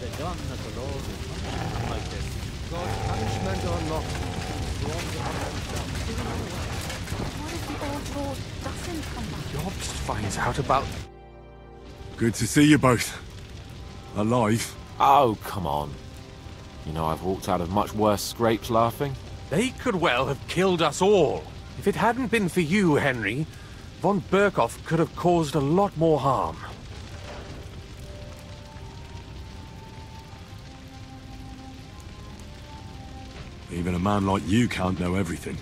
They're done at the Lord like this. God's punishment or not. What if the old Lord doesn't come back? Jobs finds out about... Good to see you both. Alive. Oh, come on. You know I've walked out of much worse scrapes laughing. They could well have killed us all. If it hadn't been for you, Henry, von Bergow could have caused a lot more harm. Even a man like you can't know everything.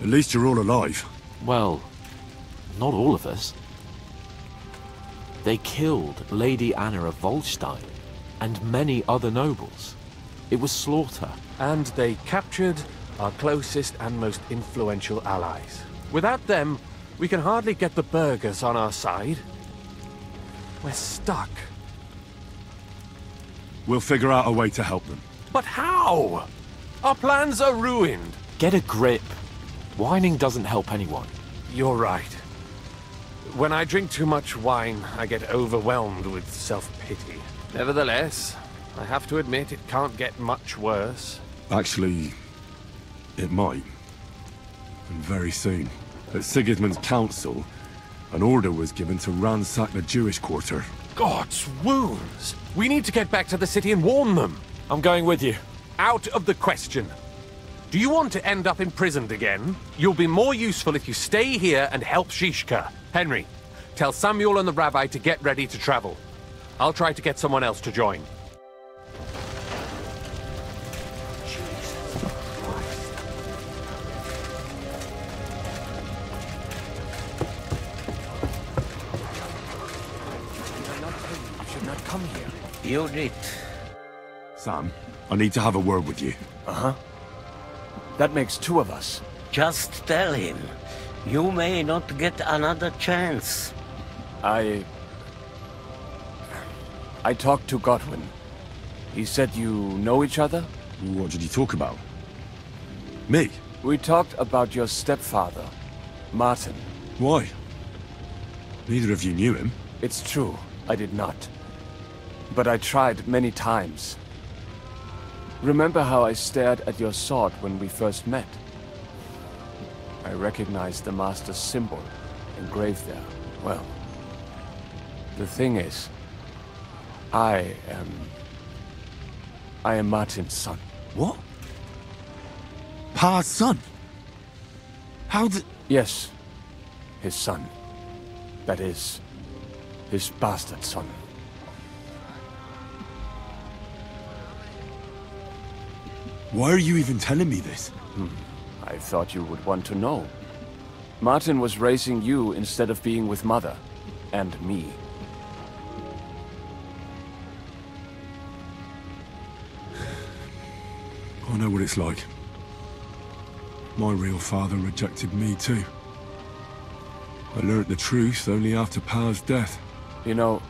At least you're all alive. Well, not all of us. They killed Lady Anna of Volstein and many other nobles. It was slaughter. And they captured our closest and most influential allies. Without them, we can hardly get the burghers on our side. We're stuck. We'll figure out a way to help them. But how? Our plans are ruined. Get a grip. Whining doesn't help anyone. You're right. When I drink too much wine, I get overwhelmed with self-pity. Nevertheless, I have to admit it can't get much worse. Actually, it might. And very soon. At Sigismund's council, an order was given to ransack the Jewish quarter. God's wounds! We need to get back to the city and warn them. I'm going with you. Out of the question. Do you want to end up imprisoned again? You'll be more useful if you stay here and help Shishka. Henry, tell Samuel and the rabbi to get ready to travel. I'll try to get someone else to join. Come here. You did. Sam, I need to have a word with you. Uh-huh. That makes two of us. Just tell him. You may not get another chance. I talked to Godwin. He said you know each other? What did you talk about? Me? We talked about your stepfather, Martin. Why? Neither of you knew him. It's true, I did not. But I tried many times. Remember how I stared at your sword when we first met? I recognized the Master's symbol engraved there. Well, the thing is, I am Martin's son. What? Pa's son? How did... Yes, his son. That is, his bastard son. Why are you even telling me this? I thought you would want to know. Martin was raising you instead of being with Mother. And me. I know what it's like. My real father rejected me too. I learnt the truth only after Pa's death. You know,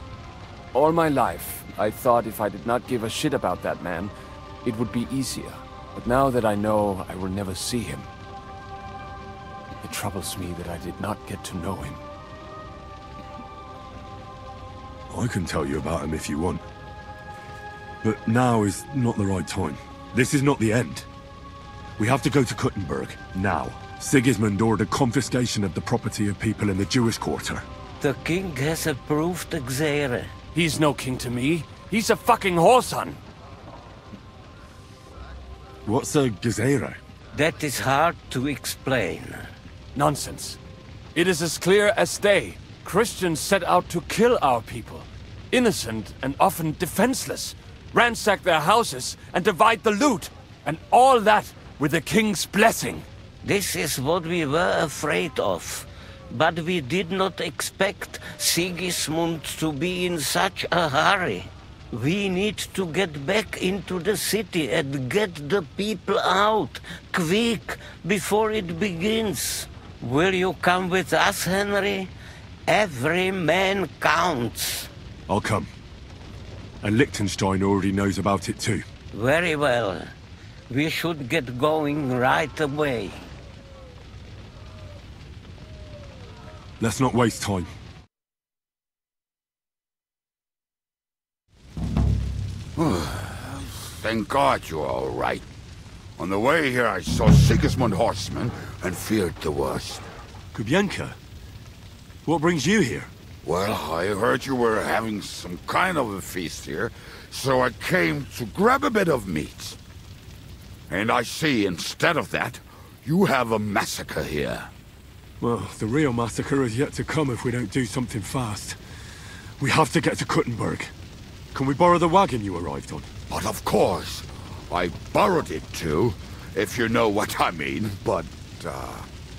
all my life, I thought if I did not give a shit about that man, it would be easier. But now that I know I will never see him, it troubles me that I did not get to know him. I can tell you about him if you want. But now is not the right time. This is not the end. We have to go to Kuttenberg, now. Sigismund ordered confiscation of the property of people in the Jewish quarter. The king has approved Xere. He's no king to me. He's a fucking whoreson. What's a Gezerah? That is hard to explain. Nonsense. It is as clear as day. Christians set out to kill our people. Innocent and often defenseless. Ransack their houses and divide the loot. And all that with the king's blessing. This is what we were afraid of. But we did not expect Sigismund to be in such a hurry. We need to get back into the city and get the people out, quick, before it begins. Will you come with us, Henry? Every man counts. I'll come. And Liechtenstein already knows about it too. Very well. We should get going right away. Let's not waste time. Thank God you're all right. On the way here, I saw Sigismund horsemen and feared the worst. Kubienka? What brings you here? Well, I heard you were having some kind of a feast here, so I came to grab a bit of meat. And I see, instead of that, you have a massacre here. Well, the real massacre is yet to come if we don't do something fast. We have to get to Kuttenberg. Can we borrow the wagon you arrived on? But of course, I borrowed it too, if you know what I mean, but,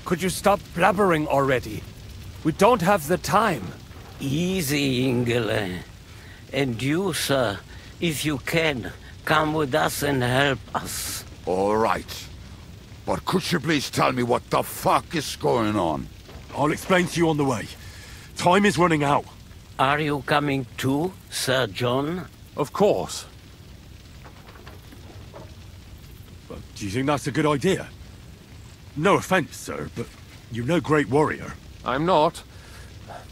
Could you stop blabbering already? We don't have the time. Easy, Ingele. And you, sir, if you can, come with us and help us. all right. But could you please tell me what the fuck is going on? I'll explain to you on the way. Time is running out. Are you coming too, Sir John? Of course. Do you think that's a good idea? No offense, sir, but you're no great warrior. I'm not.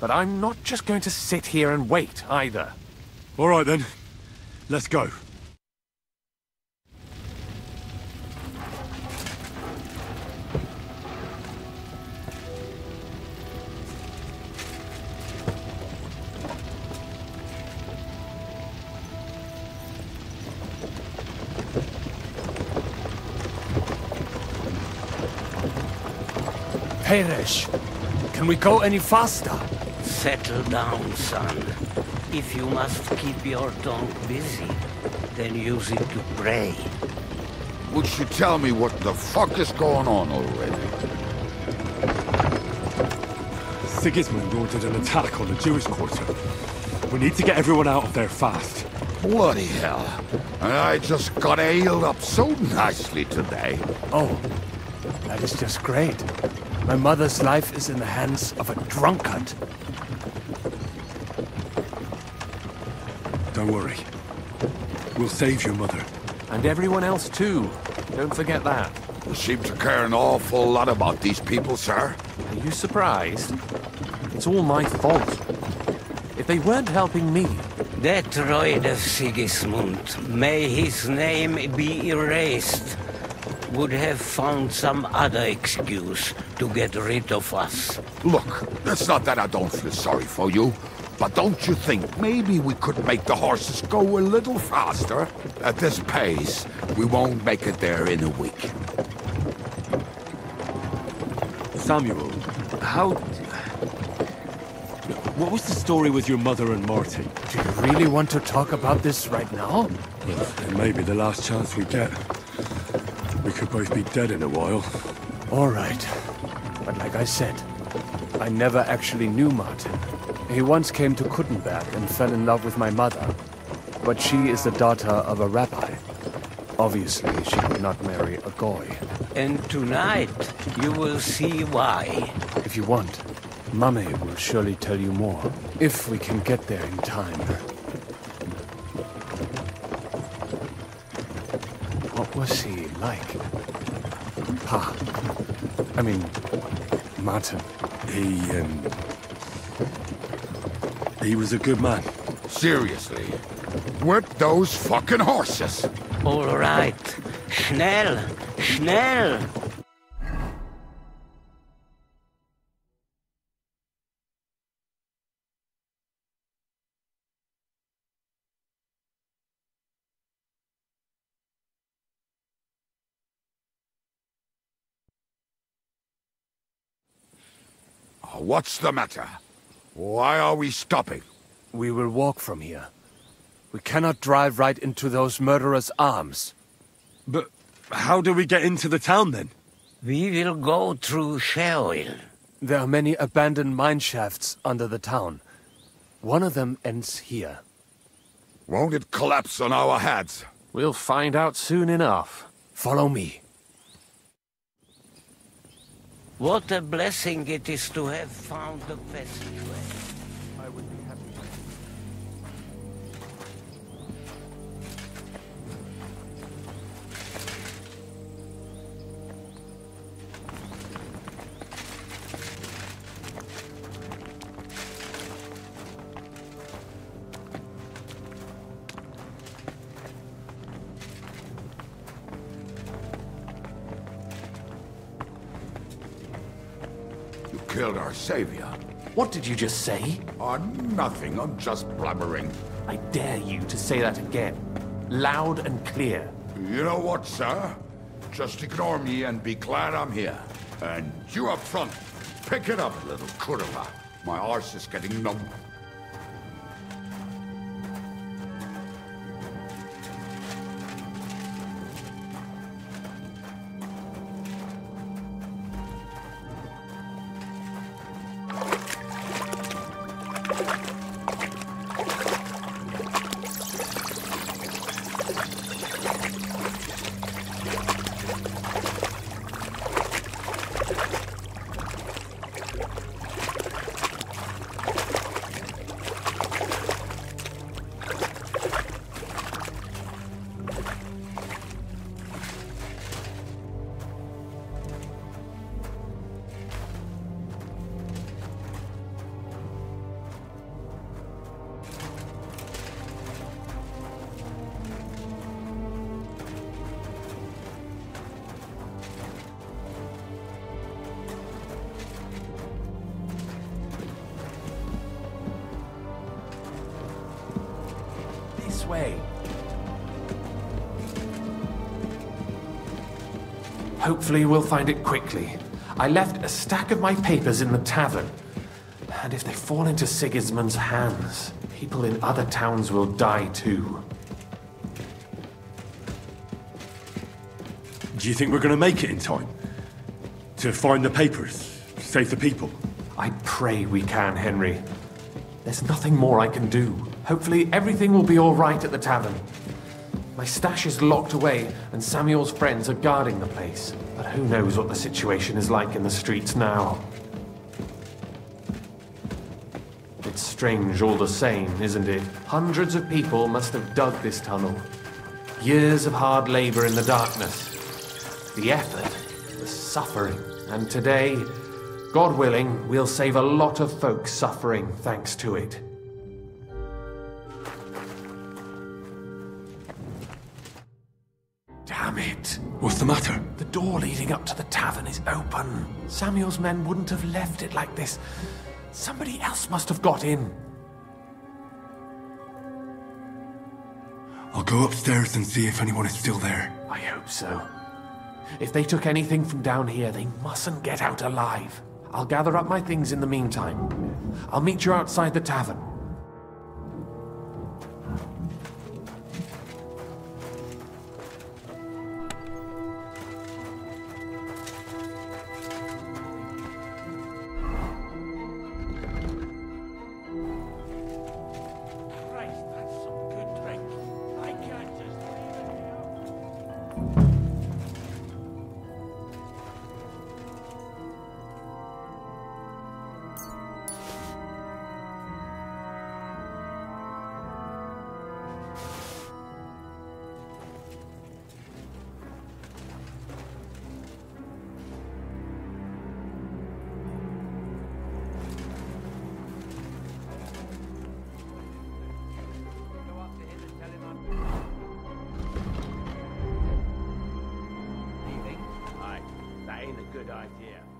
But I'm not just going to sit here and wait, either. All right, then. Let's go. Peresh, can we go any faster? Settle down, son. If you must keep your tongue busy, then use it to pray. Would you tell me what the fuck is going on already? Sigismund ordered an attack on the Jewish quarter. We need to get everyone out of there fast. Bloody hell. And I just got ailed up so nicely today. Oh, that is just great. My mother's life is in the hands of a drunkard. Don't worry. We'll save your mother. And everyone else too. Don't forget that. You seem to care an awful lot about these people, sir. Are you surprised? It's all my fault. If they weren't helping me... That droid of Sigismund, may his name be erased, would have found some other excuse to get rid of us. Look, it's not that I don't feel sorry for you, but don't you think maybe we could make the horses go a little faster? At this pace, we won't make it there in a week. Samuel, how... What was the story with your mother and Marty? Do you really want to talk about this right now? It may be the last chance we get. We could both be dead in a while. All right. But like I said, I never actually knew Martin. He once came to Kuttenberg and fell in love with my mother. But she is the daughter of a rabbi. Obviously, she could not marry a goy. And tonight, you will see why. If you want, Mummy will surely tell you more. If we can get there in time. What was he like? I mean, Martin. He was a good man. Seriously. With those fucking horses. All right. Schnell! Schnell! What's the matter? Why are we stopping? We will walk from here. We cannot drive right into those murderers' arms. But how do we get into the town then? We will go through Sheol. There are many abandoned mine shafts under the town. One of them ends here. Won't it collapse on our heads? We'll find out soon enough. Follow me. What a blessing it is to have found the passageway. I would be happy. killed our savior. What did you just say? Nothing, I'm just blabbering. I dare you to say that again. Loud and clear. You know what, sir? Just ignore me and be glad I'm here. And you up front, pick it up, little Kurva. My arse is getting numb. Way. Hopefully we'll find it quickly. I left a stack of my papers in the tavern. And if they fall into Sigismund's hands, people in other towns will die too. Do you think we're going to make it in time? To find the papers? Save the people? I pray we can, Henry. There's nothing more I can do. Hopefully everything will be all right at the tavern. My stash is locked away, and Samuel's friends are guarding the place. But who knows what the situation is like in the streets now. It's strange all the same, isn't it? Hundreds of people must have dug this tunnel. Years of hard labor in the darkness. The effort, the suffering. And today, God willing, we'll save a lot of folks suffering thanks to it. Damn it! What's the matter? The door leading up to the tavern is open. Samuel's men wouldn't have left it like this. Somebody else must have got in. I'll go upstairs and see if anyone is still there. I hope so. If they took anything from down here, they mustn't get out alive. I'll gather up my things in the meantime. I'll meet you outside the tavern.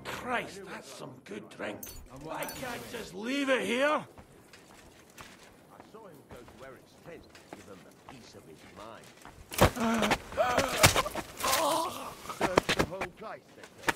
Christ, that's some good drink. I can't just leave it here. I saw him go to Eric's tent to give him a piece of his mind. Search the whole place, they said.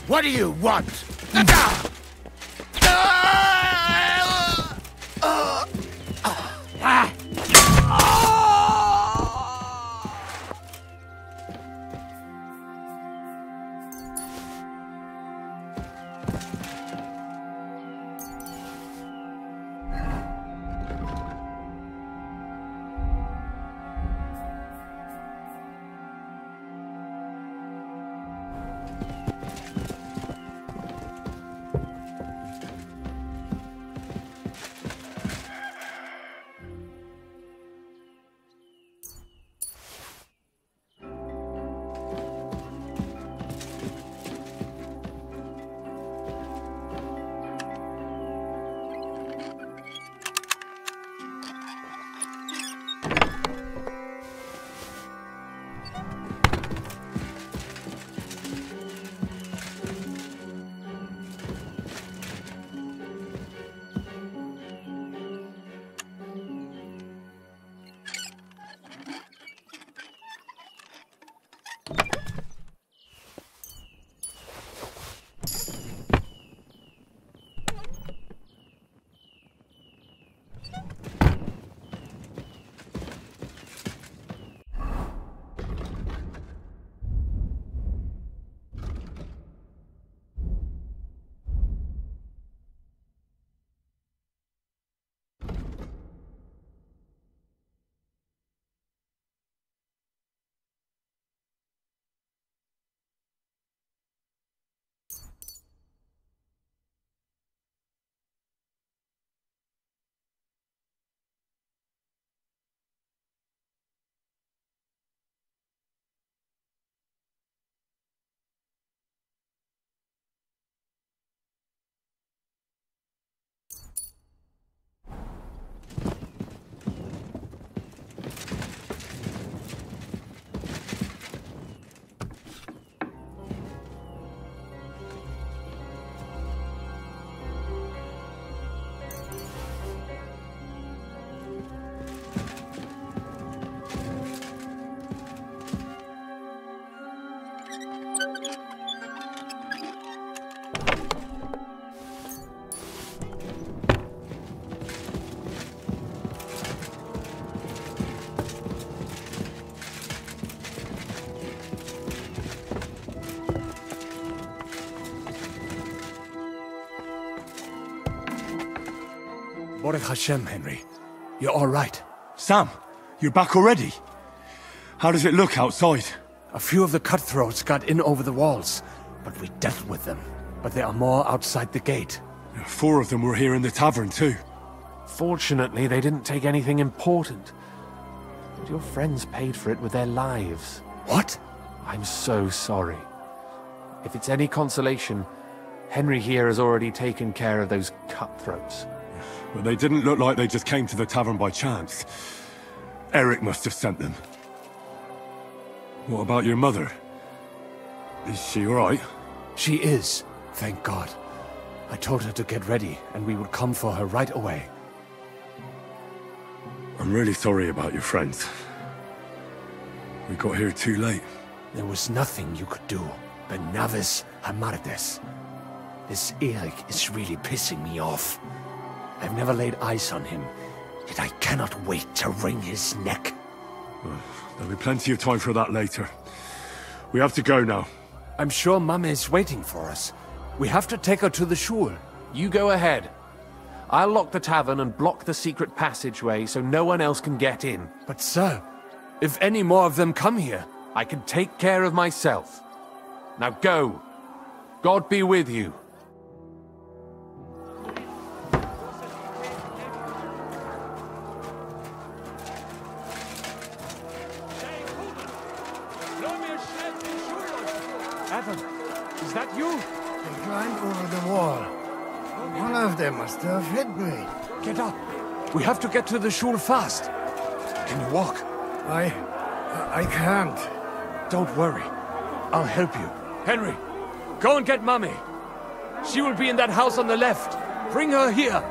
What do you want? Baruch Hashem, Henry. You're all right. Sam, you're back already? How does it look outside? A few of the cutthroats got in over the walls, but we dealt with them. But there are more outside the gate. 4 of them were here in the tavern too. Fortunately, they didn't take anything important. But your friends paid for it with their lives. What? I'm so sorry. If it's any consolation, Henry here has already taken care of those cutthroats. But they didn't look like they just came to the tavern by chance. Eric must have sent them. What about your mother? Is she all right? She is, thank God. I told her to get ready, and we would come for her right away. I'm really sorry about your friends. We got here too late. There was nothing you could do. Benavis Hamardes. This Eric is really pissing me off. I've never laid eyes on him, yet I cannot wait to wring his neck. There'll be plenty of time for that later. We have to go now. I'm sure Mama is waiting for us. We have to take her to the shul. You go ahead. I'll lock the tavern and block the secret passageway so no one else can get in. But sir, if any more of them come here... I can take care of myself. Now go. God be with you. Adam, is that you? They climbed over the wall. One of them must have hit me. Get up. We have to get to the shul fast. Can you walk? I can't. Don't worry. I'll help you. Henry, go and get Mummy. She will be in that house on the left. Bring her here.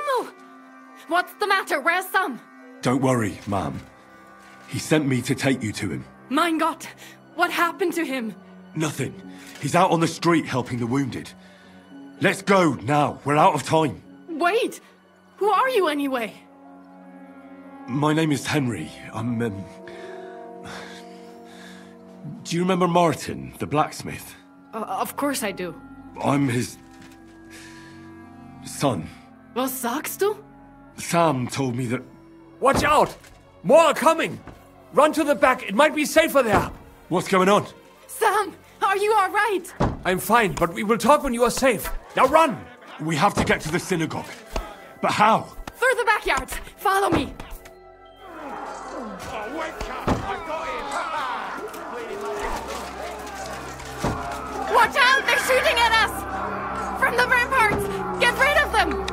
Himmel! What's the matter? Where's Sam? Don't worry, ma'am. He sent me to take you to him. Mein Gott! What happened to him? Nothing. He's out on the street helping the wounded. Let's go now. We're out of time. Wait! Who are you anyway? My name is Henry. I'm, Do you remember Martin, the blacksmith? Of course I do. I'm his... son. Was sagst du? Sam told me that... Watch out! More are coming! Run to the back, it might be safer there! What's going on? Sam! Are you alright? I'm fine, but we will talk when you are safe. Now run! We have to get to the synagogue. But how? Through the backyards! Follow me! Oh, wake up! I got him! Watch out! They're shooting at us! From the ramparts! Get rid of them!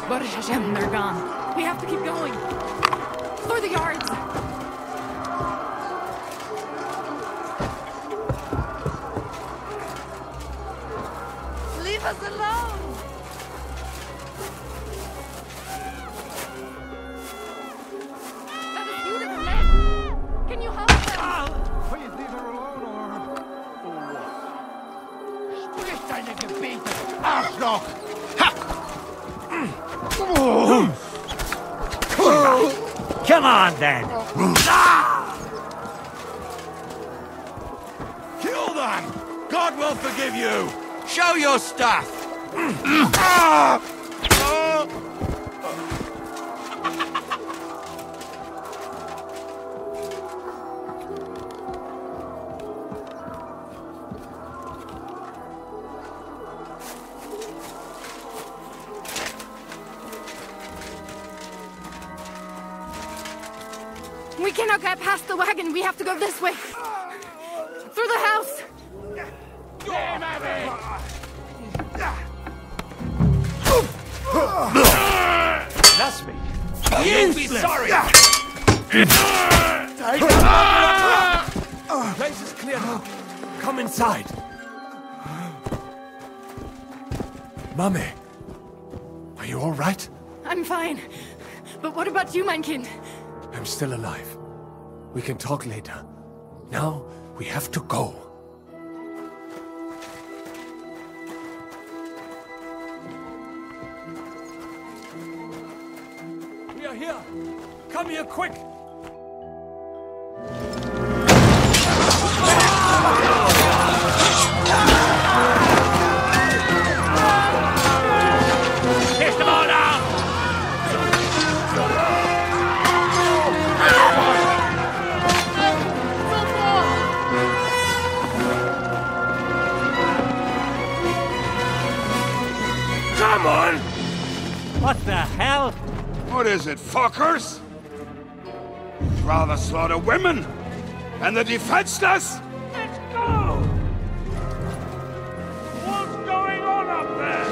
Baruch Hashem, they're gone. We have to keep going. Through the yards. Leave us alone. That is beautiful, man. Can you help them? Please leave her alone, or what? Sprich deine Gebete, Arschloch! Come on, then. Kill them! God will forgive you! Show your stuff! We cannot get past the wagon. We have to go this way. Through the house. Lass me! You'll be sorry! The place is clear now. Come inside. Mummy, are you all right? I'm fine. But what about you, mein Kind? I'm still alive. We can talk later. Now, we have to go. We are here! Come here, quick! Kiss them all down! Come on! What the hell? What is it, fuckers? You'd rather slaughter women and the defenseless? Let's go! What's going on up there?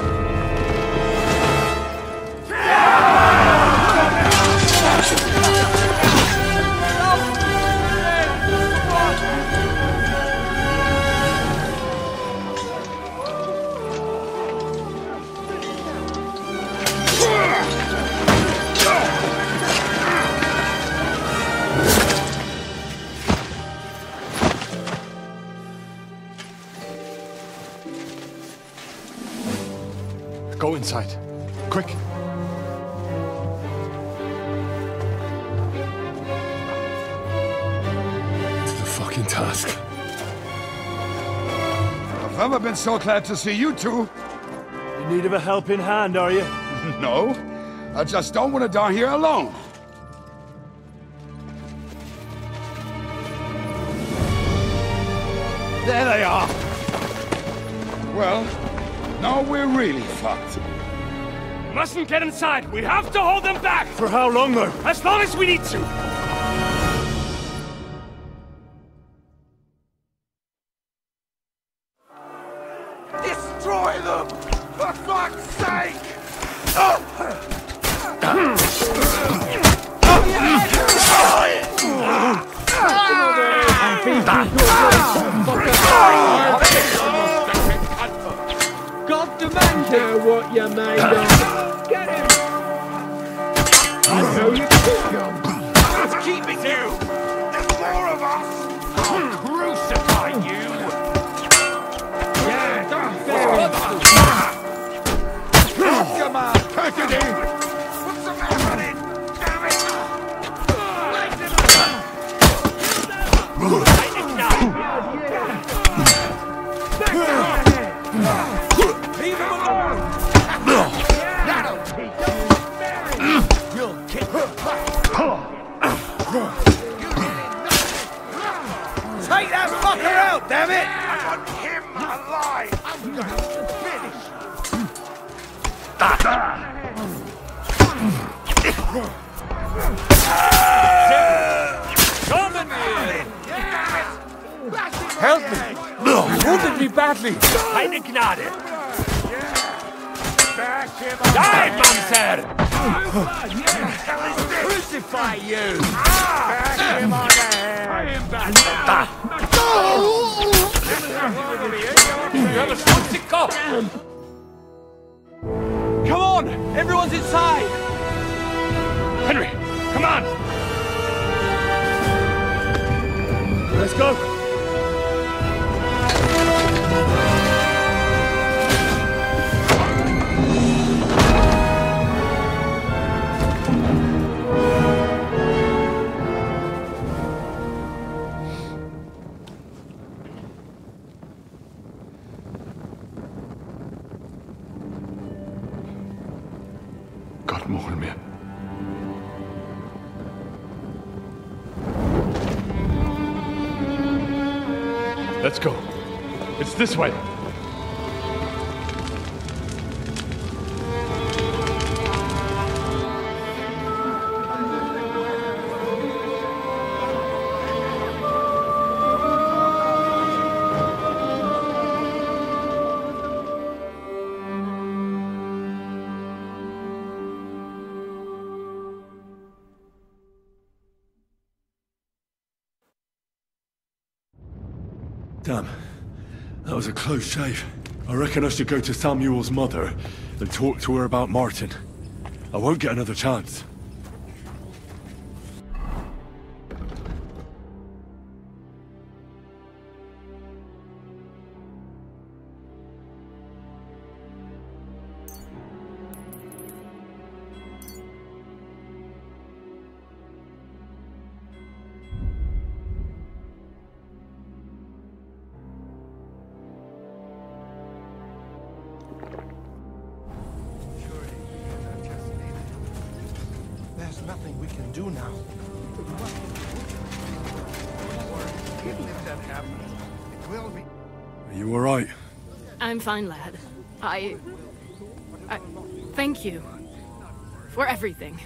Go inside. Quick. To the fucking task. I've never been so glad to see you two. In need of a helping hand, are you? No, I just don't want to die here alone. There they are! Well, now we're really fucked. Mustn't get inside! We have to hold them back! For how long, though? As long as we need to! Destroy them! For fuck's sake! God demand care what you made of. Get him! I know you can. What's keeping you? There's more of us! I'll crucify you! Yeah, don't bury Come on, take it in! What's the happening? Damn it! Light him Leave him alone! That'll teach you! You'll kick the Take that fucker out, damn it! I want him alive! I'm going to finish! Help me! Wounded me badly! Eine Gnade! Die, Monster! Crucify you! Come on! Everyone's inside! Henry, come on! Let's go! God mogen mir. Let's go. It's this way. Damn. That was a close shave. I reckon I should go to Samuel's mother and talk to her about Martin. I won't get another chance. There's nothing we can do now. Even if that happens, it will be. Are you alright? I'm fine, lad. I thank you for everything.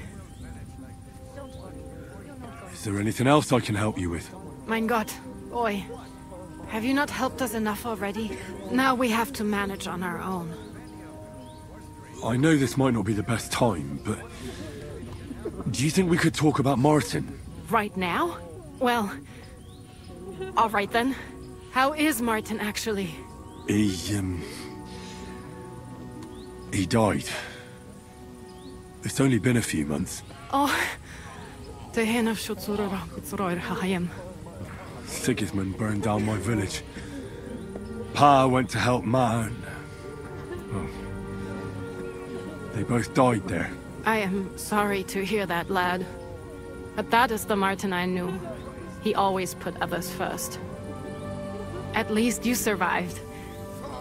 Is there anything else I can help you with? Mein Gott, boy. Have you not helped us enough already? Now we have to manage on our own. I know this might not be the best time, but... do you think we could talk about Martin? Right now? Well... all right then. How is Martin, actually? He died. It's only been a few months. Oh... Sigismund burned down my village. Pa went to help Ma and... well, they both died there. I am sorry to hear that, lad. But that is the Martin I knew. He always put others first. At least you survived.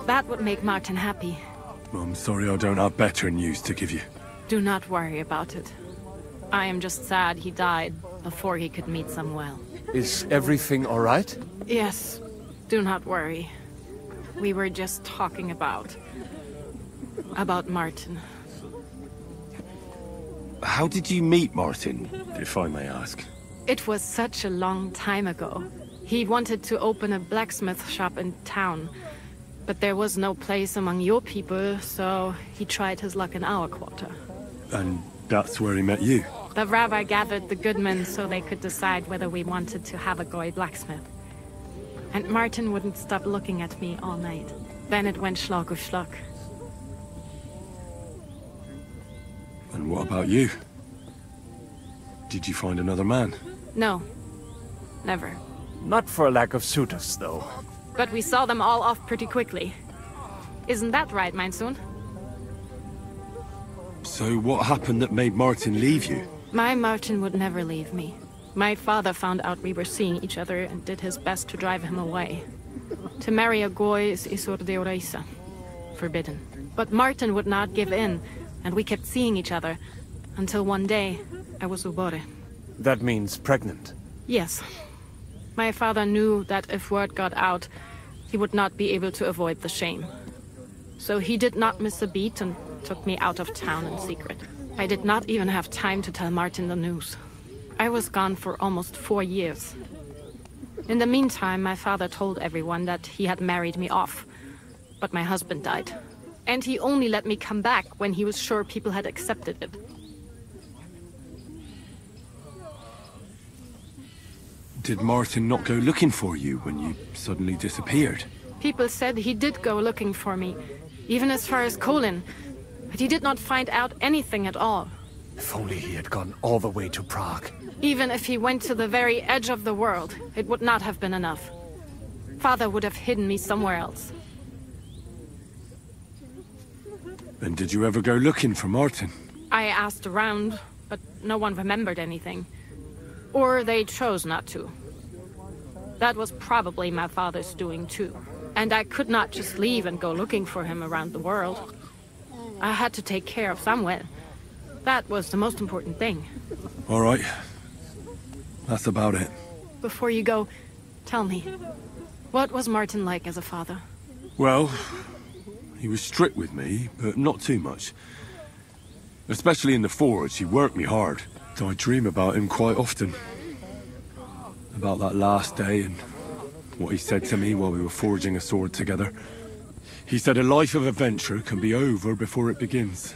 That would make Martin happy. I'm sorry I don't have better news to give you. Do not worry about it. I am just sad he died before he could meet Samuel. Is everything all right? Yes, do not worry. We were just talking about Martin. How did you meet Martin, if I may ask? It was such a long time ago. He wanted to open a blacksmith shop in town, but there was no place among your people, so he tried his luck in our quarter. And that's where he met you? The rabbi gathered the good men so they could decide whether we wanted to have a goy blacksmith. And Martin wouldn't stop looking at me all night. Then it went Schlag auf Schlag. And what about you? Did you find another man? No. Never. Not for a lack of suitors, though. But we saw them all off pretty quickly. Isn't that right, mein Sohn? So what happened that made Martin leave you? My Martin would never leave me. My father found out we were seeing each other and did his best to drive him away. To marry a goy is isur deoraisa. Forbidden. But Martin would not give in, and we kept seeing each other. Until one day, I was ubore. That means pregnant? Yes. My father knew that if word got out, he would not be able to avoid the shame. So he did not miss a beat and took me out of town in secret. I did not even have time to tell Martin the news. I was gone for almost 4 years. In the meantime, my father told everyone that he had married me off. But my husband died. And he only let me come back when he was sure people had accepted it. Did Martin not go looking for you when you suddenly disappeared? People said he did go looking for me, even as far as Colin. But he did not find out anything at all. If only he had gone all the way to Prague. Even if he went to the very edge of the world, it would not have been enough. Father would have hidden me somewhere else. And did you ever go looking for Martin? I asked around, but no one remembered anything. Or they chose not to. That was probably my father's doing too. And I could not just leave and go looking for him around the world. I had to take care of Samuel. That was the most important thing. All right. That's about it. Before you go, tell me, what was Martin like as a father? Well, he was strict with me, but not too much. Especially in the forge, he worked me hard. I dream about him quite often. About that last day and what he said to me while we were forging a sword together. He said a life of adventure can be over before it begins.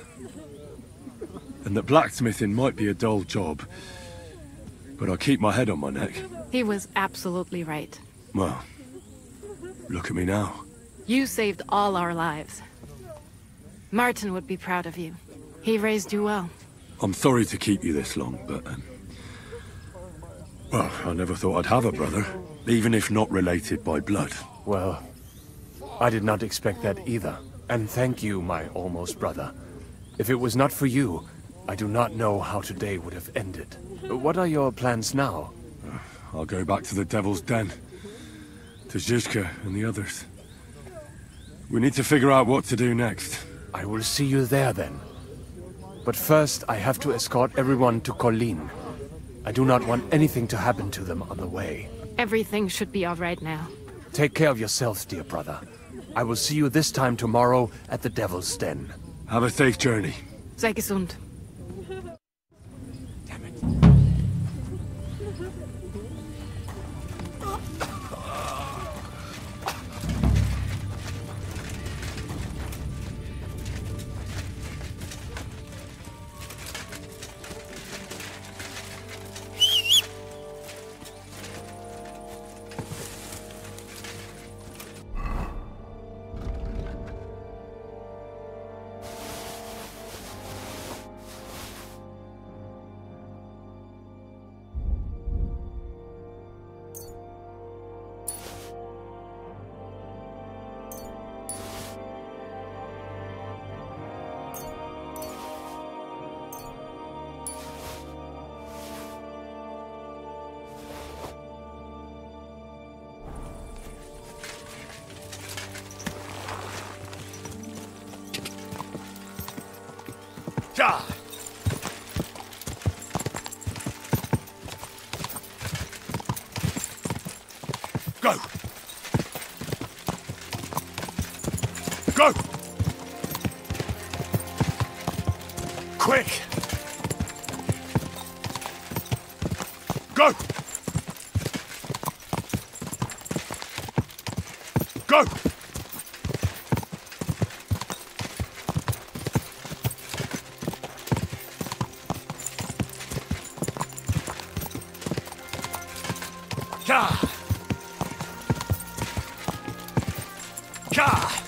And that blacksmithing might be a dull job, but I keep my head on my neck. He was absolutely right. Well, look at me now. You saved all our lives. Martin would be proud of you. He raised you well. I'm sorry to keep you this long, but... well, I never thought I'd have a brother, even if not related by blood. Well, I did not expect that either. And thank you, my almost brother. If it was not for you, I do not know how today would have ended. What are your plans now? I'll go back to the Devil's Den. To Zizka and the others. We need to figure out what to do next. I will see you there then. But first, I have to escort everyone to Colleen. I do not want anything to happen to them on the way. Everything should be all right now. Take care of yourself, dear brother. I will see you this time tomorrow at the Devil's Den. Have a safe journey. Sei gesund. Die! Go! Go! Quick! Go! Go! Ka! Ka!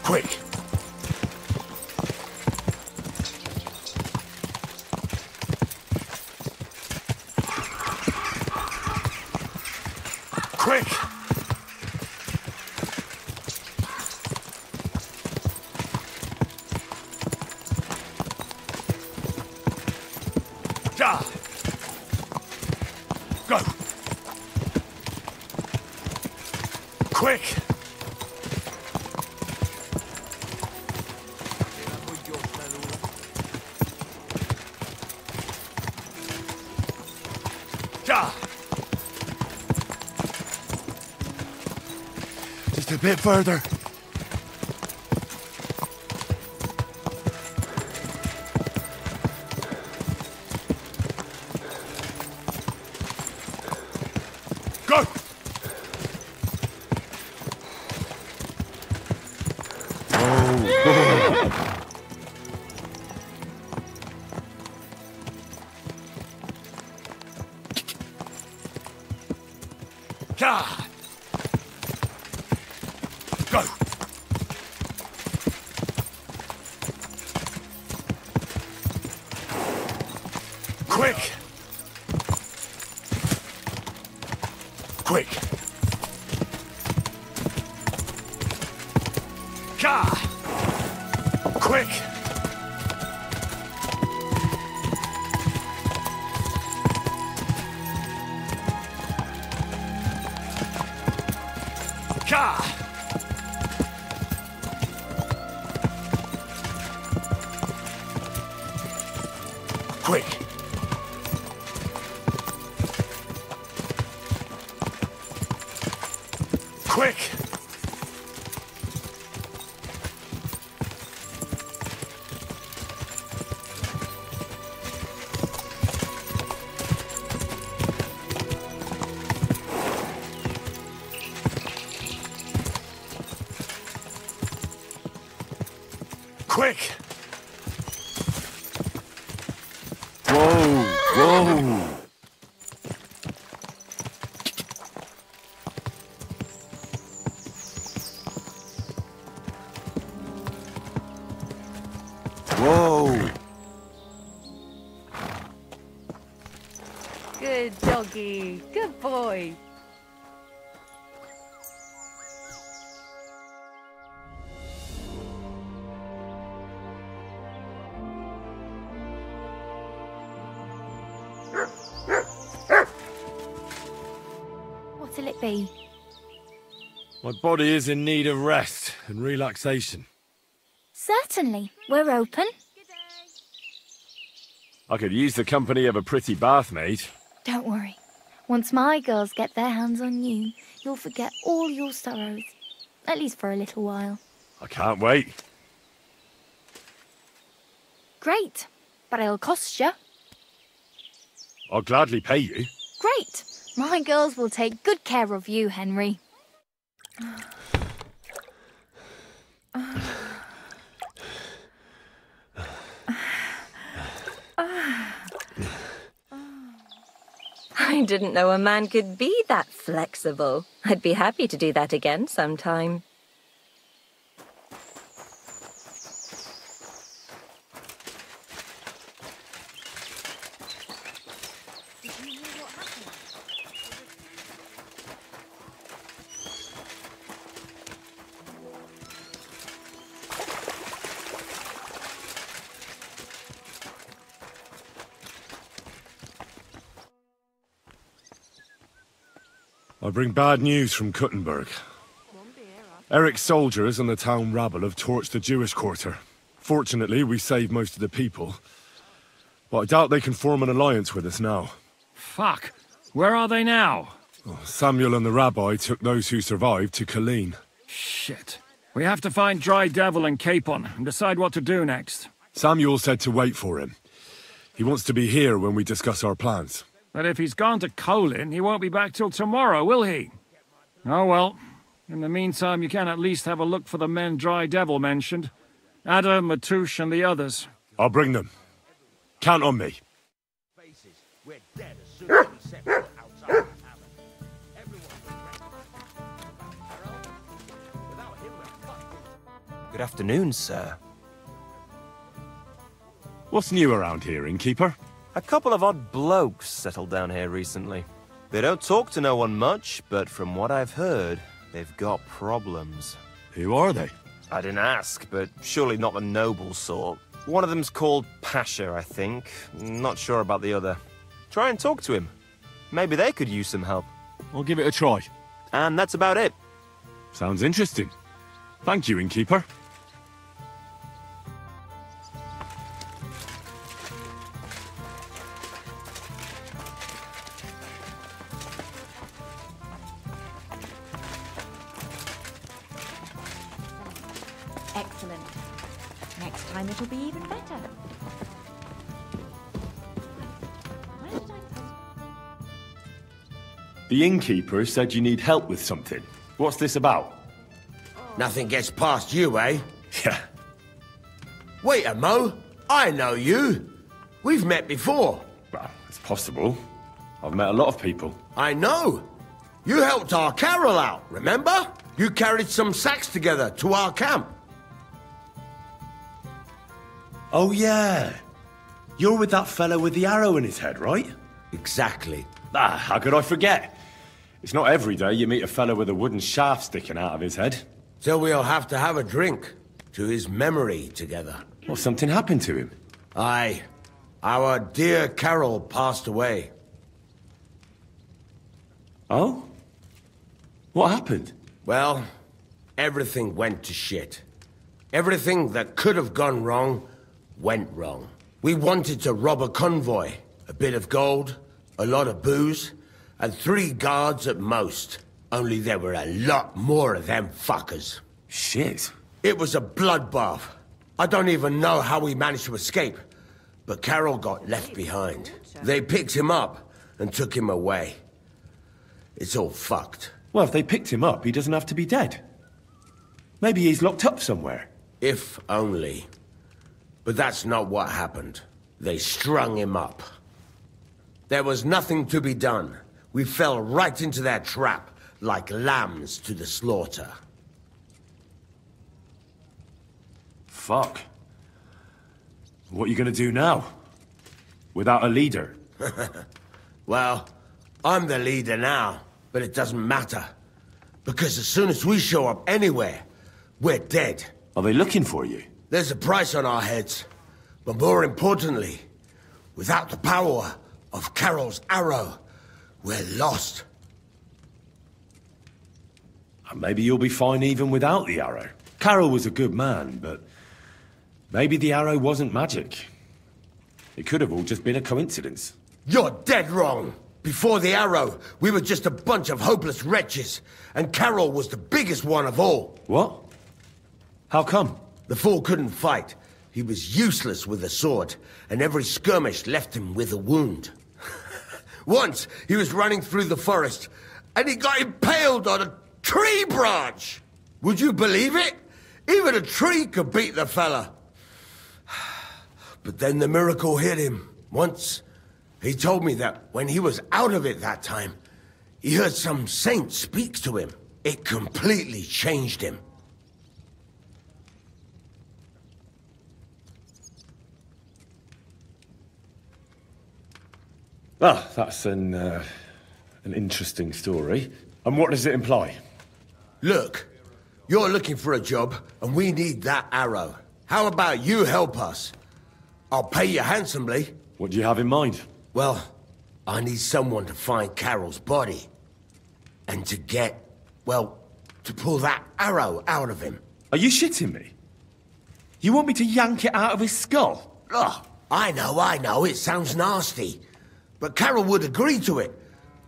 Quick! Quick! Ja! Go! Quick! Ja! Just a bit further. Go! Ja! Go! Quick! Quick! Ka! Quick! Ka! Quick! Quick! Quick! Whoa! Whoa! Whoa! Good doggy. Good boy. What'll it be? My body is in need of rest and relaxation. Certainly. We're open. I could use the company of a pretty bath mate. Don't worry. Once my girls get their hands on you, you'll forget all your sorrows. At least for a little while. I can't wait. Great. But it'll cost you. I'll gladly pay you. Great. My girls will take good care of you, Henry. I didn't know a man could be that flexible. I'd be happy to do that again sometime. I bring bad news from Kuttenberg. Eric's soldiers and the town rabble have torched the Jewish quarter. Fortunately, we saved most of the people. But I doubt they can form an alliance with us now. Fuck. Where are they now? Samuel and the rabbi took those who survived to Colleen. Shit. We have to find Dry Devil and Capon and decide what to do next. Samuel said to wait for him. He wants to be here when we discuss our plans. But if he's gone to Colin, he won't be back till tomorrow, will he? Oh well. In the meantime, you can at least have a look for the men Dry Devil mentioned. Ada, Matouche, and the others. I'll bring them. Count on me. Good afternoon, sir. What's new around here, innkeeper? A couple of odd blokes settled down here recently. They don't talk to no one much, but from what I've heard, they've got problems. Who are they? I didn't ask, but surely not the noble sort. One of them's called Pasha, I think. Not sure about the other. Try and talk to him. Maybe they could use some help. I'll give it a try. And that's about it. Sounds interesting. Thank you, innkeeper. Excellent. Next time it'll be even better. The innkeeper said you need help with something. What's this about? Nothing gets past you, eh? Yeah. Wait a mo. I know you. We've met before. Well, it's possible. I've met a lot of people. I know. You helped our Carol out, remember? You carried some sacks together to our camp. Oh, yeah. You're with that fellow with the arrow in his head, right? Exactly. Ah, how could I forget? It's not every day you meet a fellow with a wooden shaft sticking out of his head. So we'll have to have a drink to his memory together. Well, something happened to him. Aye. Our dear Carol passed away. Oh? What happened? Well, everything went to shit. Everything that could have gone wrong went wrong. We wanted to rob a convoy. A bit of gold, a lot of booze, and 3 guards at most. Only there were a lot more of them fuckers. Shit. It was a bloodbath. I don't even know how we managed to escape. But Carol got left behind. They picked him up and took him away. It's all fucked. Well, if they picked him up, he doesn't have to be dead. Maybe he's locked up somewhere. If only. But that's not what happened. They strung him up. There was nothing to be done. We fell right into their trap, like lambs to the slaughter. Fuck. What are you gonna do now? Without a leader? Well, I'm the leader now, but it doesn't matter. Because as soon as we show up anywhere, we're dead. Are they looking for you? There's a price on our heads. But more importantly, without the power of Carol's arrow, we're lost. Maybe you'll be fine even without the arrow. Carol was a good man, but maybe the arrow wasn't magic. It could have all just been a coincidence. You're dead wrong. Before the arrow, we were just a bunch of hopeless wretches, and Carol was the biggest one of all. What? How come? The fool couldn't fight. He was useless with a sword, and every skirmish left him with a wound. Once, he was running through the forest, and he got impaled on a tree branch! Would you believe it? Even a tree could beat the fella. But then the miracle hit him. Once, he told me that when he was out of it that time, he heard some saint speak to him. It completely changed him. Ah, that's an interesting story. And what does it imply? Look, you're looking for a job, and we need that arrow. How about you help us? I'll pay you handsomely. What do you have in mind? Well, I need someone to find Carol's body. And to get, well, to pull that arrow out of him. Are you shitting me? You want me to yank it out of his skull? Oh, I know, it sounds nasty. But Carroll would agree to it.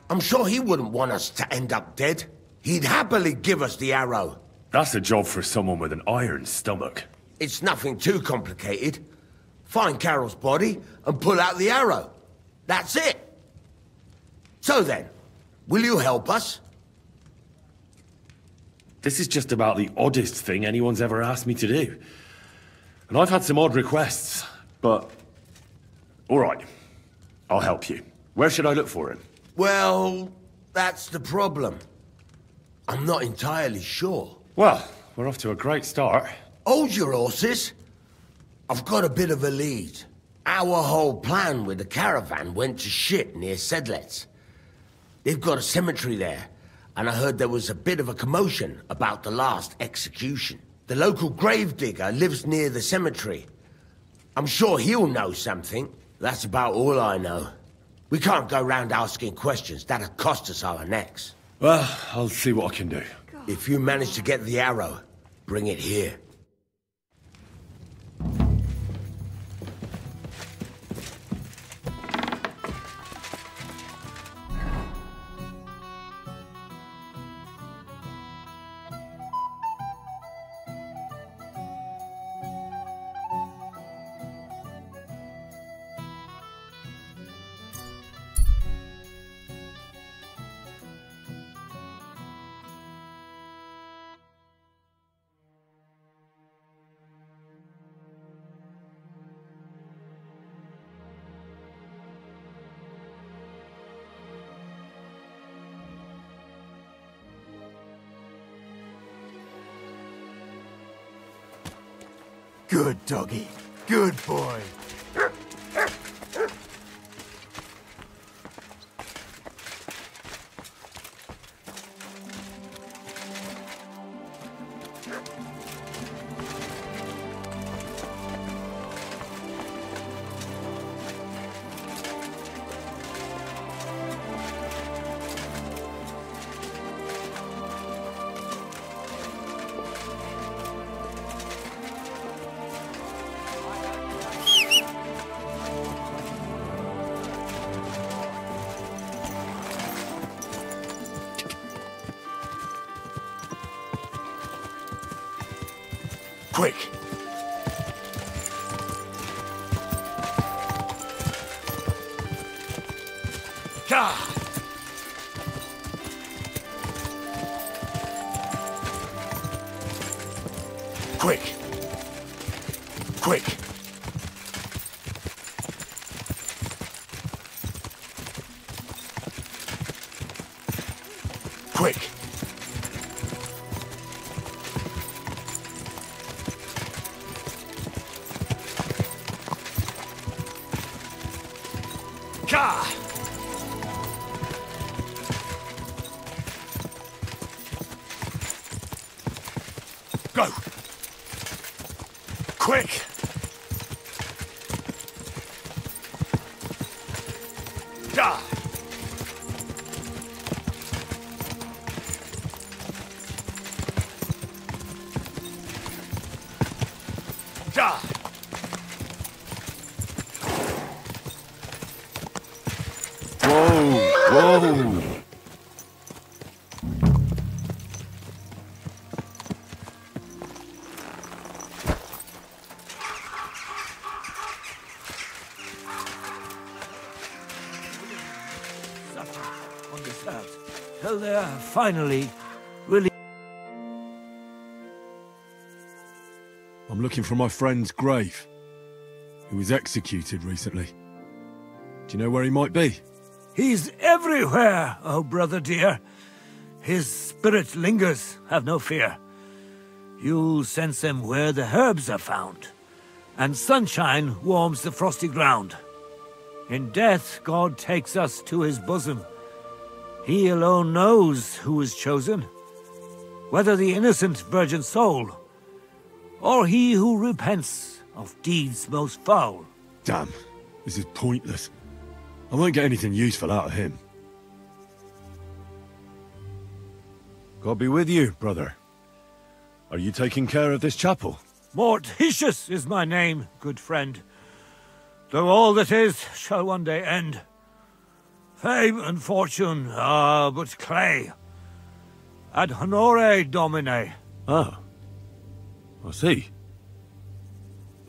I'm sure he wouldn't want us to end up dead. He'd happily give us the arrow. That's a job for someone with an iron stomach. It's nothing too complicated. Find Carroll's body and pull out the arrow. That's it. So then, will you help us? This is just about the oddest thing anyone's ever asked me to do. And I've had some odd requests, but... all right, I'll help you. Where should I look for him? Well, that's the problem. I'm not entirely sure. Well, we're off to a great start. Hold your horses. I've got a bit of a lead. Our whole plan with the caravan went to shit near Sedlets. They've got a cemetery there, and I heard there was a bit of a commotion about the last execution. The local gravedigger lives near the cemetery. I'm sure he'll know something. That's about all I know. We can't go round asking questions. That'll cost us our necks. Well, I'll see what I can do. If you manage to get the arrow, bring it here. Good doggy. Good boy. Quick! God! Quick! Quick! Quick! God! Go! Quick! God! God! Whoa! On this earth, till they are finally really. I'm looking for my friend's grave. He was executed recently. Do you know where he might be? He's everywhere, oh brother dear. His spirit lingers, have no fear. You'll sense him where the herbs are found, and sunshine warms the frosty ground. In death, God takes us to his bosom. He alone knows who is chosen, whether the innocent virgin soul, or he who repents of deeds most foul. Damn, this is pointless. I won't get anything useful out of him. God be with you, brother. Are you taking care of this chapel? Mortitius is my name, good friend. Though all that is shall one day end. Fame and fortune are but clay. Ad honore domine. Ah. I see.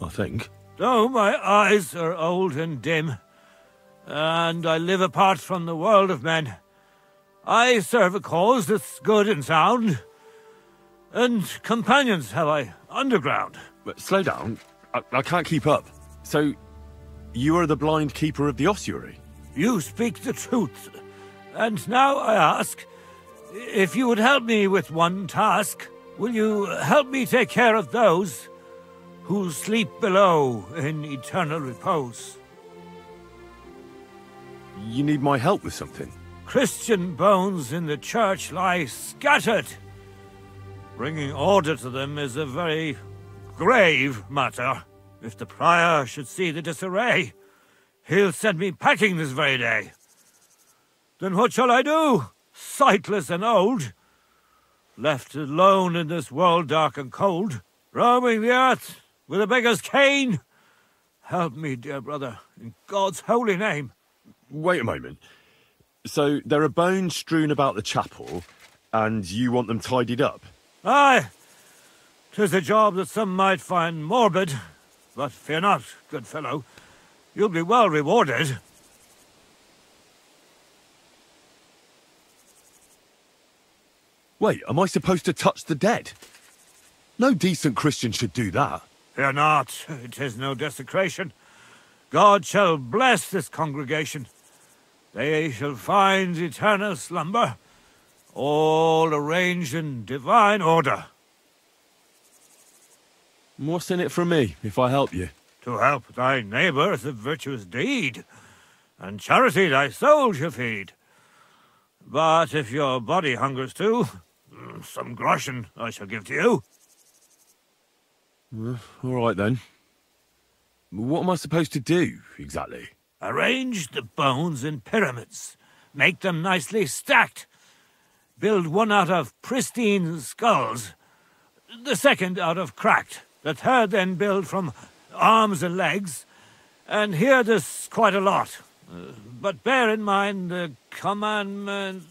I think. Though my eyes are old and dim, and I live apart from the world of men, I serve a cause that's good and sound, and companions have I underground. But slow down. I can't keep up. So, you are the blind keeper of the ossuary? You speak the truth. And now I ask, if you would help me with one task, will you help me take care of those who sleep below in eternal repose? You need my help with something? Christian bones in the church lie scattered. Bringing order to them is a very grave matter. If the prior should see the disarray, he'll send me packing this very day. Then what shall I do, sightless and old? Left alone in this world dark and cold, roaming the earth with a beggar's cane? Help me, dear brother, in God's holy name. Wait a moment. So, there are bones strewn about the chapel, and you want them tidied up? Aye. 'Tis a job that some might find morbid, but fear not, good fellow. You'll be well rewarded. Wait, am I supposed to touch the dead? No decent Christian should do that. Fear not, it is no desecration. God shall bless this congregation. They shall find eternal slumber, all arranged in divine order. What's in it for me, if I help you? To help thy neighbour is a virtuous deed, and charity thy soul shall feed. But if your body hungers too, some groschen I shall give to you. All right then. What am I supposed to do, exactly? Arrange the bones in pyramids. Make them nicely stacked. Build one out of pristine skulls, the second out of cracked, the third then build from arms and legs, and here there's quite a lot. But bear in mind the commandment,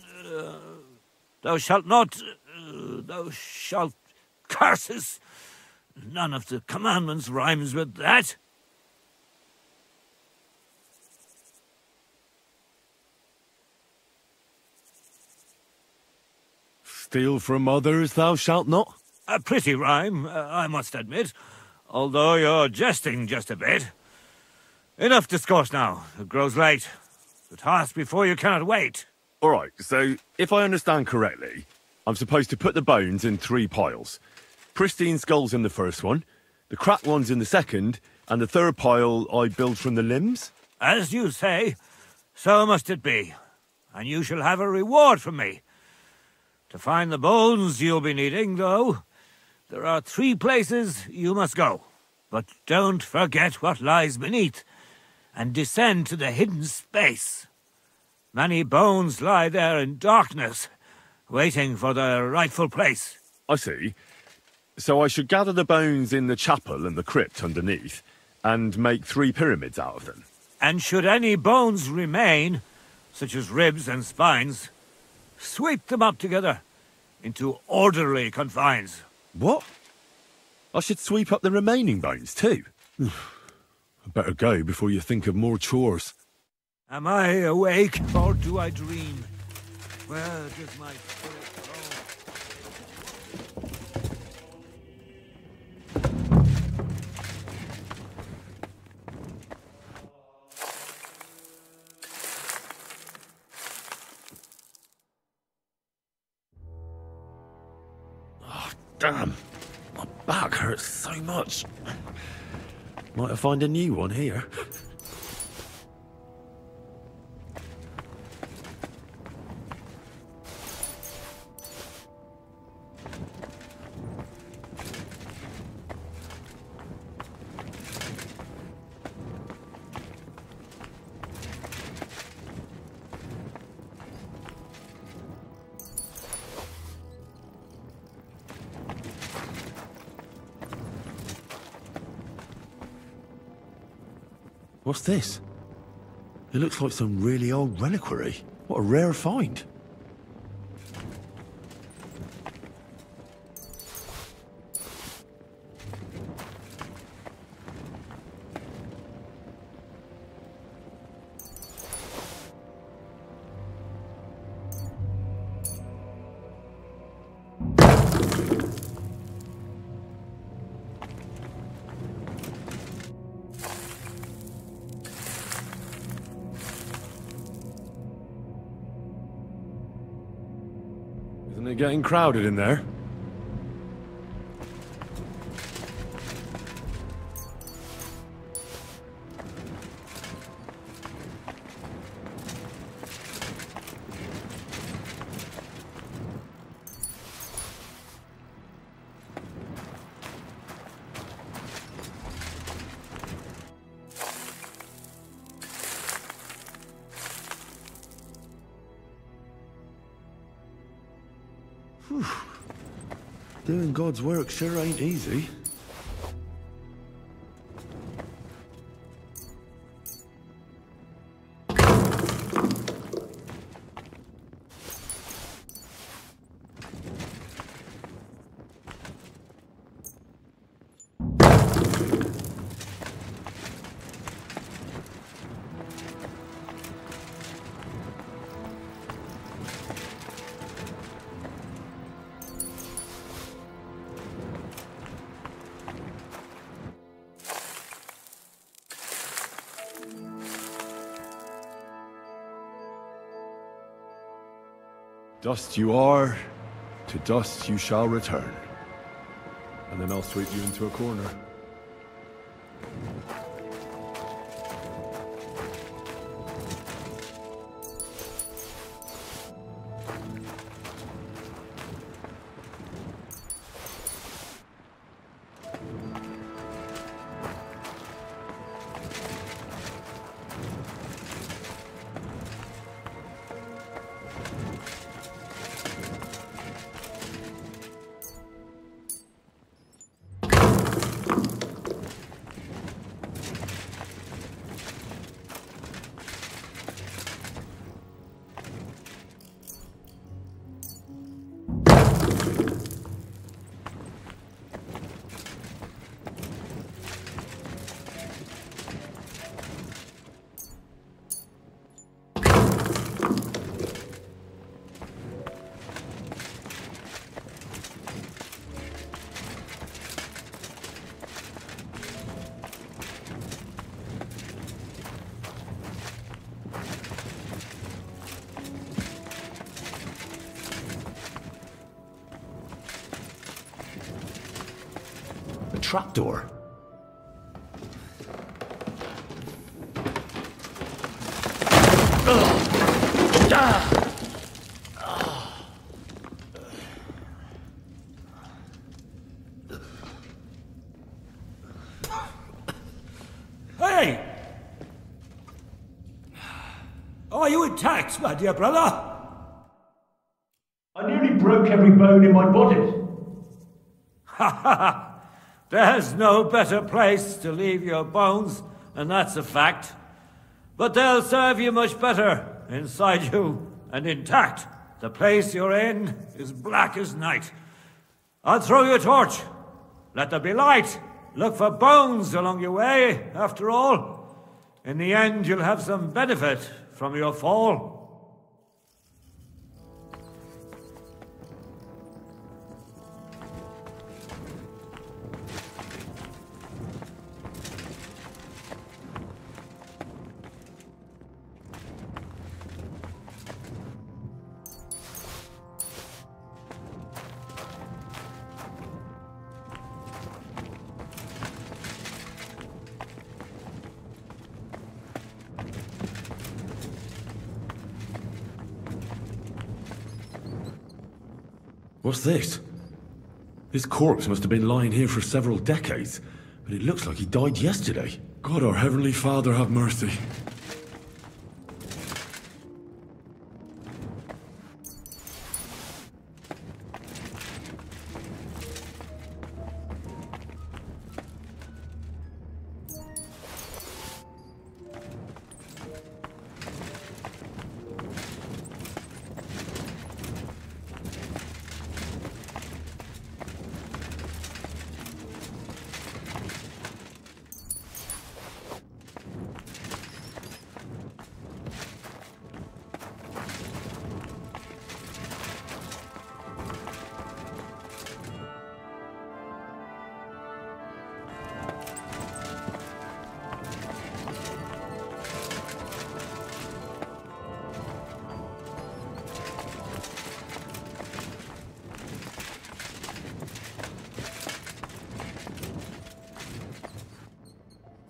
thou shalt not, thou shalt, curses. None of the commandments rhymes with that. Steal from others thou shalt not? A pretty rhyme, I must admit, although you're jesting just a bit. Enough discourse now. It grows late. The task before you cannot wait. All right, so if I understand correctly, I'm supposed to put the bones in 3 piles. Pristine skulls in the first one, the cracked ones in the second, and the third pile I build from the limbs? As you say, so must it be. And you shall have a reward from me. To find the bones you'll be needing, though, there are 3 places you must go. But don't forget what lies beneath, and descend to the hidden space. Many bones lie there in darkness, waiting for their rightful place. I see. So I should gather the bones in the chapel and the crypt underneath, and make 3 pyramids out of them. And should any bones remain, such as ribs and spines, sweep them up together into orderly confines. What? I should sweep up the remaining bones too? I better go before you think of more chores. Am I awake, or do I dream? Where does my spirit go? Damn, my back hurts so much. Might have found a new one here. What's this? It looks like some really old reliquary. What a rare find. Isn't it getting crowded in there? Whew. Doing God's work sure ain't easy. Dust you are, to dust you shall return. And then I'll sweep you into a corner. Trapdoor. Hey! Are you attacked, my dear brother? I nearly broke every bone in my body. Ha ha ha! There's no better place to leave your bones, and that's a fact. But they'll serve you much better inside you and intact. The place you're in is black as night. I'll throw you a torch. Let there be light. Look for bones along your way, after all. In the end, you'll have some benefit from your fall. What's this? This corpse must have been lying here for several decades, but it looks like he died yesterday. God, our Heavenly Father, have mercy.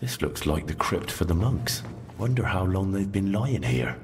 This looks like the crypt for the monks. Wonder how long they've been lying here.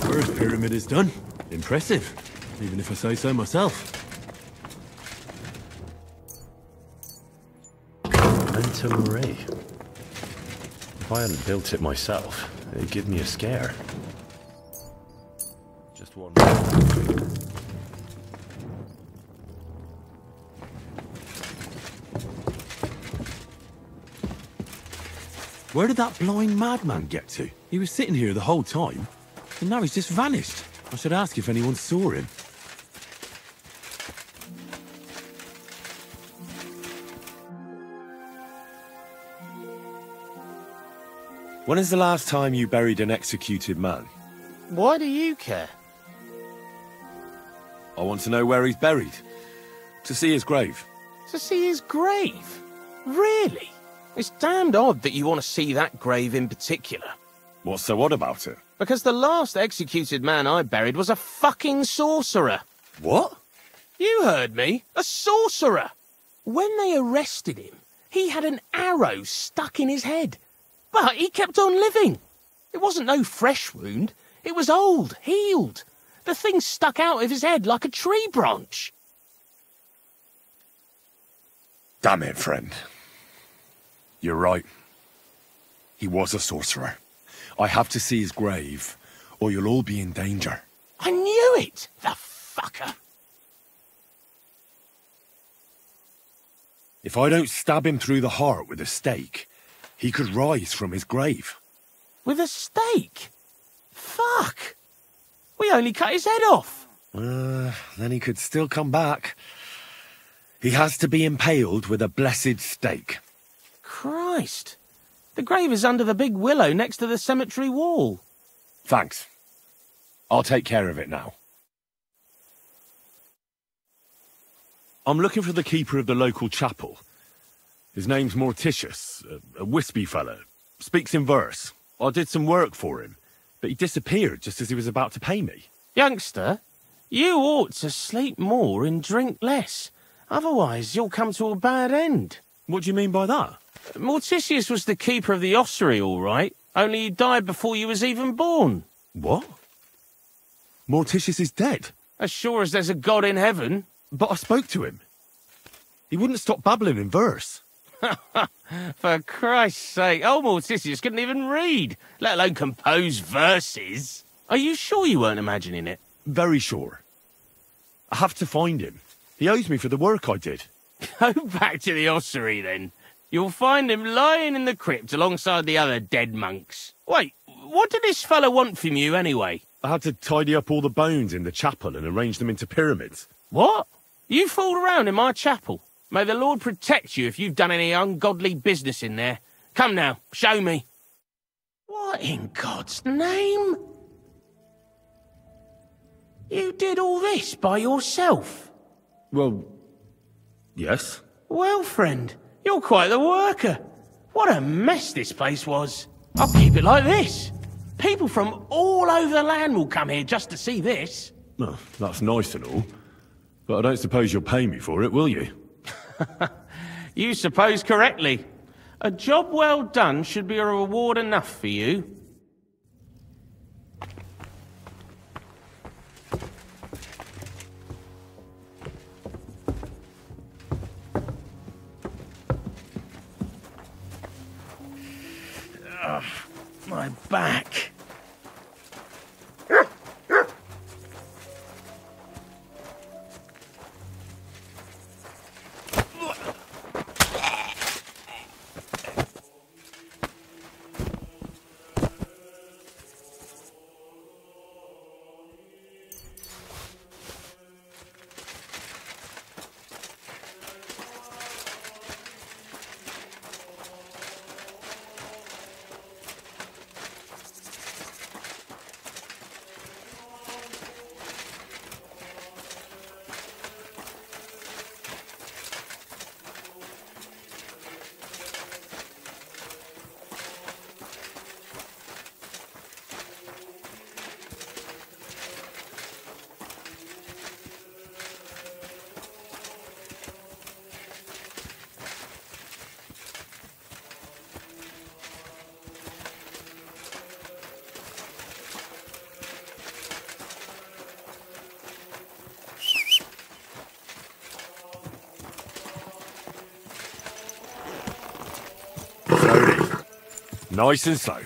First pyramid is done. Impressive, even if I say so myself. Mental Marie. If I hadn't built it myself, it'd give me a scare. Just one. Where did that blind madman get to? He was sitting here the whole time, and now he's just vanished. I should ask if anyone saw him. When is the last time you buried an executed man? Why do you care? I want to know where he's buried. To see his grave. To see his grave? Really? It's damned odd that you want to see that grave in particular. What's so odd about it? Because the last executed man I buried was a fucking sorcerer. What? You heard me. A sorcerer. When they arrested him, he had an arrow stuck in his head. But he kept on living. It wasn't no fresh wound. It was old, healed. The thing stuck out of his head like a tree branch. Damn it, friend. You're right. He was a sorcerer. I have to see his grave, or you'll all be in danger. I knew it, the fucker. If I don't stab him through the heart with a stake, he could rise from his grave. With a stake? Fuck. We only cut his head off. Then he could still come back. He has to be impaled with a blessed stake. Christ. The grave is under the big willow next to the cemetery wall. Thanks. I'll take care of it now. I'm looking for the keeper of the local chapel. His name's Morticius, a wispy fella. Speaks in verse. I did some work for him, but he disappeared just as he was about to pay me. Youngster, you ought to sleep more and drink less. Otherwise, you'll come to a bad end. What do you mean by that? Morticius was the keeper of the ossuary, all right. Only he died before you was even born. What? Morticius is dead? As sure as there's a God in heaven. But I spoke to him. He wouldn't stop babbling in verse. For Christ's sake, old Morticius couldn't even read, let alone compose verses. Are you sure you weren't imagining it? Very sure. I have to find him. He owes me for the work I did. Go back to the ossuary, then. You'll find him lying in the crypt alongside the other dead monks. Wait, what did this fellow want from you, anyway? I had to tidy up all the bones in the chapel and arrange them into pyramids. What? You fooled around in my chapel? May the Lord protect you if you've done any ungodly business in there. Come now, show me. What in God's name? You did all this by yourself? Well, yes. Well, friend, you're quite the worker. What a mess this place was. I'll keep it like this. People from all over the land will come here just to see this. Well, that's nice and all. But I don't suppose you'll pay me for it, will you? You suppose correctly. A job well done should be a reward enough for you. Ugh, my back. Nice and slow.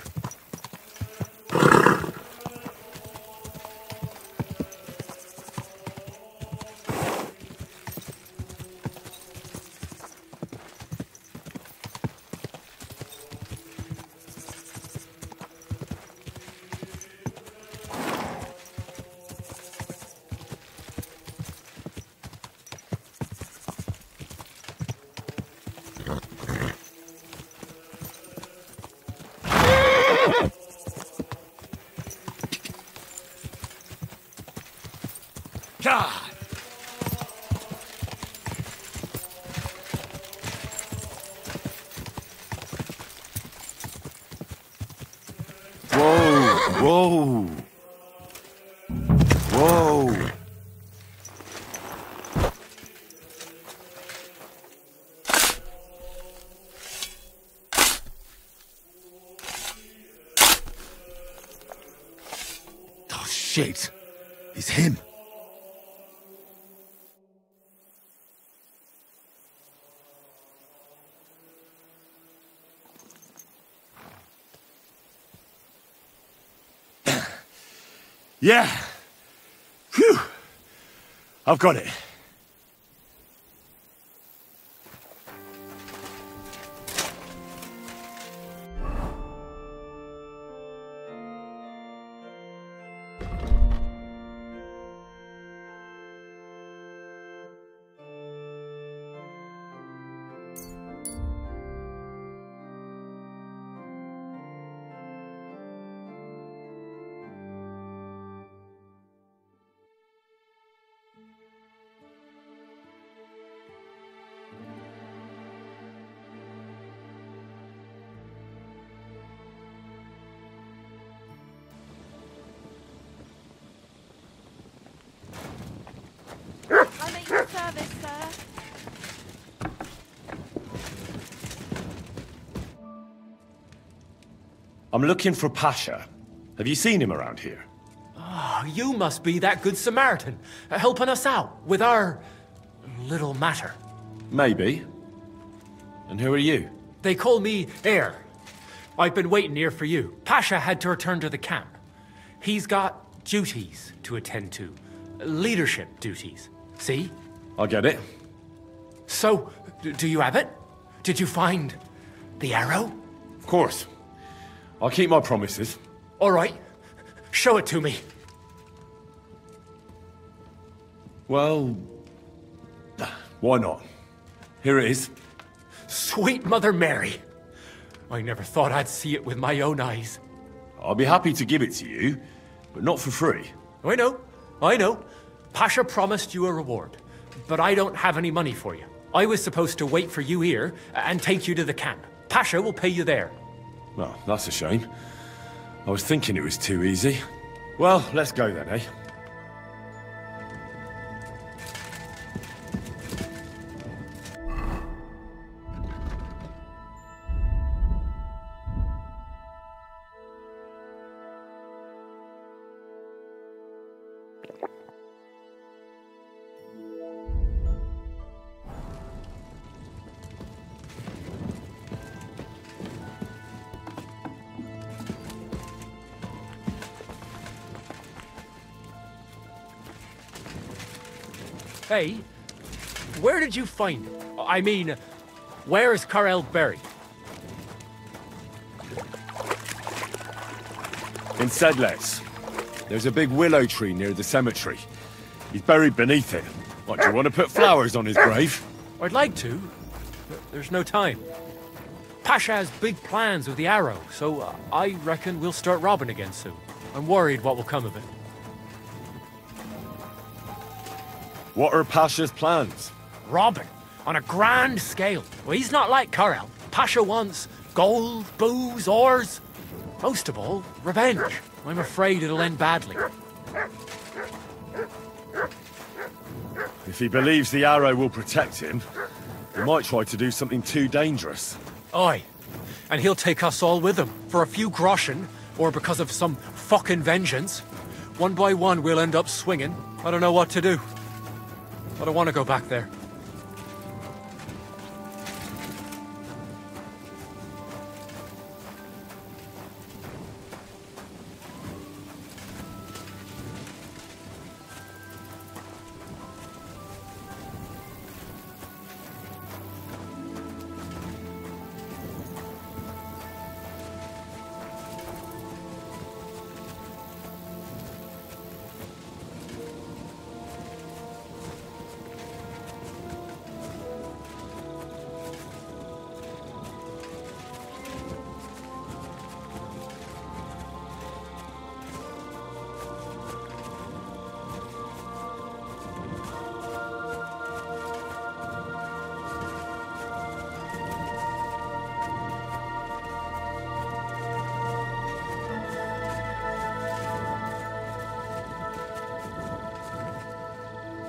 God! Whoa! Whoa! Oh, shit. It's him. Yeah. Phew. I've got it. I'm at your service, sir. I'm looking for Pasha. Have you seen him around here? Oh, you must be that good Samaritan, helping us out with our little matter. Maybe. And who are you? They call me Heir. I've been waiting here for you. Pasha had to return to the camp. He's got duties to attend to. Leadership duties. See? I get it. So, do you have it? Did you find the arrow? Of course. I'll keep my promises. All right. Show it to me. Well, why not? Here it is. Sweet Mother Mary. I never thought I'd see it with my own eyes. I'll be happy to give it to you, but not for free. I know. Pasha promised you a reward, but I don't have any money for you. I was supposed to wait for you here and take you to the camp. Pasha will pay you there. Well, that's a shame. I was thinking it was too easy. Well, let's go then, eh? Hey, where did you find it? I mean, where is Karel buried? In Sedlets. There's a big willow tree near the cemetery. He's buried beneath it. What, do you want to put flowers on his grave? I'd like to, but there's no time. Pasha has big plans with the arrow, so I reckon we'll start robbing again soon. I'm worried what will come of it. What are Pasha's plans? Robbing, on a grand scale. Well, he's not like Karel. Pasha wants gold, booze, ores. Most of all, revenge. I'm afraid it'll end badly. If he believes the arrow will protect him, he might try to do something too dangerous. Aye, and he'll take us all with him, for a few groschen, or because of some fucking vengeance. One by one we'll end up swinging. I don't know what to do. I don't want to go back there.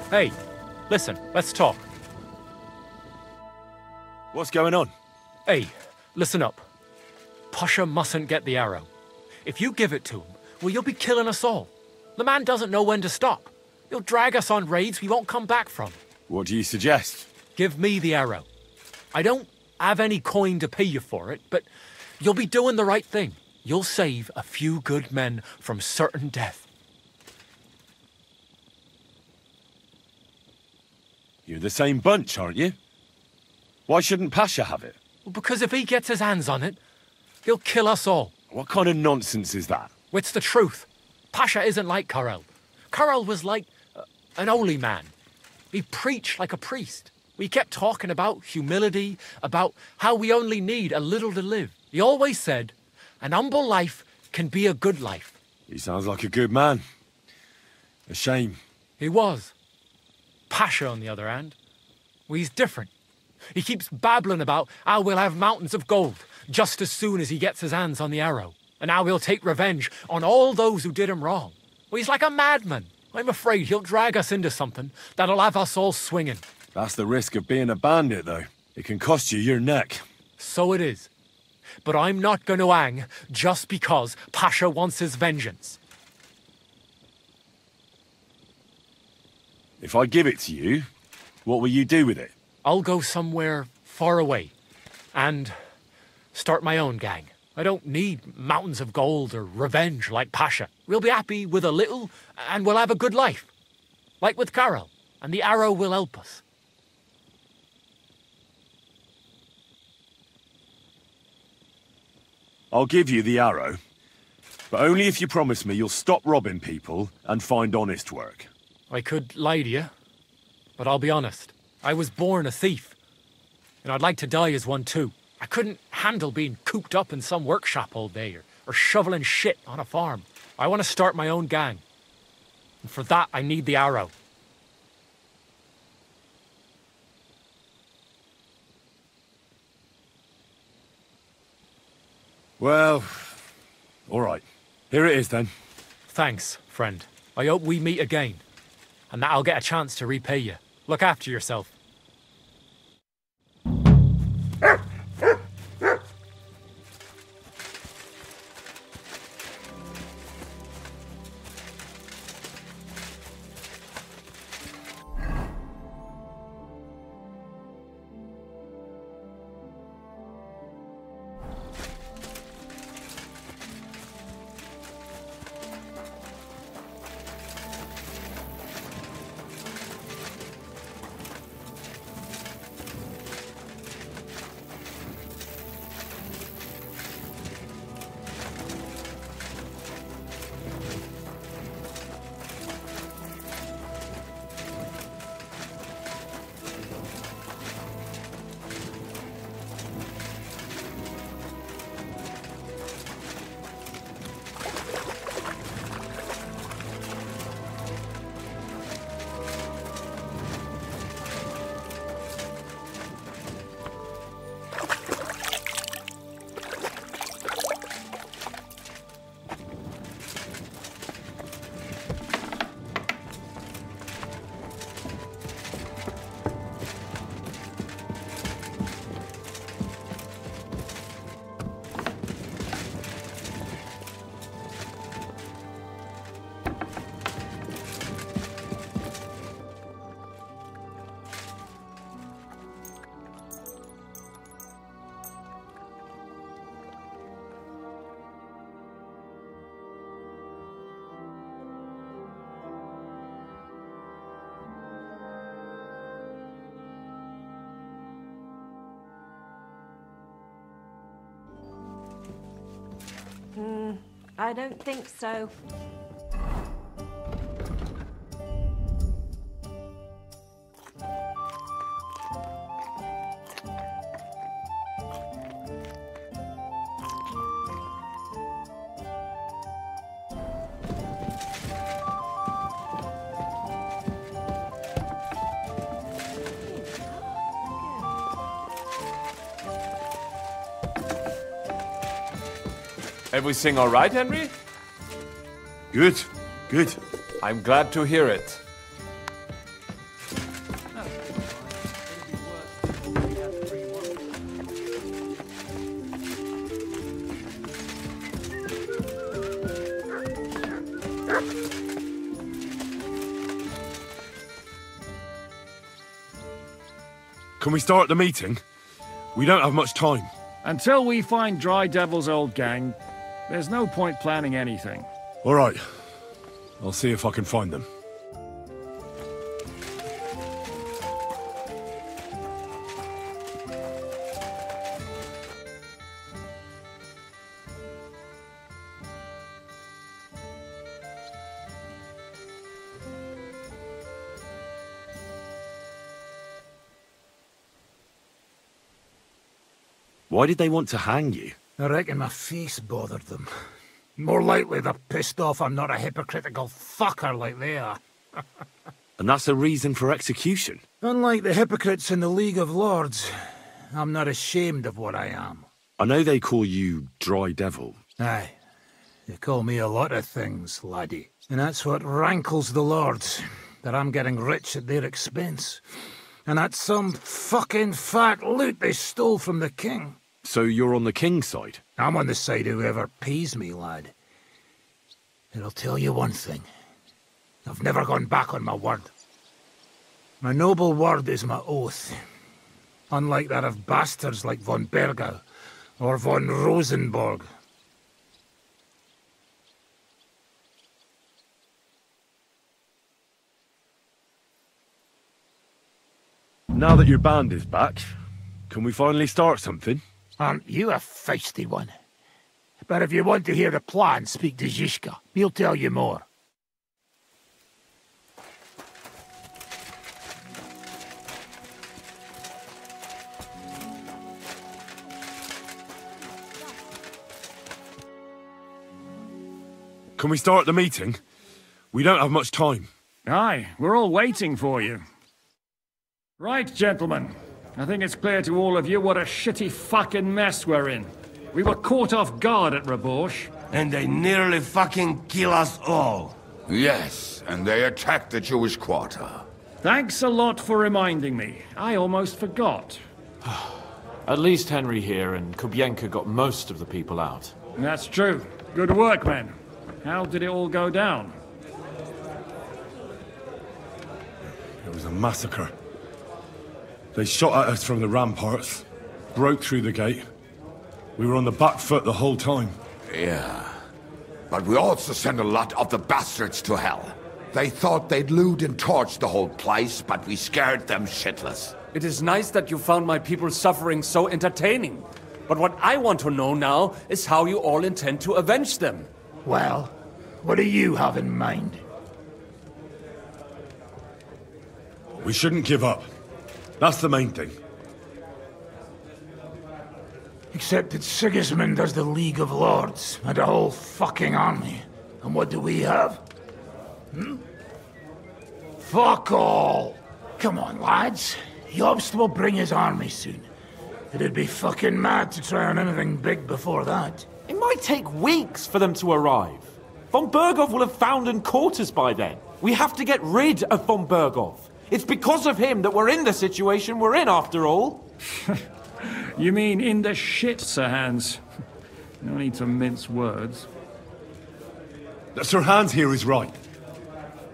Hey, listen, let's talk. What's going on? Hey, listen up. Pasha mustn't get the arrow. If you give it to him, well, you'll be killing us all. The man doesn't know when to stop. He'll drag us on raids we won't come back from. What do you suggest? Give me the arrow. I don't have any coin to pay you for it, but you'll be doing the right thing. You'll save a few good men from certain death. You're the same bunch, aren't you? Why shouldn't Pasha have it? Well, because if he gets his hands on it, he'll kill us all. What kind of nonsense is that? It's the truth. Pasha isn't like Karel. Karel was like an holy man. He preached like a priest. We kept talking about humility, about how we only need a little to live. He always said, an humble life can be a good life. He sounds like a good man. A shame. He was. Pasha, on the other hand, well, he's different. He keeps babbling about how we'll have mountains of gold just as soon as he gets his hands on the arrow, and how he'll take revenge on all those who did him wrong. Well, he's like a madman. I'm afraid he'll drag us into something that'll have us all swinging. That's the risk of being a bandit, though. It can cost you your neck. So it is. But I'm not going to hang just because Pasha wants his vengeance. If I give it to you, what will you do with it? I'll go somewhere far away. and start my own gang. I don't need mountains of gold or revenge like Pasha. We'll be happy with a little, and we'll have a good life. Like with Carol, and the arrow will help us. I'll give you the arrow, but only if you promise me you'll stop robbing people and find honest work. I could lie to you, but I'll be honest. I was born a thief, and I'd like to die as one too. I couldn't handle being cooped up in some workshop all day or shoveling shit on a farm. I want to start my own gang, and for that I need the arrow. Well, all right. Here it is then. Thanks, friend. I hope we meet again, and that I'll get a chance to repay you. Look after yourself. I don't think so. Everything all right, Henry? Good, good. I'm glad to hear it. Can we start the meeting? We don't have much time. Until we find Dry Devil's old gang, there's no point planning anything. All right. I'll see if I can find them. Why did they want to hang you? I reckon my face bothered them. More likely they're pissed off I'm not a hypocritical fucker like they are. And that's a reason for execution? Unlike the hypocrites in the League of Lords, I'm not ashamed of what I am. I know they call you Dry Devil. Aye. They call me a lot of things, laddie. And that's what rankles the Lords, that I'm getting rich at their expense. And that's some fucking fat loot they stole from the king. So you're on the king's side? I'm on the side of whoever pays me, lad. And I'll tell you one thing. I've never gone back on my word. My noble word is my oath. Unlike that of bastards like von Bergow or von Rosenborg. Now that your band is back, can we finally start something? Aren't you a feisty one? But if you want to hear the plan, speak to Zizka. He'll tell you more. Can we start the meeting? We don't have much time. Aye, we're all waiting for you. Right, gentlemen. I think it's clear to all of you what a shitty fucking mess we're in. We were caught off guard at Rabosh. And they nearly fucking kill us all. Yes, and they attacked the Jewish quarter. Thanks a lot for reminding me. I almost forgot. At least Henry here and Kubienka got most of the people out. That's true. Good work, men. How did it all go down? It was a massacre. They shot at us from the ramparts, broke through the gate. We were on the back foot the whole time. Yeah. But we also sent a lot of the bastards to hell. They thought they'd loot and torch the whole place, but we scared them shitless. It is nice that you found my people's suffering so entertaining. But what I want to know now is how you all intend to avenge them. Well, what do you have in mind? We shouldn't give up. That's the main thing. Except that Sigismund has the League of Lords and a whole fucking army. And what do we have? Fuck all! Come on, lads. Jobst will bring his army soon. It'd be fucking mad to try on anything big before that. It might take weeks for them to arrive. Von Bergow will have found and caught us by then. We have to get rid of von Bergow. It's because of him that we're in the situation we're in, after all. You mean in the shit, Sir Hans? No need to mince words. Sir Hans here is right.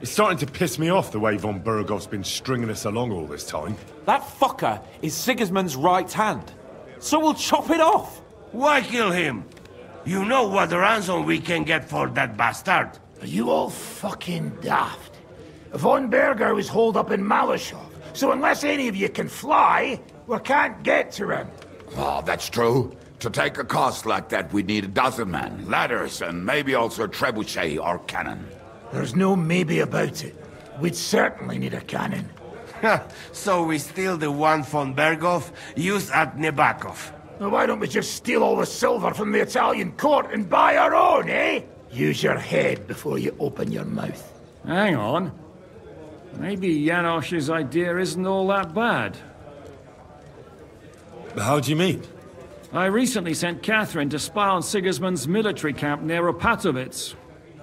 It's starting to piss me off the way von Bergow's been stringing us along all this time. That fucker is Sigismund's right hand. So we'll chop it off. Why kill him? You know what ransom we can get for that bastard. Are you all fucking daft? Von Bergow is holed up in Malashov, so unless any of you can fly, we can't get to him. Oh, that's true. To take a cost like that, we'd need a dozen men, ladders, and maybe also a trebuchet or cannon. There's no maybe about it. We'd certainly need a cannon. So we steal the one von Bergow used at Nebakov. Well, why don't we just steal all the silver from the Italian court and buy our own, eh? Use your head before you open your mouth. Hang on. Maybe Janosch's idea isn't all that bad. How do you mean? I recently sent Catherine to spy on Sigismund's military camp near Opatovitz.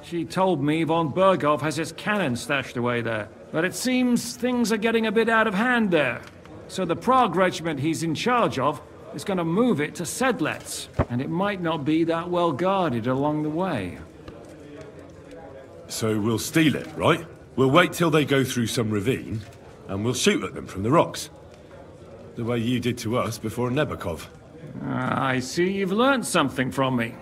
She told me von Bergow has his cannon stashed away there. But it seems things are getting a bit out of hand there. So the Prague regiment he's in charge of is going to move it to Sedlets. And it might not be that well guarded along the way. So we'll steal it, right? We'll wait till they go through some ravine, and we'll shoot at them from the rocks. The way you did to us before Nebakov. I see you've learned something from me.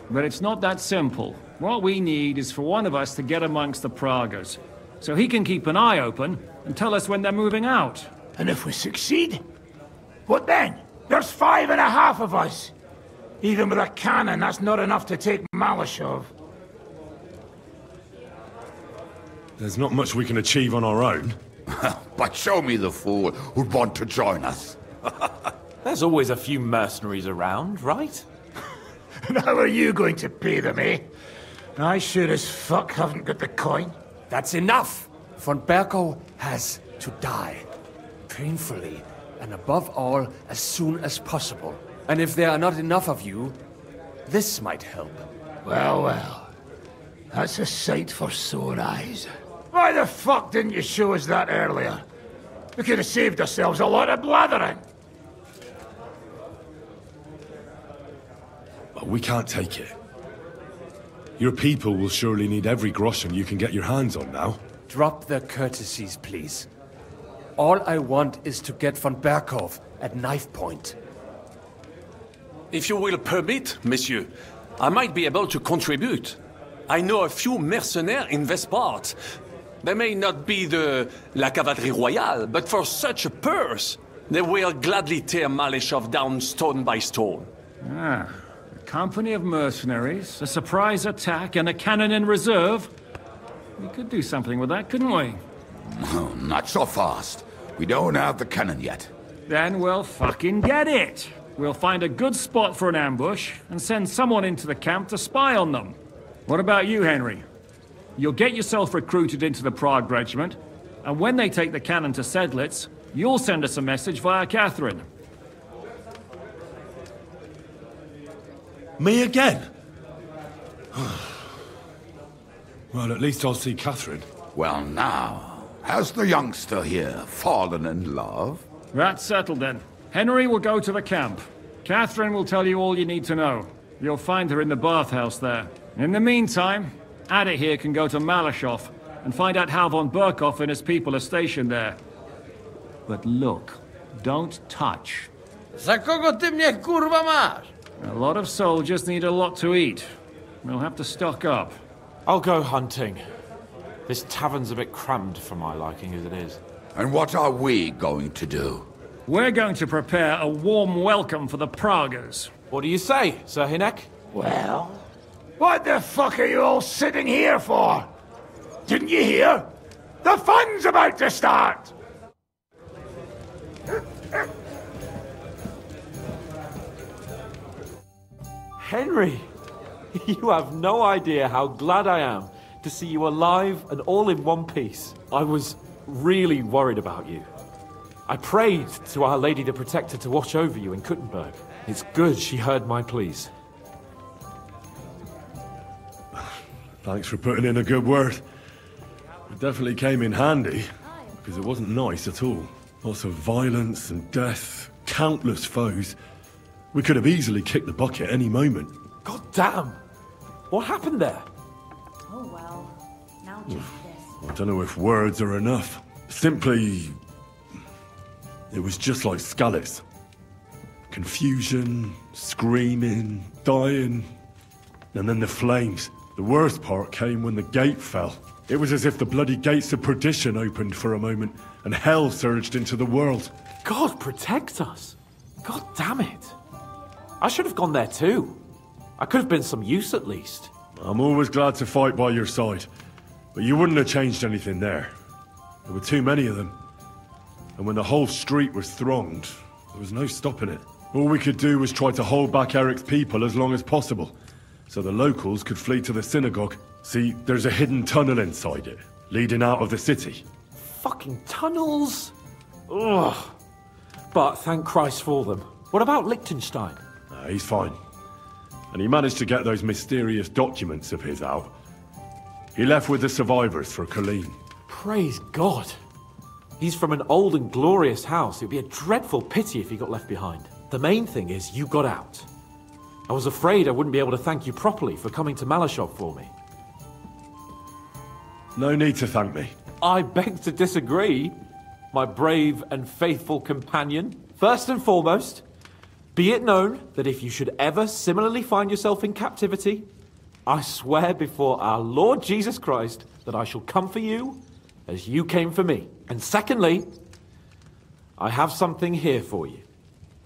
But it's not that simple. What we need is for one of us to get amongst the Praguers, so he can keep an eye open and tell us when they're moving out. And if we succeed? What then? There's 5.5 of us. Even with a cannon, that's not enough to take Malashov. There's not much we can achieve on our own. But show me the fool who'd want to join us. There's always a few mercenaries around, right? And how are you going to pay them, eh? I sure as fuck haven't got the coin. That's enough! Von Bergow has to die. Painfully, and above all, as soon as possible. And if there are not enough of you, this might help. Well, well. That's a sight for sore eyes. Why the fuck didn't you show us that earlier? We could have saved ourselves a lot of blathering. But we can't take it. Your people will surely need every groschen you can get your hands on now. Drop their courtesies, please. All I want is to get von Bergow at knife point. If you will permit, monsieur, I might be able to contribute. I know a few mercenaires in this part. They may not be la cavalerie royale, but for such a purse, they will gladly tear Malishov down stone by stone. Ah, a company of mercenaries, a surprise attack, and a cannon in reserve. We could do something with that, couldn't we? No, not so fast. We don't have the cannon yet. Then we'll fucking get it. We'll find a good spot for an ambush and send someone into the camp to spy on them. What about you, Henry? You'll get yourself recruited into the Prague regiment, and when they take the cannon to Sedlitz, you'll send us a message via Catherine. Me again? Well, at least I'll see Catherine. Well now, has the youngster here fallen in love? That's settled then. Henry will go to the camp. Catherine will tell you all you need to know. You'll find her in the bathhouse there. In the meantime, Ada here can go to Malishov and find out how von Bergow and his people are stationed there. But look, don't touch. Za kogo ty mnie kurwa masz? A lot of soldiers need a lot to eat. We'll have to stock up. I'll go hunting. This tavern's a bit crammed for my liking as it is. And what are we going to do? We're going to prepare a warm welcome for the Praguers. What do you say, Sir Hinek? Well, what the fuck are you all sitting here for? Didn't you hear? The fun's about to start! Henry, you have no idea how glad I am to see you alive and all in one piece. I was really worried about you. I prayed to Our Lady the Protector to watch over you in Kuttenberg. It's good she heard my pleas. Thanks for putting in a good word. It definitely came in handy, because it wasn't nice at all. Lots of violence and death, countless foes. We could have easily kicked the bucket any moment. God damn! What happened there? Oh well, now just this. I don't know if words are enough. Simply... it was just like Skalitz. Confusion, screaming, dying, and then the flames. The worst part came when the gate fell. It was as if the bloody gates of perdition opened for a moment, and hell surged into the world. God protect us! God damn it! I should have gone there too. I could have been some use at least. I'm always glad to fight by your side, but you wouldn't have changed anything there. There were too many of them. And when the whole street was thronged, there was no stopping it. All we could do was try to hold back Eric's people as long as possible, so the locals could flee to the synagogue. See, there's a hidden tunnel inside it, leading out of the city. Fucking tunnels! Ugh. But thank Christ for them. What about Liechtenstein? He's fine. And he managed to get those mysterious documents of his out. He left with the survivors for Colleen. Praise God. He's from an old and glorious house. It'd be a dreadful pity if he got left behind. The main thing is you got out. I was afraid I wouldn't be able to thank you properly for coming to Malishov for me. No need to thank me. I beg to disagree, my brave and faithful companion. First and foremost, be it known that if you should ever similarly find yourself in captivity, I swear before our Lord Jesus Christ that I shall come for you as you came for me. And secondly, I have something here for you.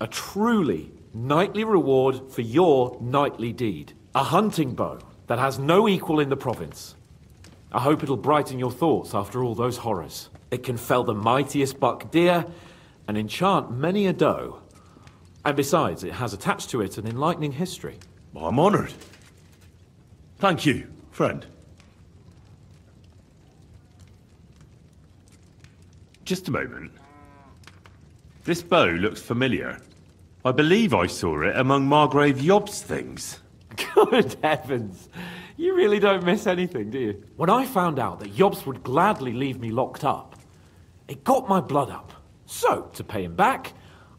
A truly knightly reward for your knightly deed. A hunting bow that has no equal in the province. I hope it'll brighten your thoughts after all those horrors. It can fell the mightiest buck deer and enchant many a doe. And besides, it has attached to it an enlightening history. I'm honored. Thank you, friend. Just a moment. This bow looks familiar. I believe I saw it among Margrave Yob's things. Good heavens. You really don't miss anything, do you? When I found out that Yobs would gladly leave me locked up, it got my blood up. So, to pay him back,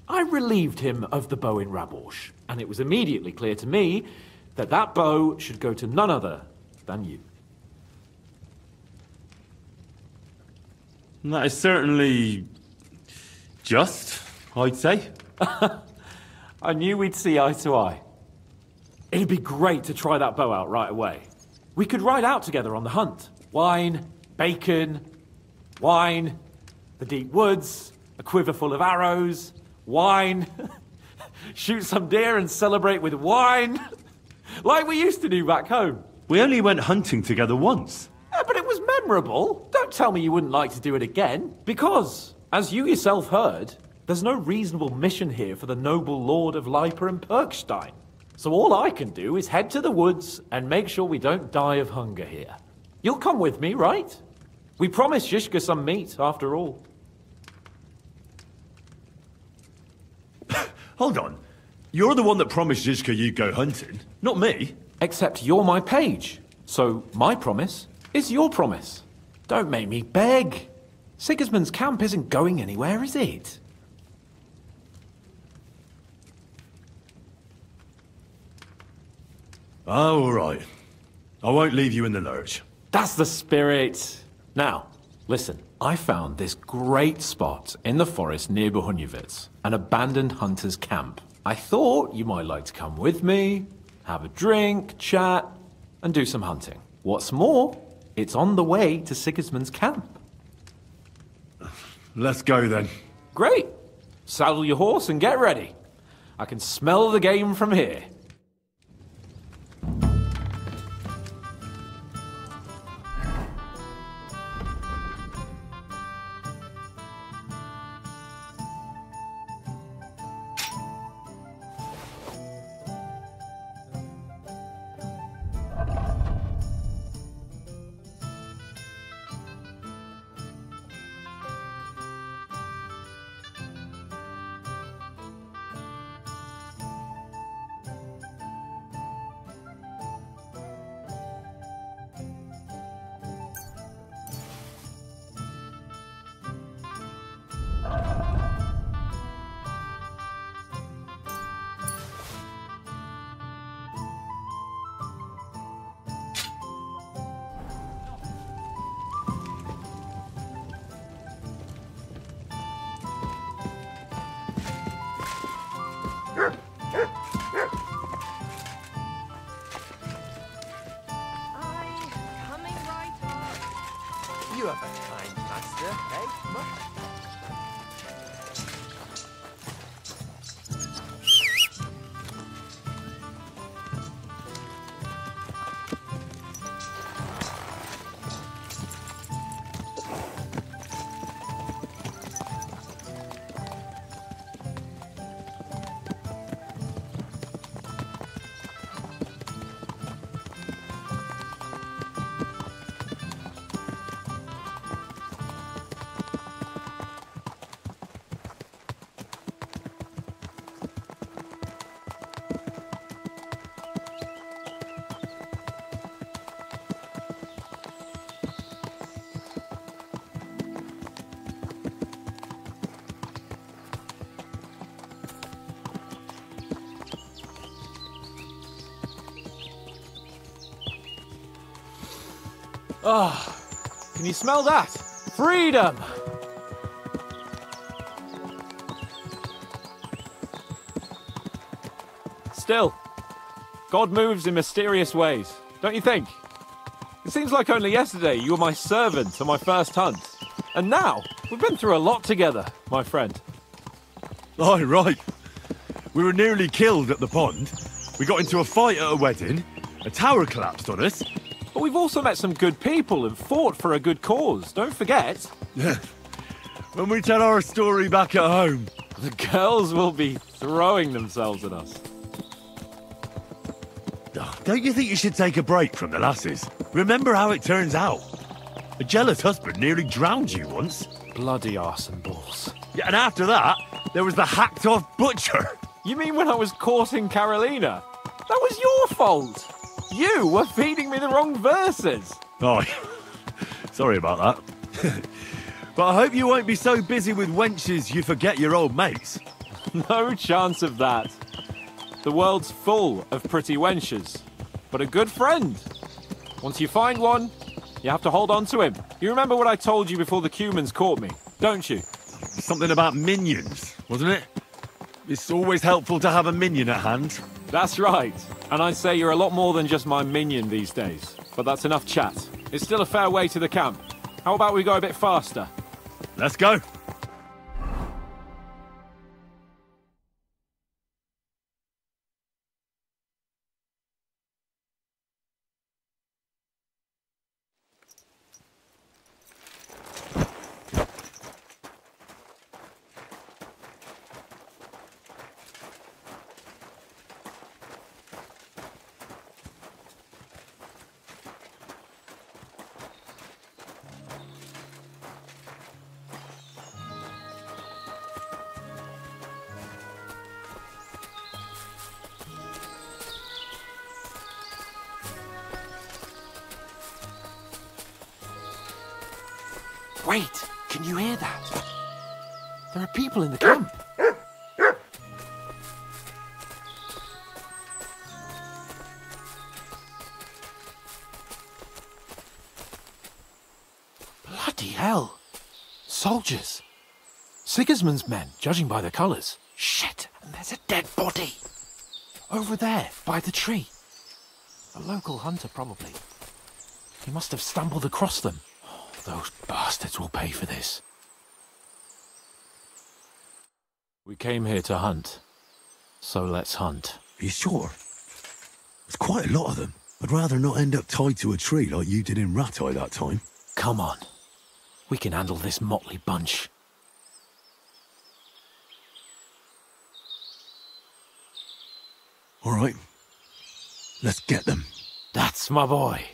I relieved him of the bow in Raborsch. And it was immediately clear to me that that bow should go to none other than you. That is certainly Just, I'd say. I knew we'd see eye to eye. It'd be great to try that bow out right away. We could ride out together on the hunt. Wine, bacon, wine, the deep woods, a quiver full of arrows, wine, shoot some deer and celebrate with wine, like we used to do back home. We only went hunting together once. Yeah, but it was memorable. Don't tell me you wouldn't like to do it again. Because, as you yourself heard, there's no reasonable mission here for the noble lord of Leiper and Perkstein. So all I can do is head to the woods and make sure we don't die of hunger here. You'll come with me, right? We promised Zizka some meat, after all. Hold on. You're the one that promised Zizka you'd go hunting, not me. Except you're my page. So my promise is your promise. Don't make me beg. Sigismund's camp isn't going anywhere, is it? Oh, all right. I won't leave you in the lurch. That's the spirit. Now, listen. I found this great spot in the forest near Bohunjevitz, an abandoned hunter's camp. I thought you might like to come with me, have a drink, chat, and do some hunting. What's more, it's on the way to Sigismund's camp. Let's go then. Great. Saddle your horse and get ready. I can smell the game from here. You have a kind master, eh? Oh, can you smell that? Freedom! Still, God moves in mysterious ways, don't you think? It seems like only yesterday you were my servant on my first hunt. And now, we've been through a lot together, my friend. Oh, right. We were nearly killed at the pond. We got into a fight at a wedding. A tower collapsed on us. But we've also met some good people and fought for a good cause, don't forget. When we tell our story back at home. The girls will be throwing themselves at us. Don't you think you should take a break from the lasses? Remember how it turns out. A jealous husband nearly drowned you once. Bloody arse and balls. Yeah, and after that, there was the hacked-off butcher. You mean when I was courting Carolina? That was your fault. You were feeding me the wrong verses. Oh, sorry about that. But I hope you won't be so busy with wenches you forget your old mates. No chance of that. The world's full of pretty wenches. But a good friend. Once you find one, you have to hold on to him. You remember what I told you before the Cumans caught me, don't you? Something about minions, wasn't it? It's always helpful to have a minion at hand. That's right. And I'd say you're a lot more than just my minion these days. But that's enough chat. It's still a fair way to the camp. How about we go a bit faster? Let's go. Wait, can you hear that? There are people in the camp. Bloody hell. Soldiers. Sigismund's men, judging by the colours. Shit, and there's a dead body. Over there, by the tree. A local hunter, probably. He must have stumbled across them. Those bastards will pay for this. We came here to hunt. So let's hunt. Are you sure? There's quite a lot of them. I'd rather not end up tied to a tree like you did in Rattay that time. Come on. We can handle this motley bunch. All right. Let's get them. That's my boy.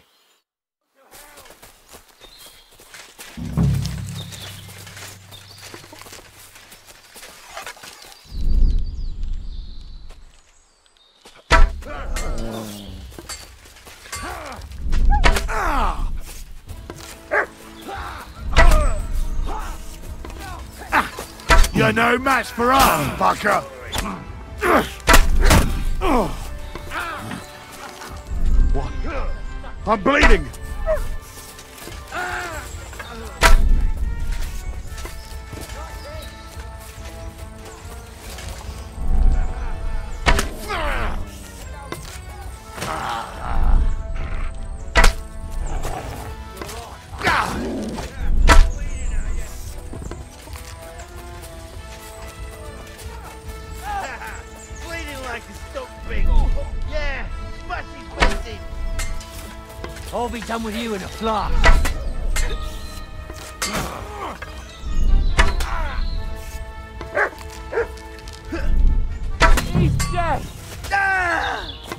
You're no match for us, fucker! What? I'm bleeding! I'll be done with you in a flash. He's dead!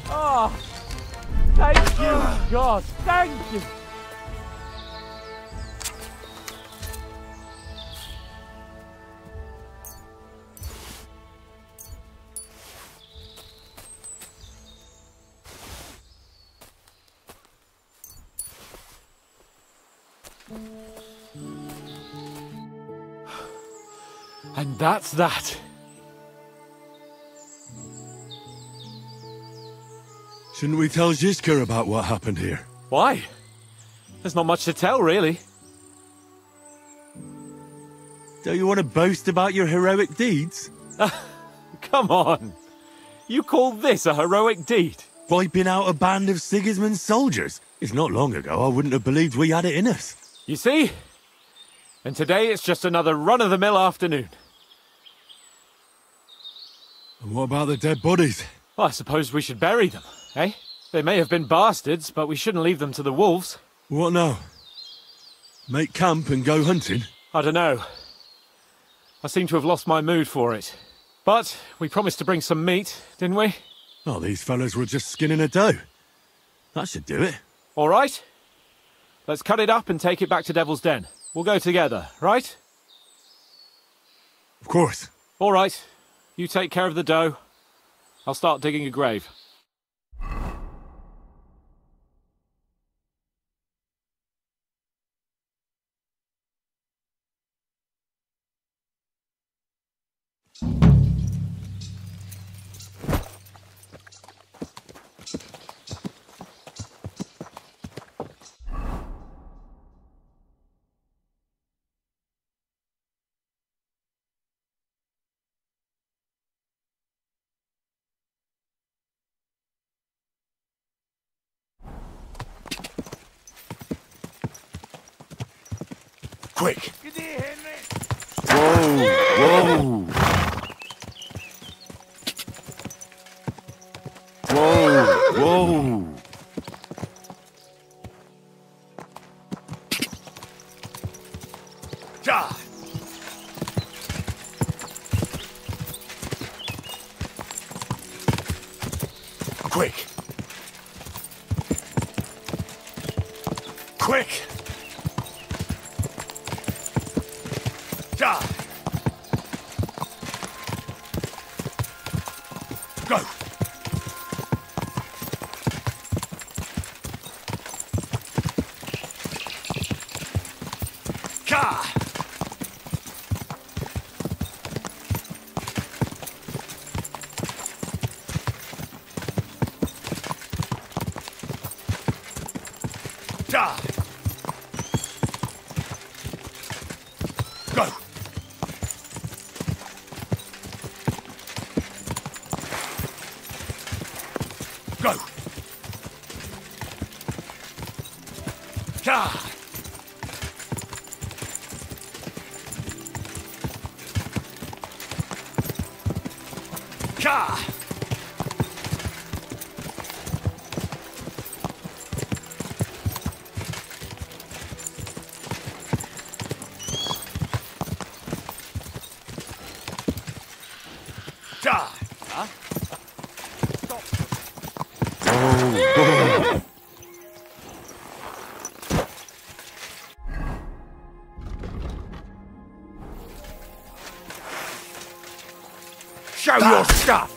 Oh, thank you, God, thank you! And that's that. Shouldn't we tell Zizka about what happened here? Why? There's not much to tell, really. Don't you want to boast about your heroic deeds? Come on. You call this a heroic deed? Wiping out a band of Sigismund's soldiers. It's not long ago I wouldn't have believed we had it in us. You see? And today it's just another run-of-the-mill afternoon. And what about the dead bodies? Well, I suppose we should bury them, eh? They may have been bastards, but we shouldn't leave them to the wolves. What now? Make camp and go hunting? I don't know. I seem to have lost my mood for it. But we promised to bring some meat, didn't we? Oh, these fellas were just skinning a doe. That should do it. All right. Let's cut it up and take it back to Devil's Den. We'll go together, right? Of course. All right. You take care of the doe. I'll start digging a grave. Quick! Whoa! Whoa! Whoa! Whoa! Ja! Quick! Quick! Ja! Go! Ka! Ja! Go! Go! Ja! Ja! Ja! Huh? Stop. Oh. Show your stuff!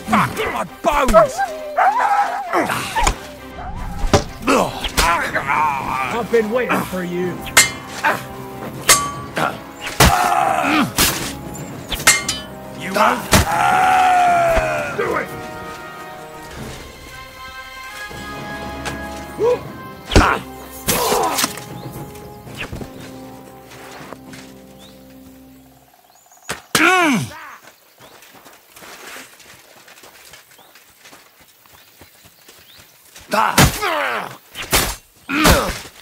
Fuck my bones! I've been waiting for you. You won't do it!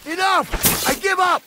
Enough! I give up!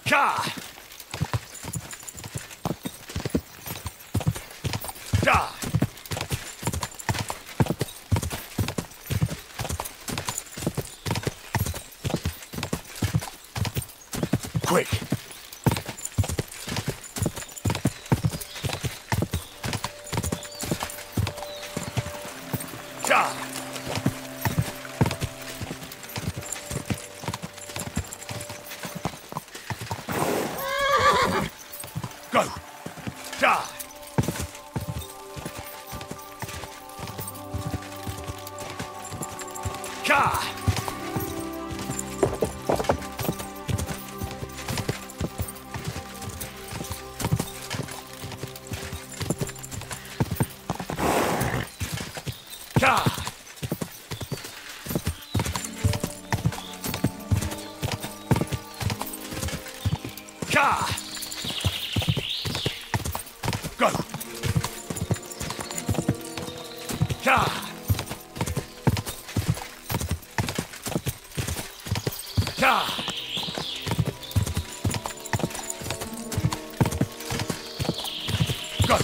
Ka! Da! Quick! Da! Go! Da! Ka! Ka! Ka! Go! Ka! Ka! Go!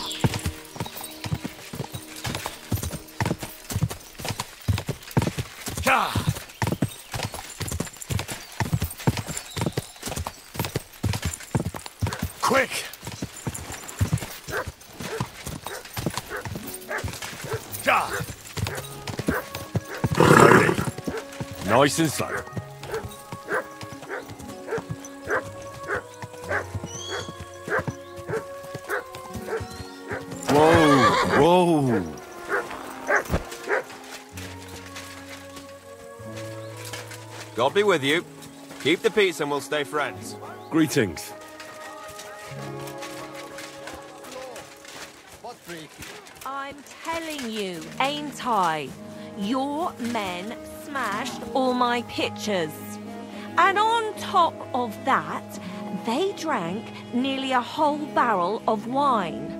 Ka! Quick! Da! Slowly. Nice and slow. Whoa! God be with you. Keep the peace and we'll stay friends. Greetings. I'm telling you, ain't I? Your men smashed all my pictures. And on top of that, they drank nearly a whole barrel of wine.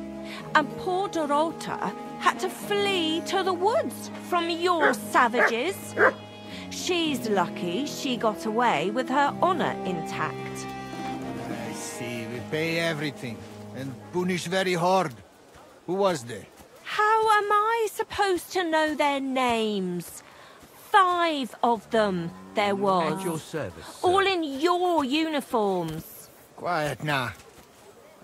And poor Dorota had to flee to the woods from your savages. She's lucky she got away with her honor intact. I see. We pay everything. And punish very hard. Who was there? How am I supposed to know their names? 5 of them there was. At your service, sir. All in your uniforms. Quiet now.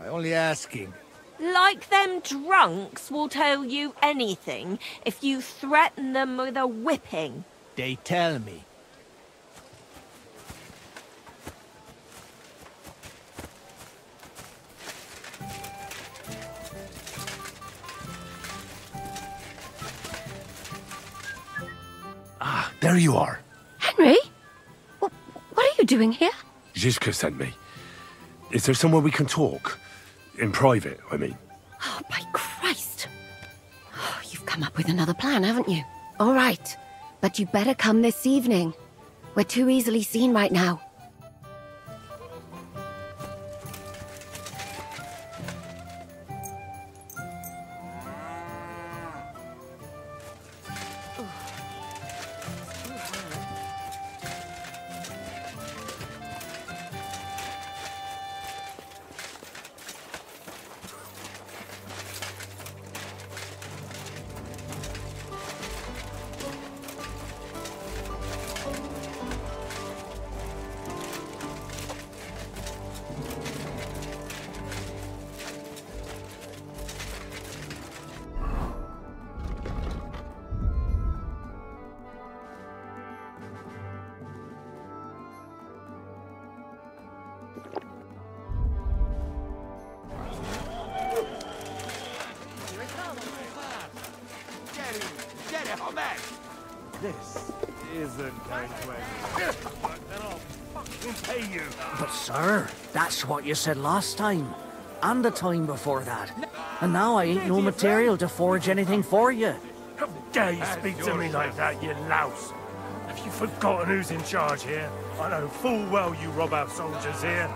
I only asking. Like them drunks will tell you anything if you threaten them with a whipping. They tell me. Ah, there you are. Henry? What are you doing here? Zizka sent me. Is there somewhere we can talk? In private, I mean. Oh, by Christ. Oh, you've come up with another plan, haven't you? All right. But you better come this evening. We're too easily seen right now. This isn't going to end. Then I'll fucking pay you. But sir, that's what you said last time. And the time before that. And now I ain't no material to forge anything for you. How dare you speak to me like that, you louse? Have you forgotten who's in charge here? I know full well you rob our soldiers here.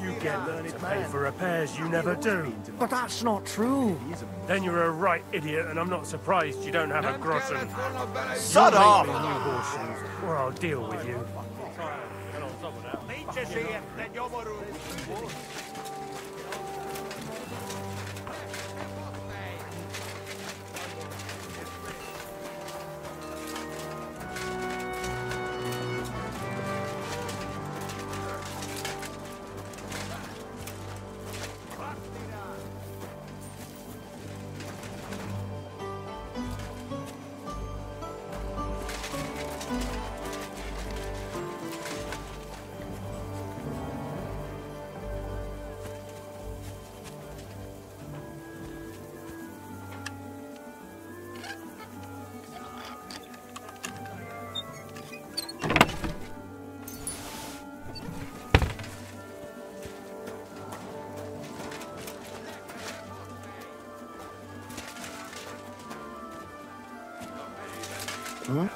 You get to pay for repairs you never do. But that's not true. Then you're a right idiot, and I'm not surprised you don't have a groschen. Shut You'll off! make me new horseshoes, or I'll deal with you. Huh?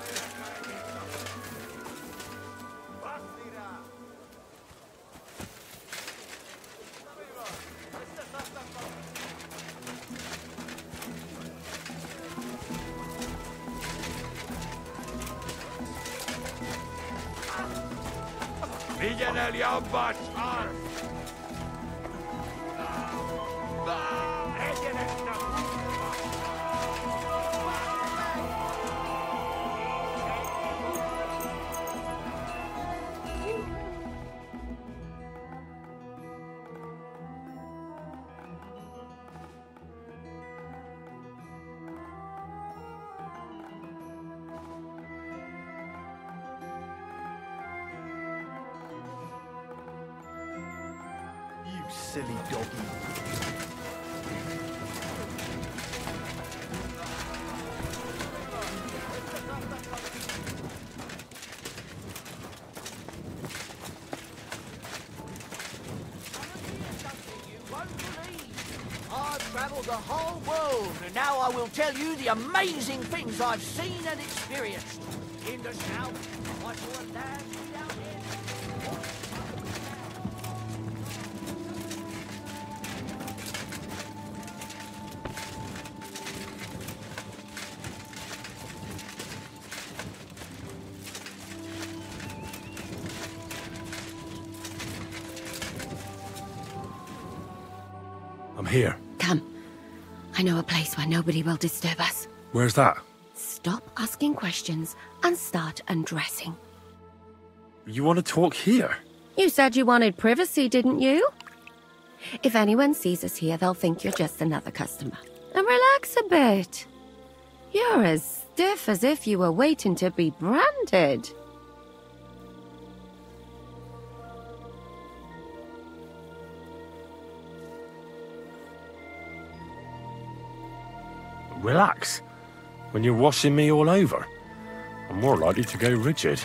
Villen el jambachar! Silly doggy. I've travelled the whole world, and now I will tell you the amazing things I've seen and experienced. In the south, I saw a land without end. I'm here. Come. I know a place where nobody will disturb us. Where's that? Stop asking questions and start undressing. You want to talk here? You said you wanted privacy, didn't you? If anyone sees us here, they'll think you're just another customer. And relax a bit. You're as stiff as if you were waiting to be branded. Relax. When you're washing me all over, I'm more likely to go rigid.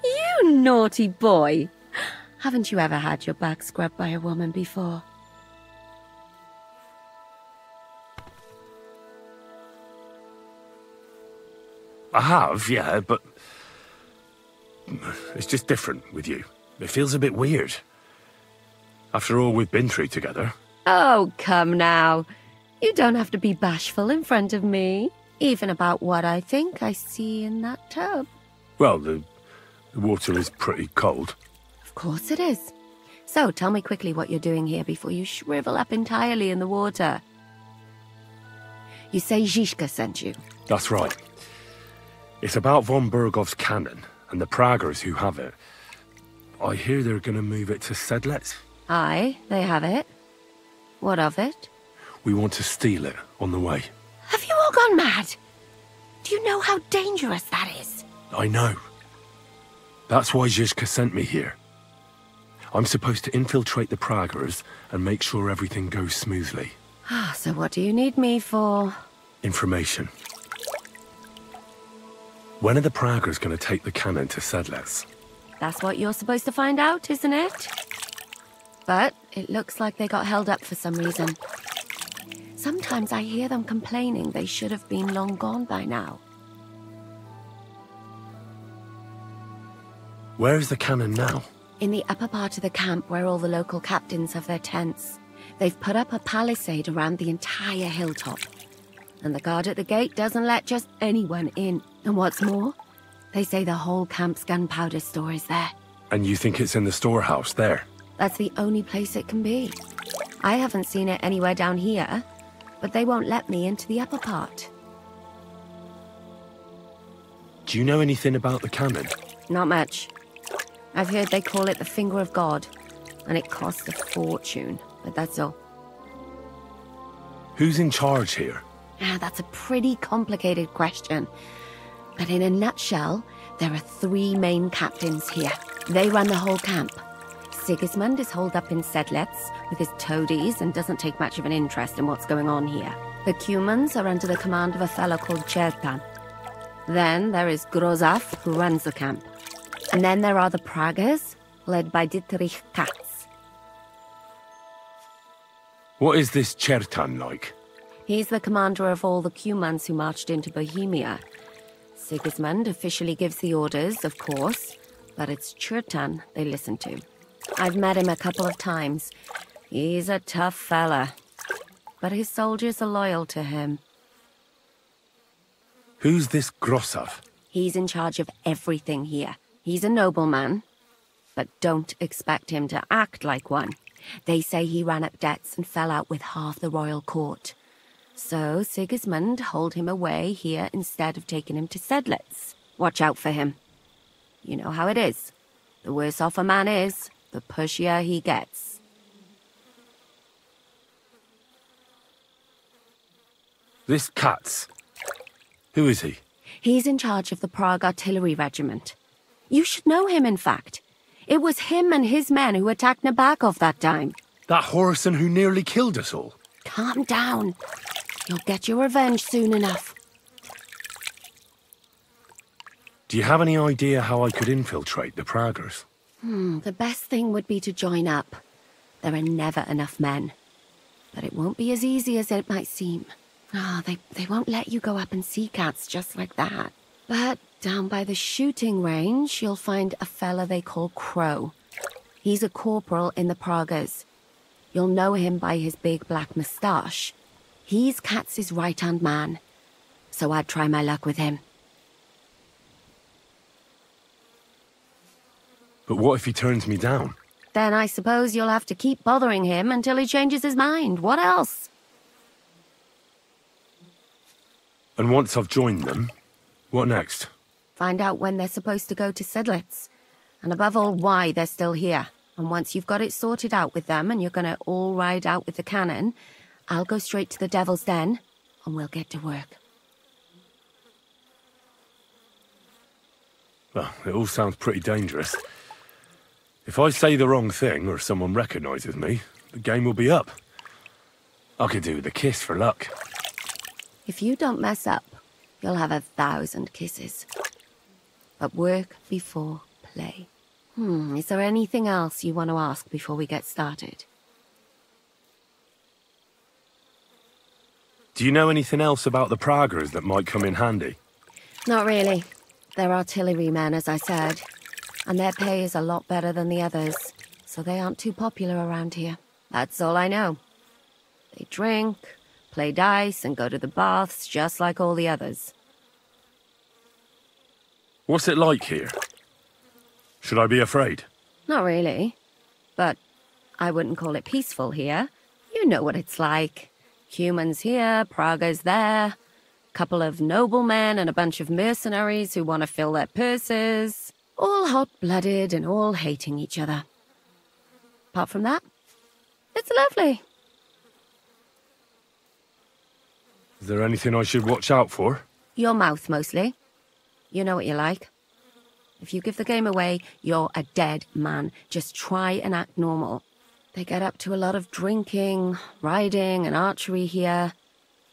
You naughty boy. Haven't you ever had your back scrubbed by a woman before? I have, yeah, but it's just different with you. It feels a bit weird. After all we've been through together. Oh, come now. You don't have to be bashful in front of me, even about what I think I see in that tub. Well, the water is pretty cold. Of course it is. So tell me quickly what you're doing here before you shrivel up entirely in the water. You say Zizka sent you? That's right. It's about von Bergow's cannon and the Praggers who have it. I hear they're going to move it to Sedlec. Aye, they have it. What of it? We want to steal it on the way. Have you all gone mad? Do you know how dangerous that is? I know. That's why Zizka sent me here. I'm supposed to infiltrate the Praggers and make sure everything goes smoothly. So what do you need me for? Information. When are the Praggers going to take the cannon to Sedlec? That's what you're supposed to find out, isn't it? But it looks like they got held up for some reason. Sometimes I hear them complaining they should have been long gone by now. Where is the cannon now? In the upper part of the camp where all the local captains have their tents. They've put up a palisade around the entire hilltop. And the guard at the gate doesn't let just anyone in. And what's more, they say the whole camp's gunpowder store is there. And you think it's in the storehouse there? That's the only place it can be. I haven't seen it anywhere down here, but they won't let me into the upper part. Do you know anything about the cannon? Not much. I've heard they call it the Finger of God, and it costs a fortune, but that's all. Who's in charge here? That's a pretty complicated question. But in a nutshell, there are 3 main captains here. They run the whole camp. Sigismund is holed up in Sedlitz with his toadies and doesn't take much of an interest in what's going on here. The Cumans are under the command of a fellow called Chertan. Then there is Grozaf, who runs the camp. And then there are the Pragas, led by Dietrich Katz. What is this Chertan like? He's the commander of all the Cumans who marched into Bohemia. Sigismund officially gives the orders, of course, but it's Chertan they listen to. I've met him a couple of times. He's a tough fella, but his soldiers are loyal to him. Who's this Grossav? He's in charge of everything here. He's a nobleman, but don't expect him to act like one. They say he ran up debts and fell out with half the royal court. So Sigismund holed him away here instead of taking him to Sedlitz. Watch out for him. You know how it is. The worse off a man is, the pushier he gets. This Katz. Who is he? He's in charge of the Prague Artillery Regiment. You should know him, in fact. It was him and his men who attacked Nabakov that time. That Horson who nearly killed us all. Calm down. You'll get your revenge soon enough. Do you have any idea how I could infiltrate the Praggers? The best thing would be to join up. There are never enough men. But it won't be as easy as it might seem. They won't let you go up and see cats just like that. But down by the shooting range, you'll find a fella they call Crow. He's a corporal in the Praggers. You'll know him by his big black moustache. He's Katz's right-hand man. So I'd try my luck with him. But what if he turns me down? Then I suppose you'll have to keep bothering him until he changes his mind. What else? And once I've joined them, what next? Find out when they're supposed to go to Sedlitz. And above all, why they're still here. And once you've got it sorted out with them and you're gonna all ride out with the cannon, I'll go straight to the Devil's Den and we'll get to work. Well, it all sounds pretty dangerous. If I say the wrong thing or someone recognizes me, the game will be up. I could do with a kiss for luck. If you don't mess up, you'll have 1,000 kisses. But work before play. Is there anything else you want to ask before we get started? Do you know anything else about the Praggers that might come in handy? Not really. They're artillerymen, as I said. And their pay is a lot better than the others, so they aren't too popular around here. That's all I know. They drink, play dice, and go to the baths just like all the others. What's it like here? Should I be afraid? Not really. But I wouldn't call it peaceful here. You know what it's like. Humans here, Prague's there. Couple of noblemen and a bunch of mercenaries who want to fill their purses. All hot-blooded and all hating each other. Apart from that, it's lovely. Is there anything I should watch out for? Your mouth, mostly. You know what you're like. If you give the game away, you're a dead man. Just try and act normal. They get up to a lot of drinking, riding, and archery here.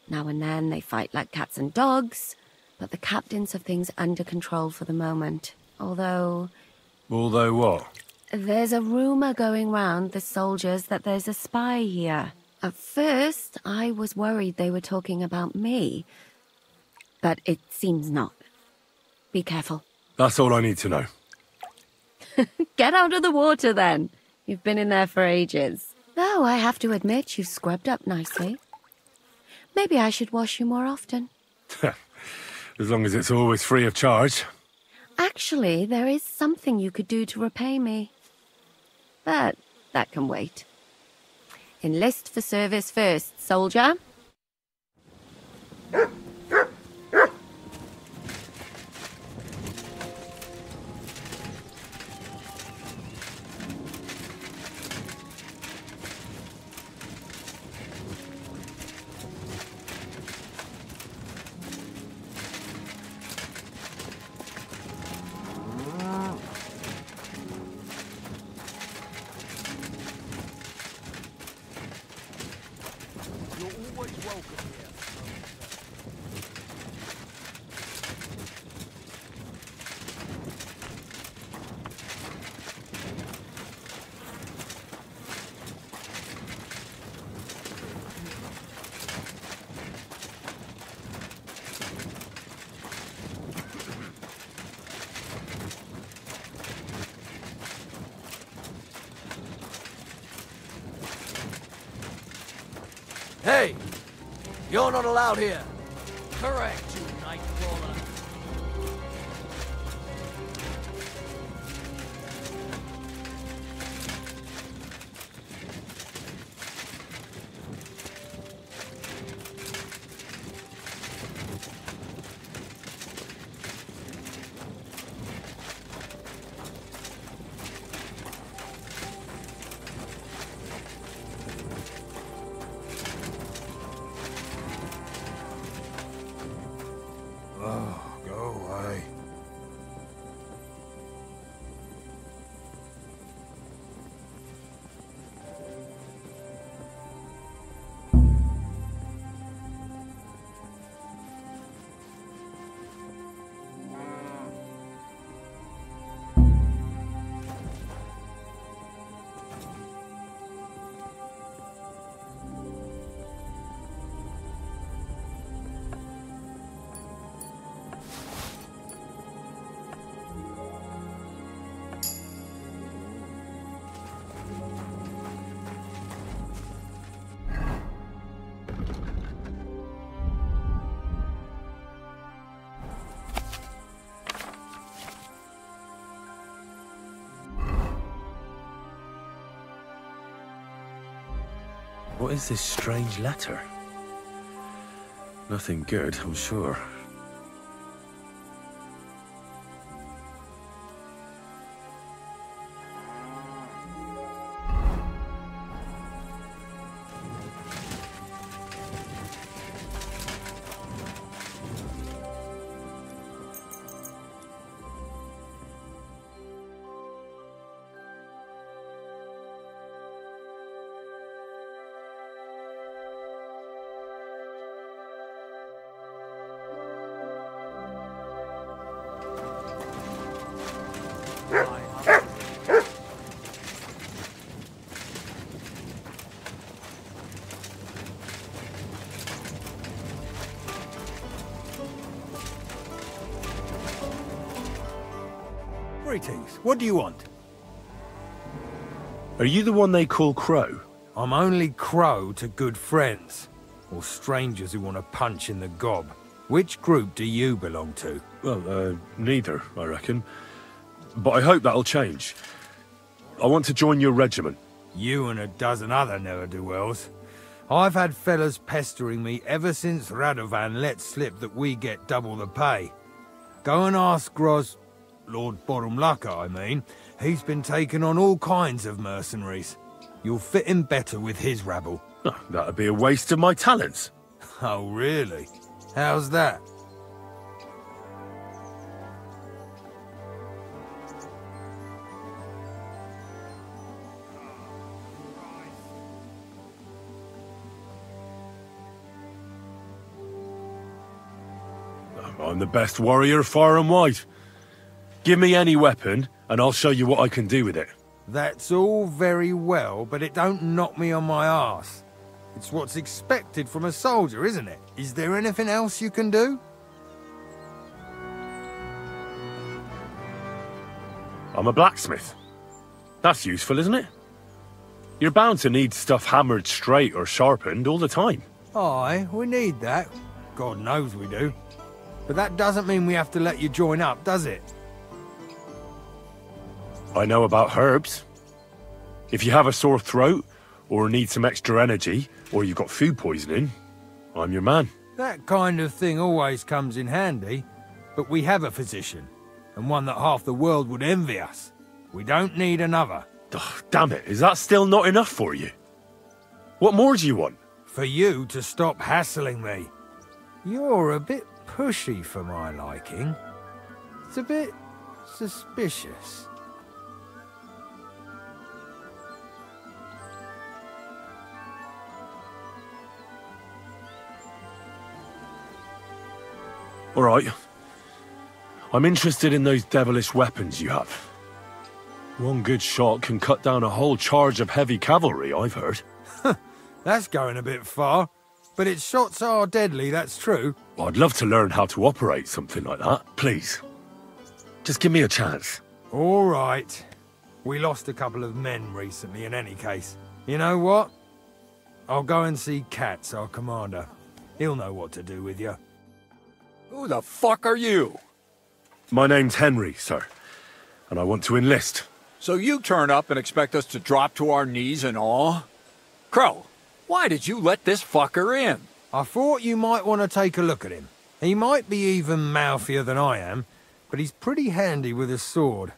Now and then they fight like cats and dogs, but the captains have things under control for the moment. Although what? There's a rumor going round the soldiers that there's a spy here. At first, I was worried they were talking about me. But it seems not. Be careful. That's all I need to know. Get out of the water, then. You've been in there for ages. Though I have to admit, you've scrubbed up nicely. Maybe I should wash you more often. As long as it's always free of charge. Actually, there is something you could do to repay me. But that can wait. Enlist for service first, soldier. Hey! You're not allowed here. Correct, you nightcrawler. Oh, go away. What is this strange letter? Nothing good, I'm sure. Greetings. What do you want? Are you the one they call Crow? I'm only Crow to good friends, or strangers who want to punch in the gob. Which group do you belong to? Well, neither, I reckon. But I hope that'll change. I want to join your regiment. You and a dozen other ne'er-do-wells. I've had fellas pestering me ever since Radovan let slip that we get double the pay. Go and ask Lord Borumlaka, I mean. He's been taking on all kinds of mercenaries. You'll fit in better with his rabble. Oh, that'd be a waste of my talents. Oh, really? How's that? I'm the best warrior far and wide. Give me any weapon, and I'll show you what I can do with it. That's all very well, but it don't knock me on my arse. It's what's expected from a soldier, isn't it? Is there anything else you can do? I'm a blacksmith. That's useful, isn't it? You're bound to need stuff hammered straight or sharpened all the time. Aye, we need that. God knows we do. But that doesn't mean we have to let you join up, does it? I know about herbs. If you have a sore throat, or need some extra energy, or you've got food poisoning, I'm your man. That kind of thing always comes in handy, but we have a physician, and one that half the world would envy us. We don't need another. Oh, damn it, is that still not enough for you? What more do you want? For you to stop hassling me. You're a bit pushy for my liking. It's a bit suspicious. All right. I'm interested in those devilish weapons you have. One good shot can cut down a whole charge of heavy cavalry, I've heard. That's going a bit far. But its shots are deadly, that's true. I'd love to learn how to operate something like that. Please. Just give me a chance. All right. We lost a couple of men recently in any case. You know what? I'll go and see Katz, our commander. He'll know what to do with you. Who the fuck are you? My name's Henry, sir. And I want to enlist. So you turn up and expect us to drop to our knees in awe? Crow, why did you let this fucker in? I thought you might want to take a look at him. He might be even mouthier than I am, but he's pretty handy with a sword.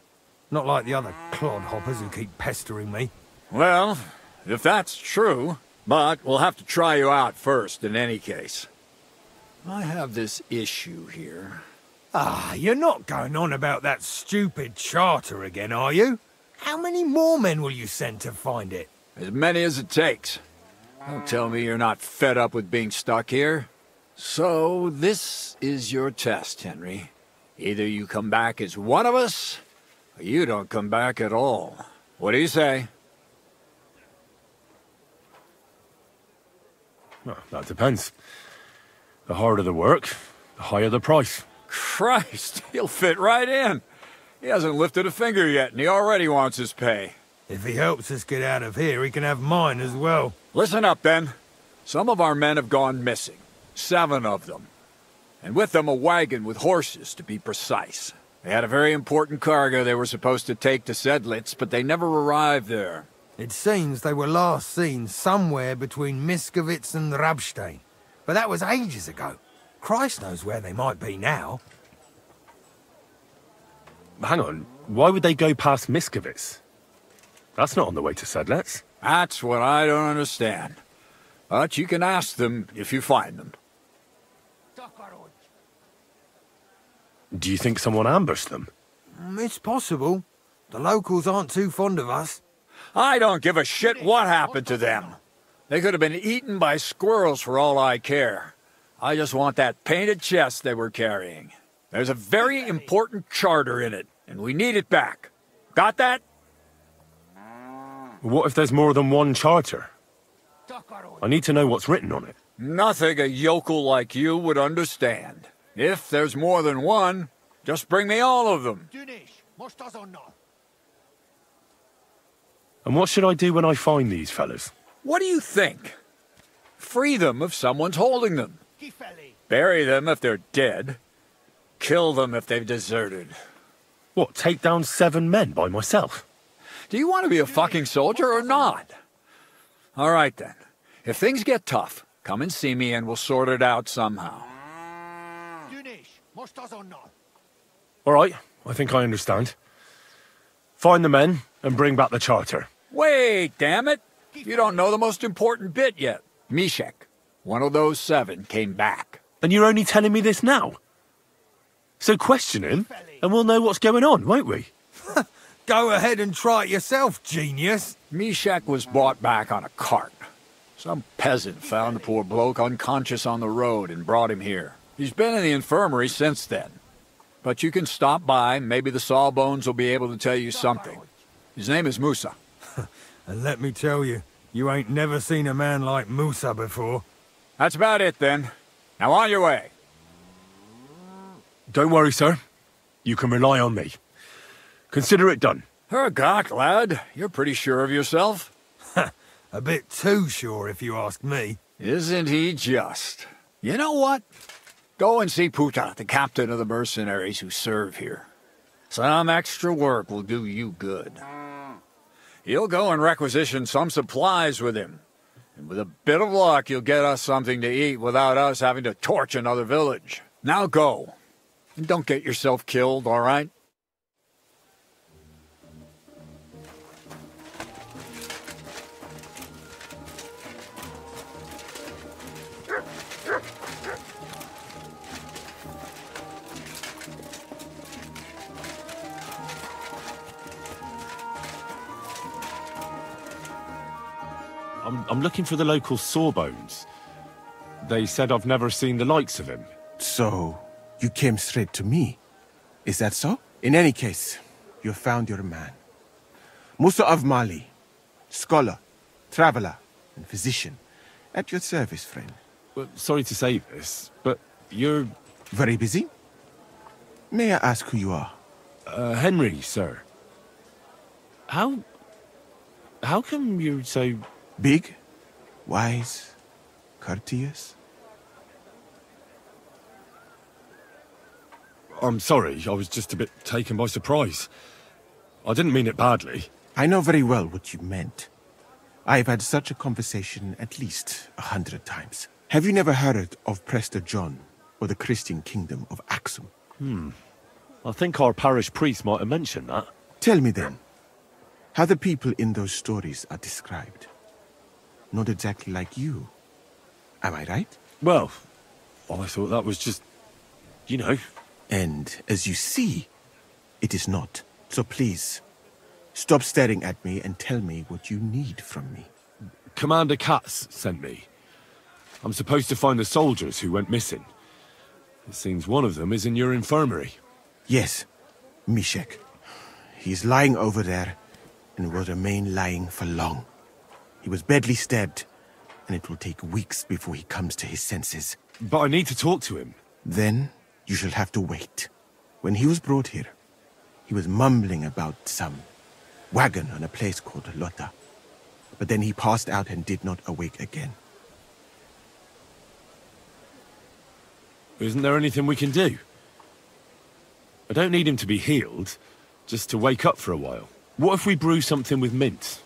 Not like the other clodhoppers who keep pestering me. Well, if that's true, but we'll have to try you out first in any case. I have this issue here. Ah, you're not going on about that stupid charter again, are you? How many more men will you send to find it? As many as it takes. Don't tell me you're not fed up with being stuck here. So, this is your test, Henry. Either you come back as one of us, or you don't come back at all. What do you say? Well, that depends. The harder the work, the higher the price. Christ, he'll fit right in. He hasn't lifted a finger yet, and he already wants his pay. If he helps us get out of here, he can have mine as well. Listen up, then. Some of our men have gone missing. 7 of them. And with them a wagon with horses, to be precise. They had a very important cargo they were supposed to take to Sedlitz, but they never arrived there. It seems they were last seen somewhere between Miskovitz and Rabstein. But that was ages ago. Christ knows where they might be now. Hang on, why would they go past Miskovitz? That's not on the way to Sedlitz. That's what I don't understand. But you can ask them if you find them. Do you think someone ambushed them? It's possible. The locals aren't too fond of us. I don't give a shit what happened to them. They could have been eaten by squirrels for all I care. I just want that painted chest they were carrying. There's a very important charter in it, and we need it back. Got that? What if there's more than one charter? I need to know what's written on it. Nothing a yokel like you would understand. If there's more than one, just bring me all of them. And what should I do when I find these fellas? What do you think? Free them if someone's holding them. Bury them if they're dead. Kill them if they've deserted. What, take down 7 men by myself? Do you want to be a fucking soldier or not? All right then. If things get tough, come and see me and we'll sort it out somehow. All right, I think I understand. Find the men and bring back the charter. Wait, damn it! You don't know the most important bit yet. Mishek, one of those 7, came back. And you're only telling me this now? So question him, and we'll know what's going on, won't we? Go ahead and try it yourself, genius. Mishek was brought back on a cart. Some peasant found the poor bloke unconscious on the road and brought him here. He's been in the infirmary since then. But you can stop by, maybe the Sawbones will be able to tell you something. His name is Musa. And let me tell you, you ain't never seen a man like Musa before. That's about it, then. Now on your way. Don't worry, sir. You can rely on me. Consider it done. Hergott, lad. You're pretty sure of yourself. A bit too sure, if you ask me. Isn't he just? You know what? Go and see Puta, the captain of the mercenaries who serve here. Some extra work will do you good. He'll go and requisition some supplies with him. And with a bit of luck, you'll get us something to eat without us having to torch another village. Now go. And don't get yourself killed, all right? I'm looking for the local Sawbones. They said I've never seen the likes of him. So, you came straight to me. Is that so? In any case, you found your man. Musa of Mali, scholar, traveler, and physician. At your service, friend. Well, sorry to say this, but you're... Very busy? May I ask who you are? Henry, sir. How come you're so... Big, wise, courteous? I'm sorry, I was just a bit taken by surprise. I didn't mean it badly. I know very well what you meant. I've had such a conversation at least 100 times. Have you never heard of Prester John, or the Christian kingdom of Axum? I think our parish priest might have mentioned that. Tell me then, how the people in those stories are described. Not exactly like you. Am I right? Well, I thought that was just, you know. And as you see, it is not. So please, stop staring at me and tell me what you need from me. Commander Katz sent me. I'm supposed to find the soldiers who went missing. It seems one of them is in your infirmary. Yes, Mishek. He's lying over there and will remain lying for long. He was badly stabbed, and it will take weeks before he comes to his senses. But I need to talk to him. Then you shall have to wait. When he was brought here, he was mumbling about some wagon on a place called Lota. But then he passed out and did not awake again. Isn't there anything we can do? I don't need him to be healed, just to wake up for a while. What if we brew something with mint?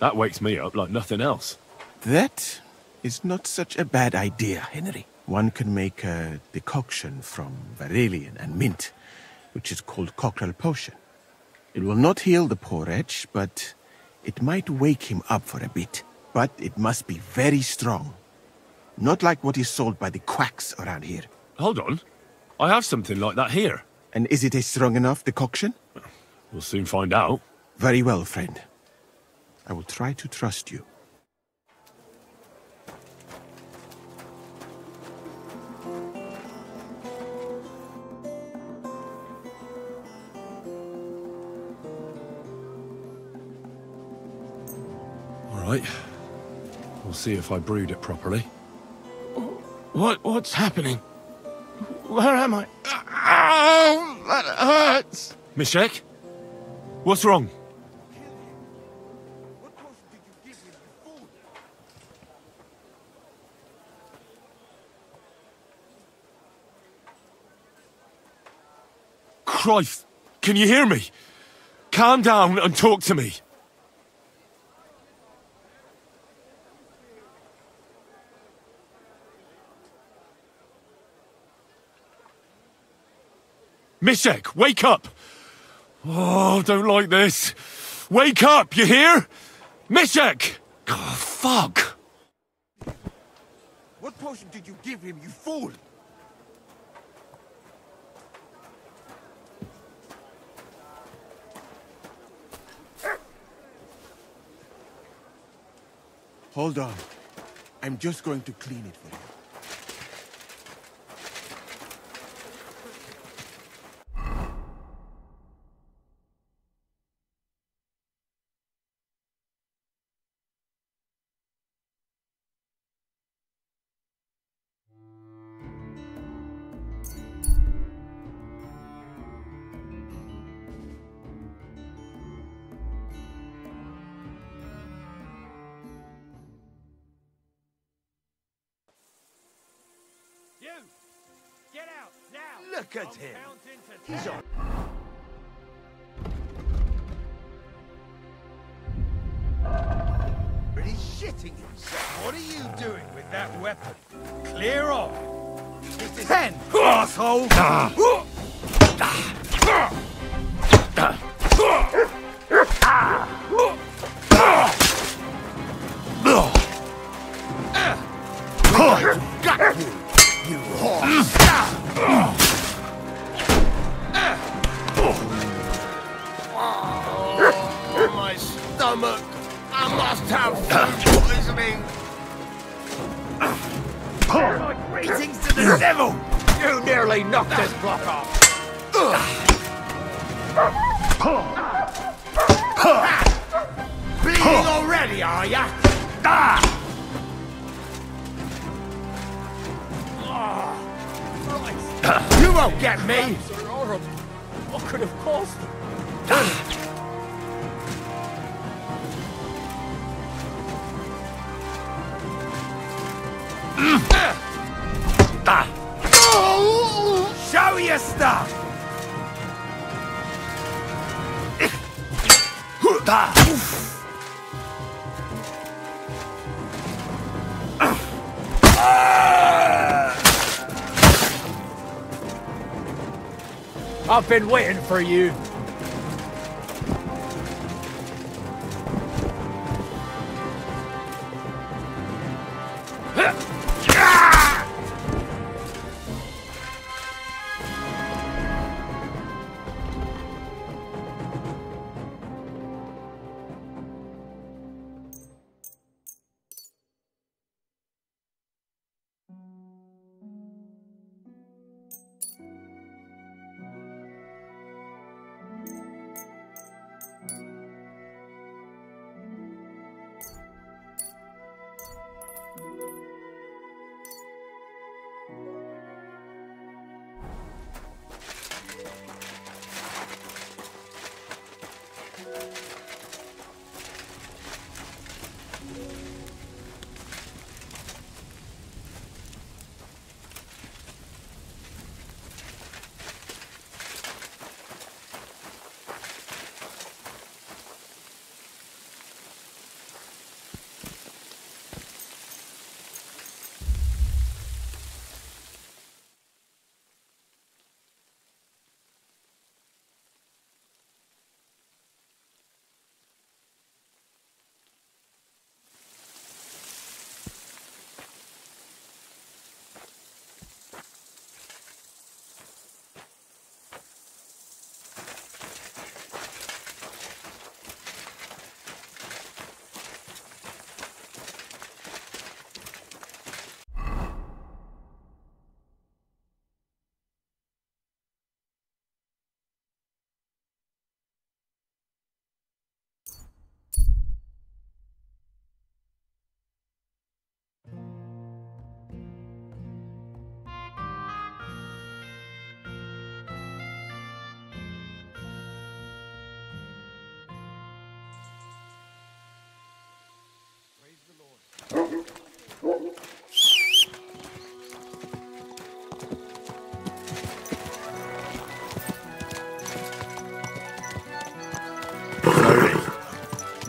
That wakes me up like nothing else. That is not such a bad idea, Henry. One can make a decoction from Varelian and mint, which is called cockerel potion. It will not heal the poor wretch, but it might wake him up for a bit. But it must be very strong. Not like what is sold by the quacks around here. Hold on. I have something like that here. And is it a strong enough decoction? We'll soon find out. Very well, friend. I will try to trust you. All right. We'll see if I brewed it properly. What's happening? Where am I? Ow! That hurts! Mishek? What's wrong? Christ! Can you hear me? Calm down and talk to me. Mishek, wake up! Oh, don't like this. Wake up, you hear? Mishek! Oh, fuck! What potion did you give him, you fool? Hold on. I'm just going to clean it for you. You! Get out, now! Look at him. He's on. fighting himself. What are you doing with that weapon? Clear off. This is 10, asshole. Got you, you horse! Oh, my stomach! I must have food poisoning! Greetings to the devil! You nearly knocked this block off! Bleeding already, are ya? You won't get me! What could have caused it? Show your stuff! I've been waiting for you.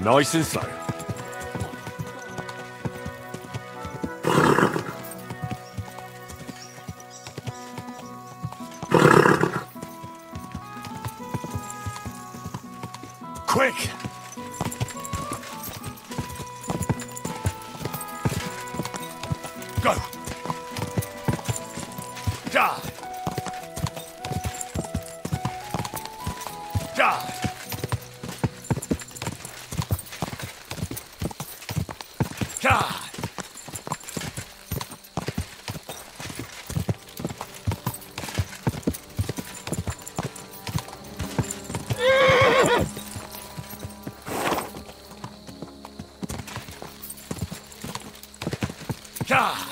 Nice and slow. Quick! Go! Die! Die! God! God!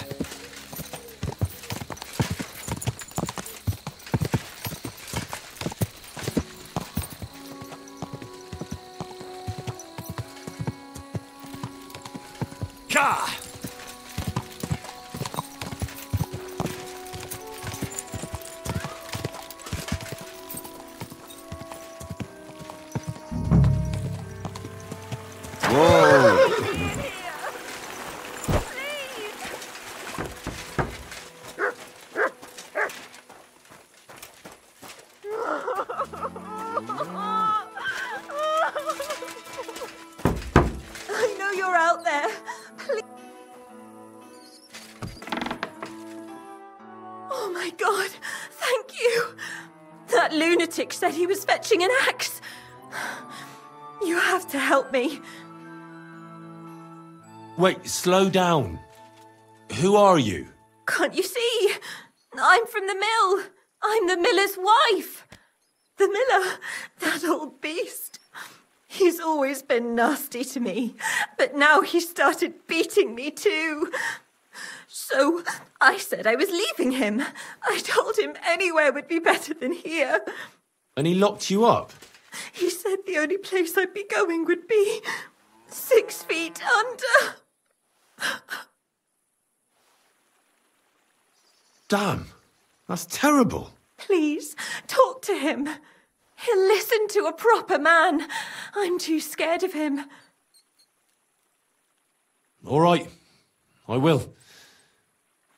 God! out there. Please. Oh my God, thank you. That lunatic said he was fetching an axe. You have to help me. Wait, slow down. Who are you? Can't you see? I'm from the mill. I'm the miller's wife. The miller, that old beast. He's always been nasty to me, but now he started beating me too. So I said I was leaving him. I told him anywhere would be better than here. And he locked you up? He said the only place I'd be going would be 6 feet under. Damn, that's terrible. Please, talk to him. He'll listen to a proper man. I'm too scared of him. All right, I will.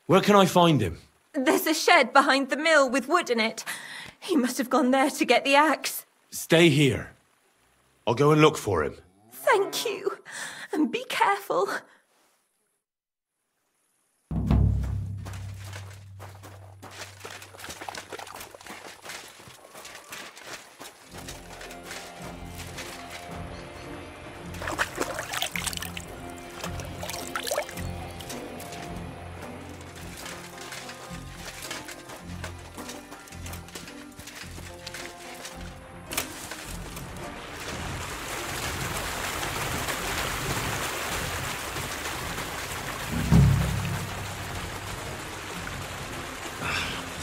Where can I find him? There's a shed behind the mill with wood in it. He must have gone there to get the axe. Stay here. I'll go and look for him. Thank you. And be careful.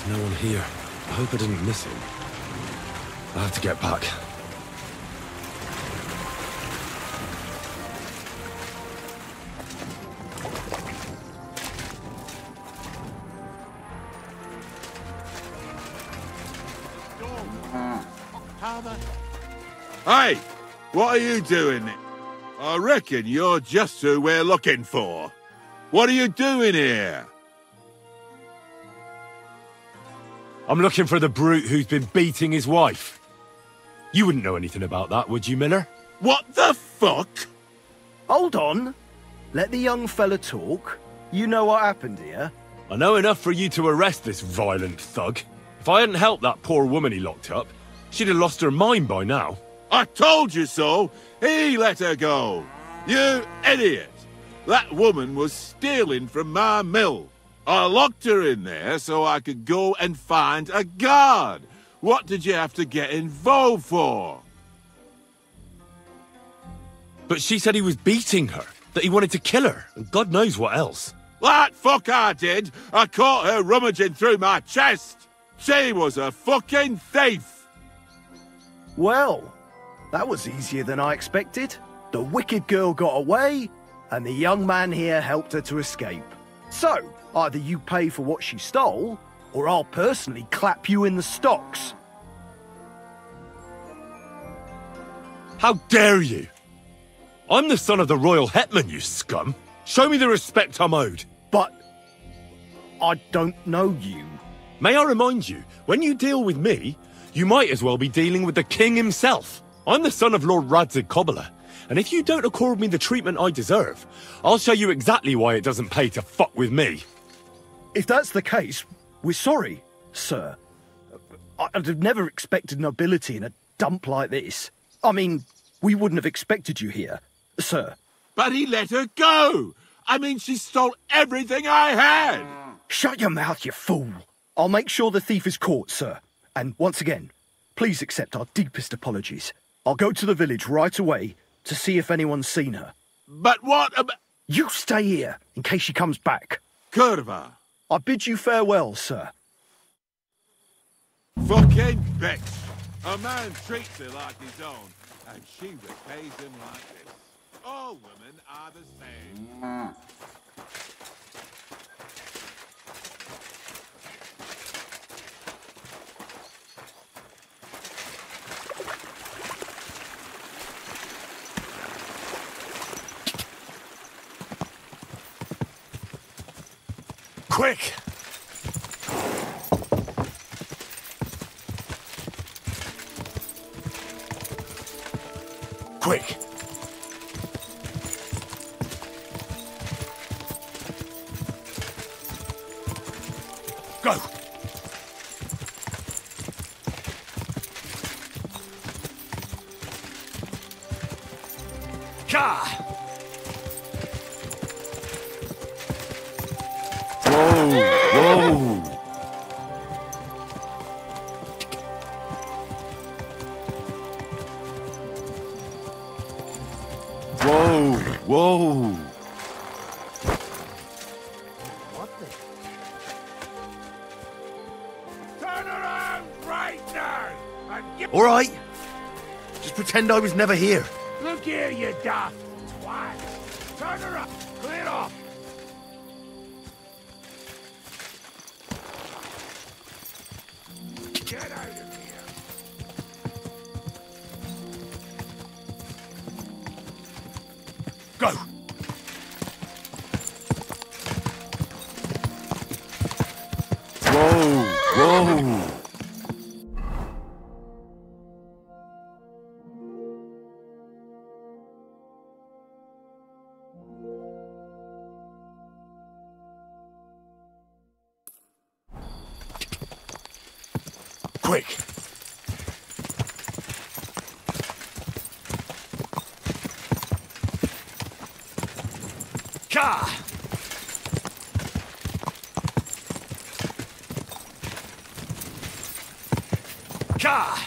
No one here. I hope I didn't miss him. I have to get back. Hey, what are you doing? I reckon you're just who we're looking for. What are you doing here? I'm looking for the brute who's been beating his wife. You wouldn't know anything about that, would you, Miller? What the fuck? Hold on. Let the young fella talk. You know what happened here? I know enough for you to arrest this violent thug. If I hadn't helped that poor woman he locked up, she'd have lost her mind by now. I told you so. He let her go. You idiot. That woman was stealing from my mill. I locked her in there so I could go and find a guard. What did you have to get involved for? But she said he was beating her, that he wanted to kill her, and God knows what else. That fuck I did. I caught her rummaging through my chest. She was a fucking thief. Well, that was easier than I expected. The wicked girl got away, and the young man here helped her to escape. So, either you pay for what she stole, or I'll personally clap you in the stocks. How dare you? I'm the son of the royal hetman, you scum. Show me the respect I'm owed. But I don't know you. May I remind you, when you deal with me, you might as well be dealing with the king himself. I'm the son of Lord Radzig Cobbler, and if you don't accord me the treatment I deserve, I'll show you exactly why it doesn't pay to fuck with me. If that's the case, we're sorry, sir. I'd have never expected nobility in a dump like this. I mean, we wouldn't have expected you here, sir. But he let her go. I mean, she stole everything I had. Shut your mouth, you fool. I'll make sure the thief is caught, sir. And once again, please accept our deepest apologies. I'll go to the village right away to see if anyone's seen her. But what about... You stay here in case she comes back. Curva. I bid you farewell, sir. Fucking bitch. A man treats her like his own, and she repays him like this. All women are the same. Quick! Quick! Go! Ka! Whoa! Whoa! Whoa! Whoa! What the? Turn around right now and get. All right. Just pretend I was never here. Look here, you daft twat. Turn around. Clear off. Get out of here. Go! Whoa! Whoa! Quick! Ka! Ka!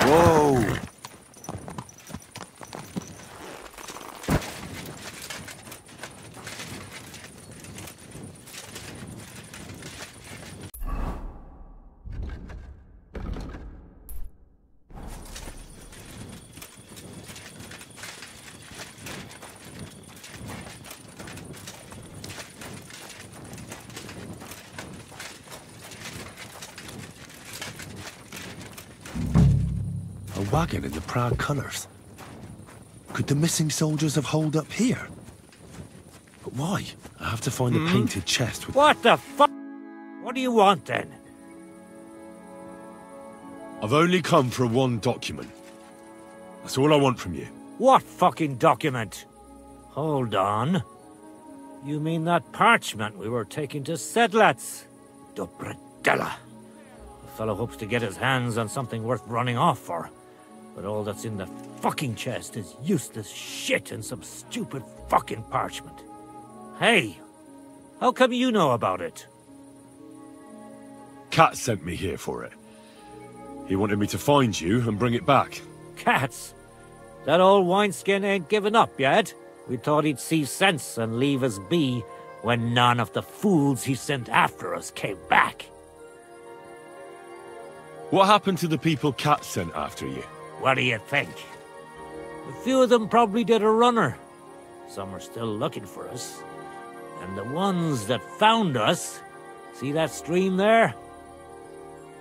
Whoa! A wagon in the Prague colours. Could the missing soldiers have holed up here? But why? I have to find a painted chest with... What the fuck? What do you want, then? I've only come for one document. That's all I want from you. What fucking document? Hold on. You mean that parchment we were taking to Sedlats? Dobredella. The fellow hopes to get his hands on something worth running off for. But all that's in the fucking chest is useless shit and some stupid fucking parchment. Hey, how come you know about it? Cat sent me here for it. He wanted me to find you and bring it back. Cats? That old wineskin ain't given up yet. We thought he'd see sense and leave us be when none of the fools he sent after us came back. What happened to the people Cat sent after you? What do you think? A few of them probably did a runner. Some are still looking for us. And the ones that found us, see that stream there?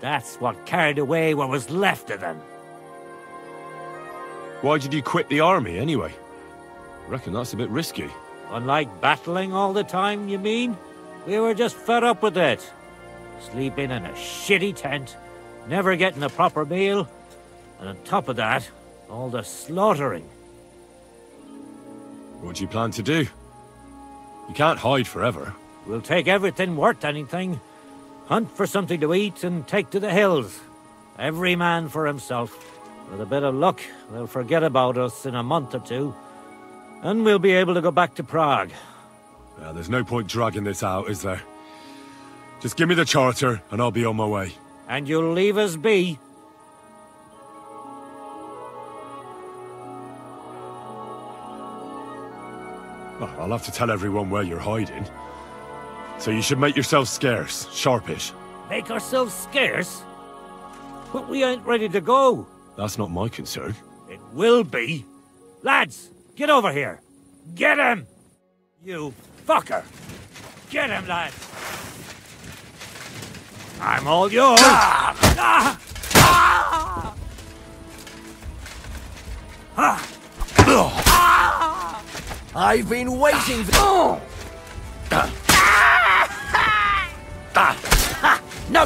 That's what carried away what was left of them. Why did you quit the army, anyway? I reckon that's a bit risky. Unlike battling all the time, you mean? We were just fed up with it. Sleeping in a shitty tent, never getting a proper meal, and on top of that, all the slaughtering. What do you plan to do? You can't hide forever. We'll take everything worth anything, hunt for something to eat, and take to the hills. Every man for himself. With a bit of luck, they'll forget about us in a month or two, and we'll be able to go back to Prague. Well, there's no point dragging this out, is there? Just give me the charter, and I'll be on my way. And you'll leave us be? Well, I'll have to tell everyone where you're hiding. So you should make yourself scarce, sharpish. Make ourselves scarce? But we ain't ready to go. That's not my concern. It will be. Lads, get over here. Get him! You fucker! Get him, lads! I'm all yours! I've been waiting for... No!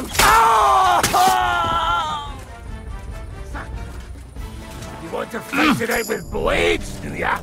You want to fight it out with blades, do ya?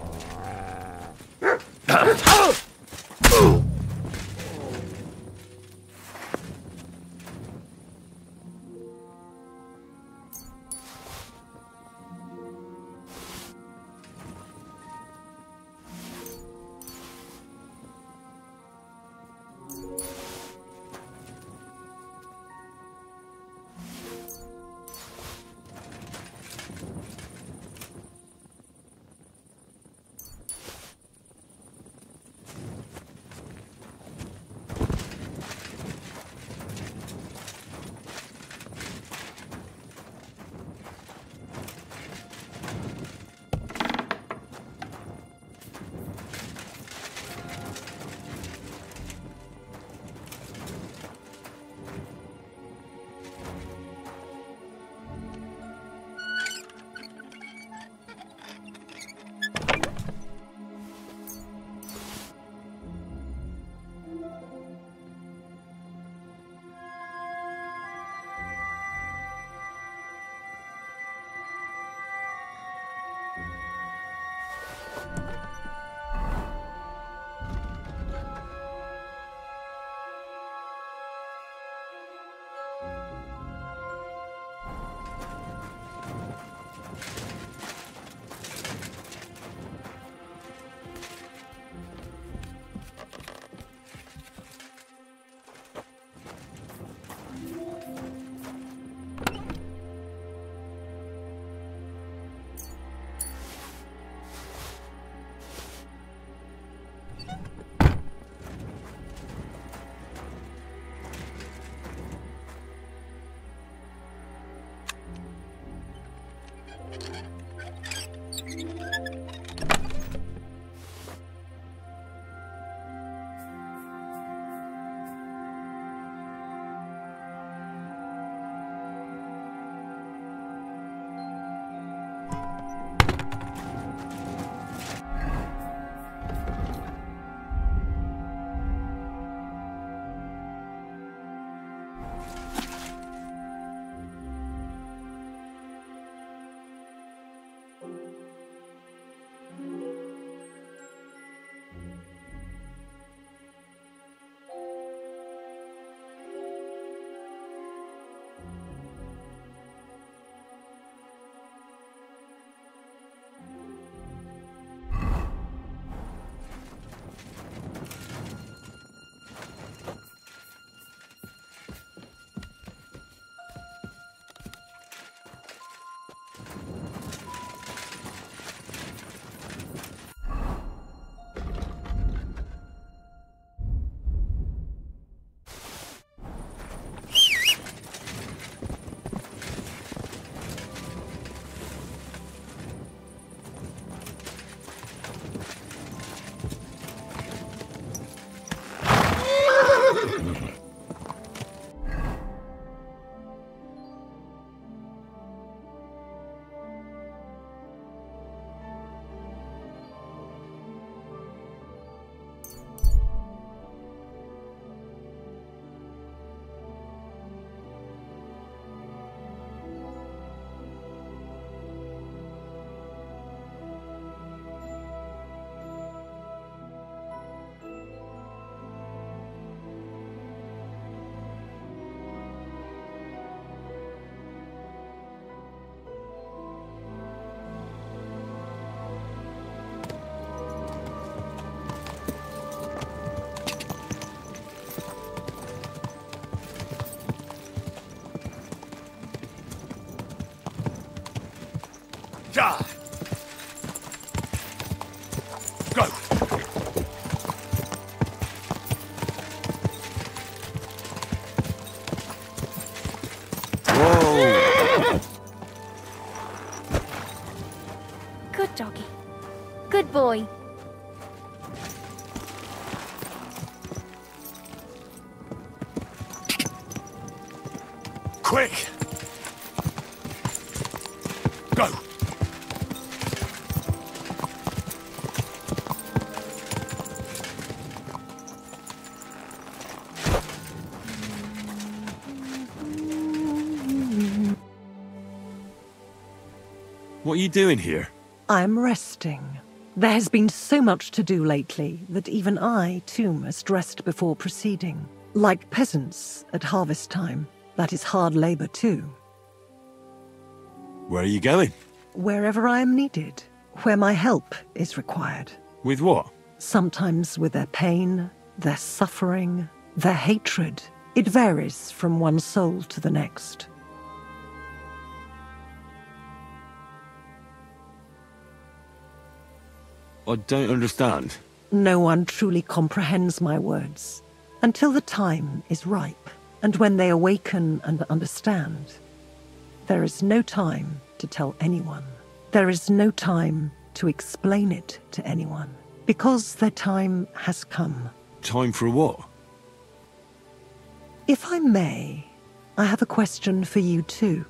Die! Go! Whoa! Good doggy. Good boy. Quick! Go! What are you doing here? I'm resting. There has been so much to do lately that even I, too, must rest before proceeding. Like peasants at harvest time, that is hard labor too. Where are you going? Wherever I am needed, where my help is required. With what? Sometimes with their pain, their suffering, their hatred. It varies from one soul to the next. I don't understand. No one truly comprehends my words until the time is ripe, and when they awaken and understand. There is no time to tell anyone. There is no time to explain it to anyone, because their time has come. Time for what? If I may, I have a question for you too.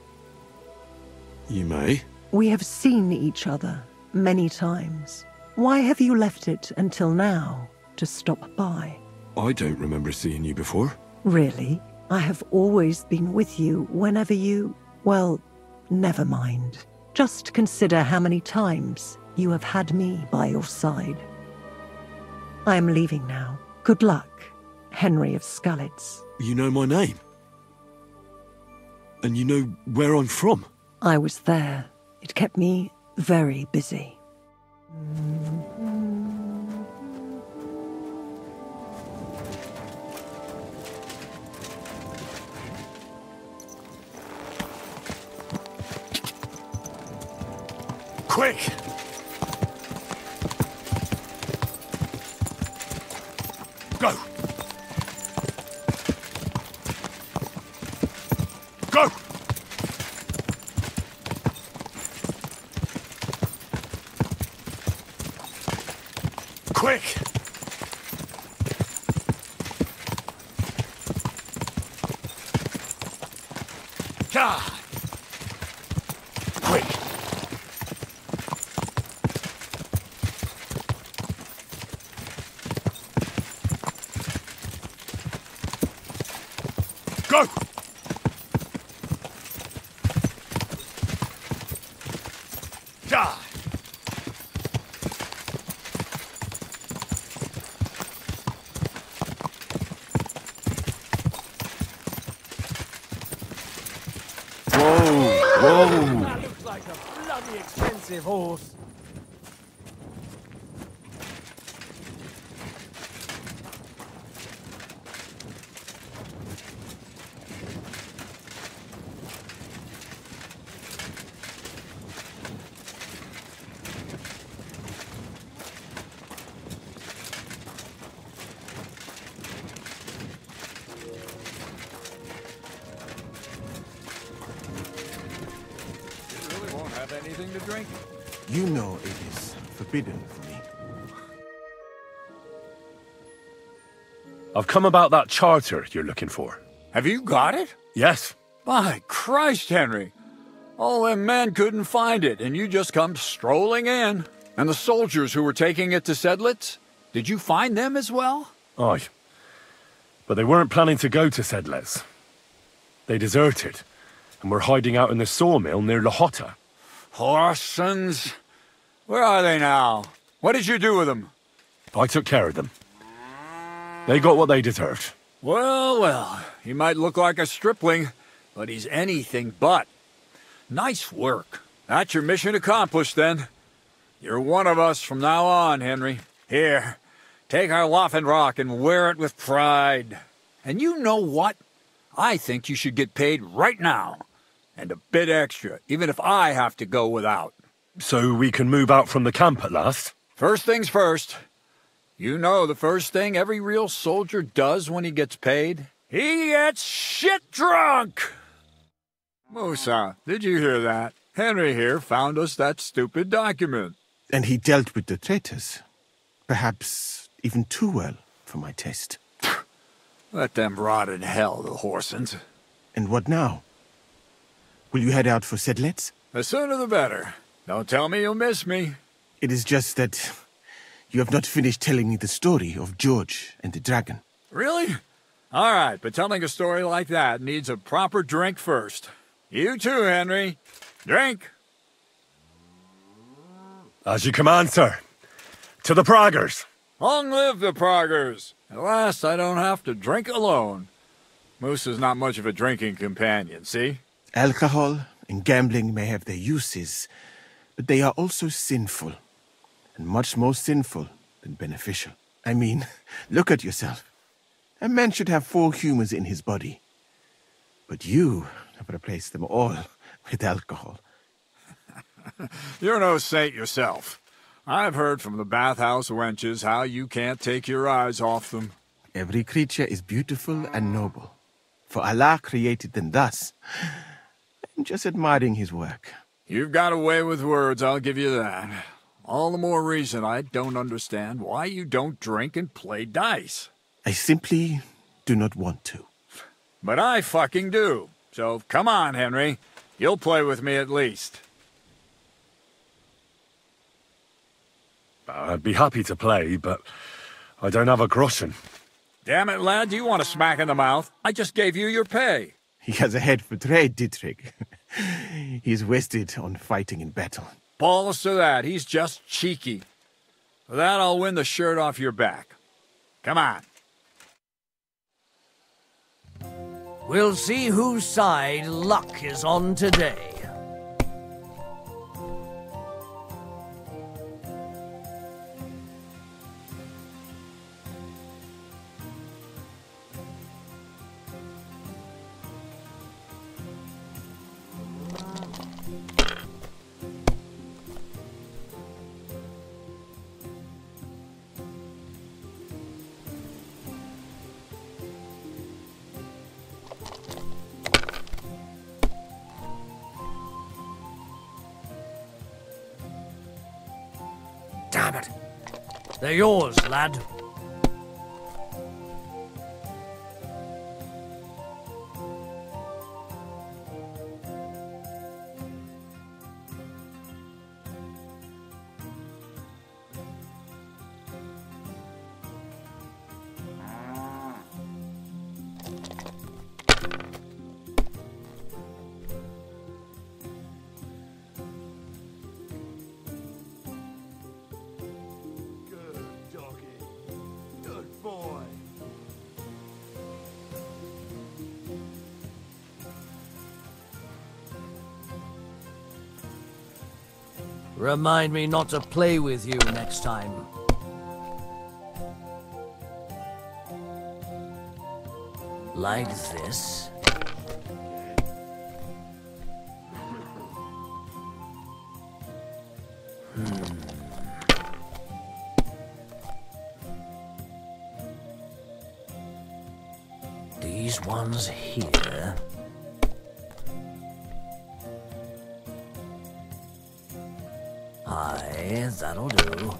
You may. We have seen each other many times. Why have you left it until now to stop by? I don't remember seeing you before. Really? I have always been with you whenever you... Well, never mind. Just consider how many times you have had me by your side. I am leaving now. Good luck, Henry of Skalitz. You know my name? And you know where I'm from? I was there. It kept me very busy. Quick! Go! Go! Quick! God! Quick! Go! Die! Whoa! That looks like a bloody expensive horse. Anything to drink? You know it is forbidden for me. I've come about that charter you're looking for. Have you got it? Yes. By Christ, Henry. All them men couldn't find it, and you just come strolling in. And the soldiers who were taking it to Sedlitz, did you find them as well? Aye. But they weren't planning to go to Sedlitz. They deserted, and were hiding out in the sawmill near Lahota. Horsons. Where are they now? What did you do with them? I took care of them. They got what they deserved. Well, well, he might look like a stripling, but he's anything but. Nice work. That's your mission accomplished, then. You're one of us from now on, Henry. Here, take our Laufenrock and wear it with pride. And you know what? I think you should get paid right now. And a bit extra, even if I have to go without. So we can move out from the camp at last? First things first. You know the first thing every real soldier does when he gets paid? He gets shit drunk! Musa, did you hear that? Henry here found us that stupid document. And he dealt with the traitors. Perhaps even too well for my taste. Let them rot in hell, the Horsens. And what now? Will you head out for Sedlitz? The sooner the better. Don't tell me you'll miss me. It is just that you have not finished telling me the story of George and the dragon. Really? All right, but telling a story like that needs a proper drink first. You too, Henry. Drink. As you command, sir. To the Praggers! Long live the Praggers! At last I don't have to drink alone. Moose is not much of a drinking companion, see? Alcohol and gambling may have their uses, but they are also sinful. And much more sinful than beneficial. I mean, look at yourself. A man should have 4 humors in his body. But you have replaced them all with alcohol. You're no saint yourself. I've heard from the bathhouse wenches how you can't take your eyes off them. Every creature is beautiful and noble. For Allah created them thus. I'm just admiring his work. You've got a way with words, I'll give you that. All the more reason I don't understand why you don't drink and play dice. I simply do not want to. But I fucking do. So come on, Henry. You'll play with me at least. I'd be happy to play, but I don't have a groschen. Damn it, lad, you want a smack in the mouth? I just gave you your pay. He has a head for trade, Dietrich. He's wasted on fighting in battle. Balls to that, he's just cheeky. For that, I'll win the shirt off your back. Come on. We'll see whose side luck is on today. Damn it. They're yours, lad. Remind me not to play with you next time. Like this. These ones here. Aye, that'll do.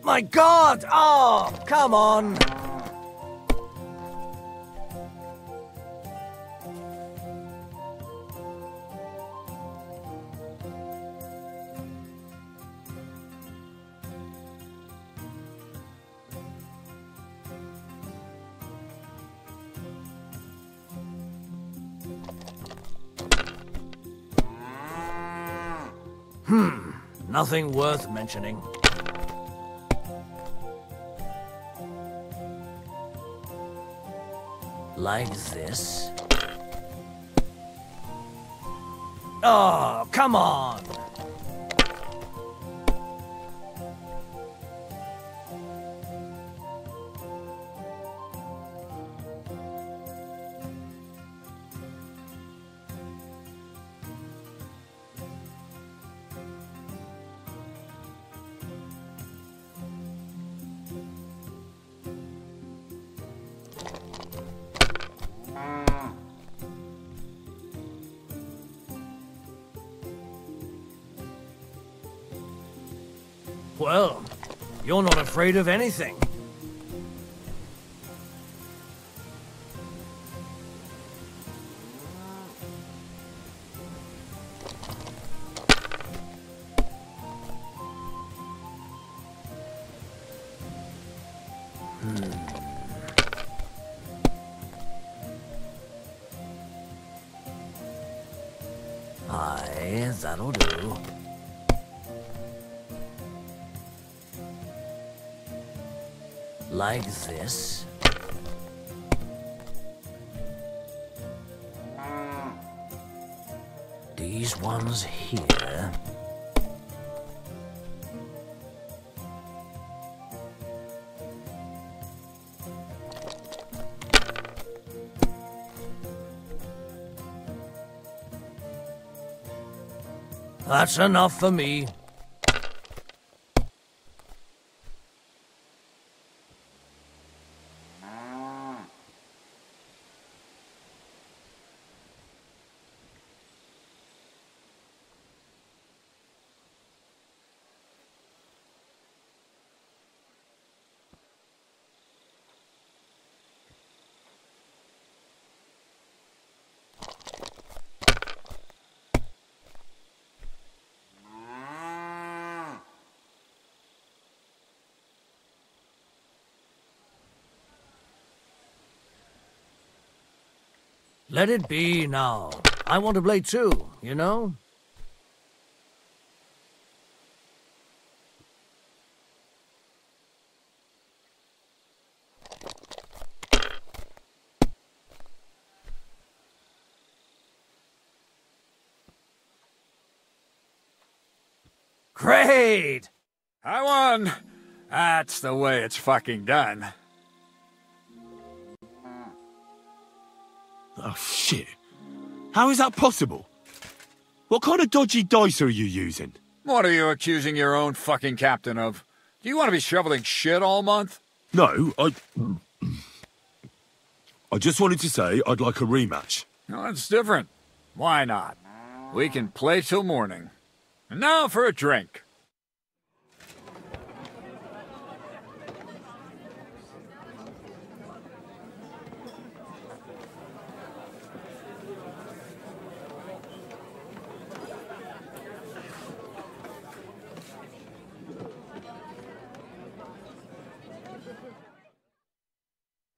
My God! Oh, come on! Nothing worth mentioning. Like this. Oh, come on! Well, you're not afraid of anything. Aye, that'll do. like this. These ones here. That's enough for me. Let it be now. I want to play too, you know? Great! I won! That's the way it's fucking done. Oh, shit. How is that possible? What kind of dodgy dice are you using? What are you accusing your own fucking captain of? Do you want to be shoveling shit all month? No, I just wanted to say I'd like a rematch. No, it's different. Why not? We can play till morning. And now for a drink.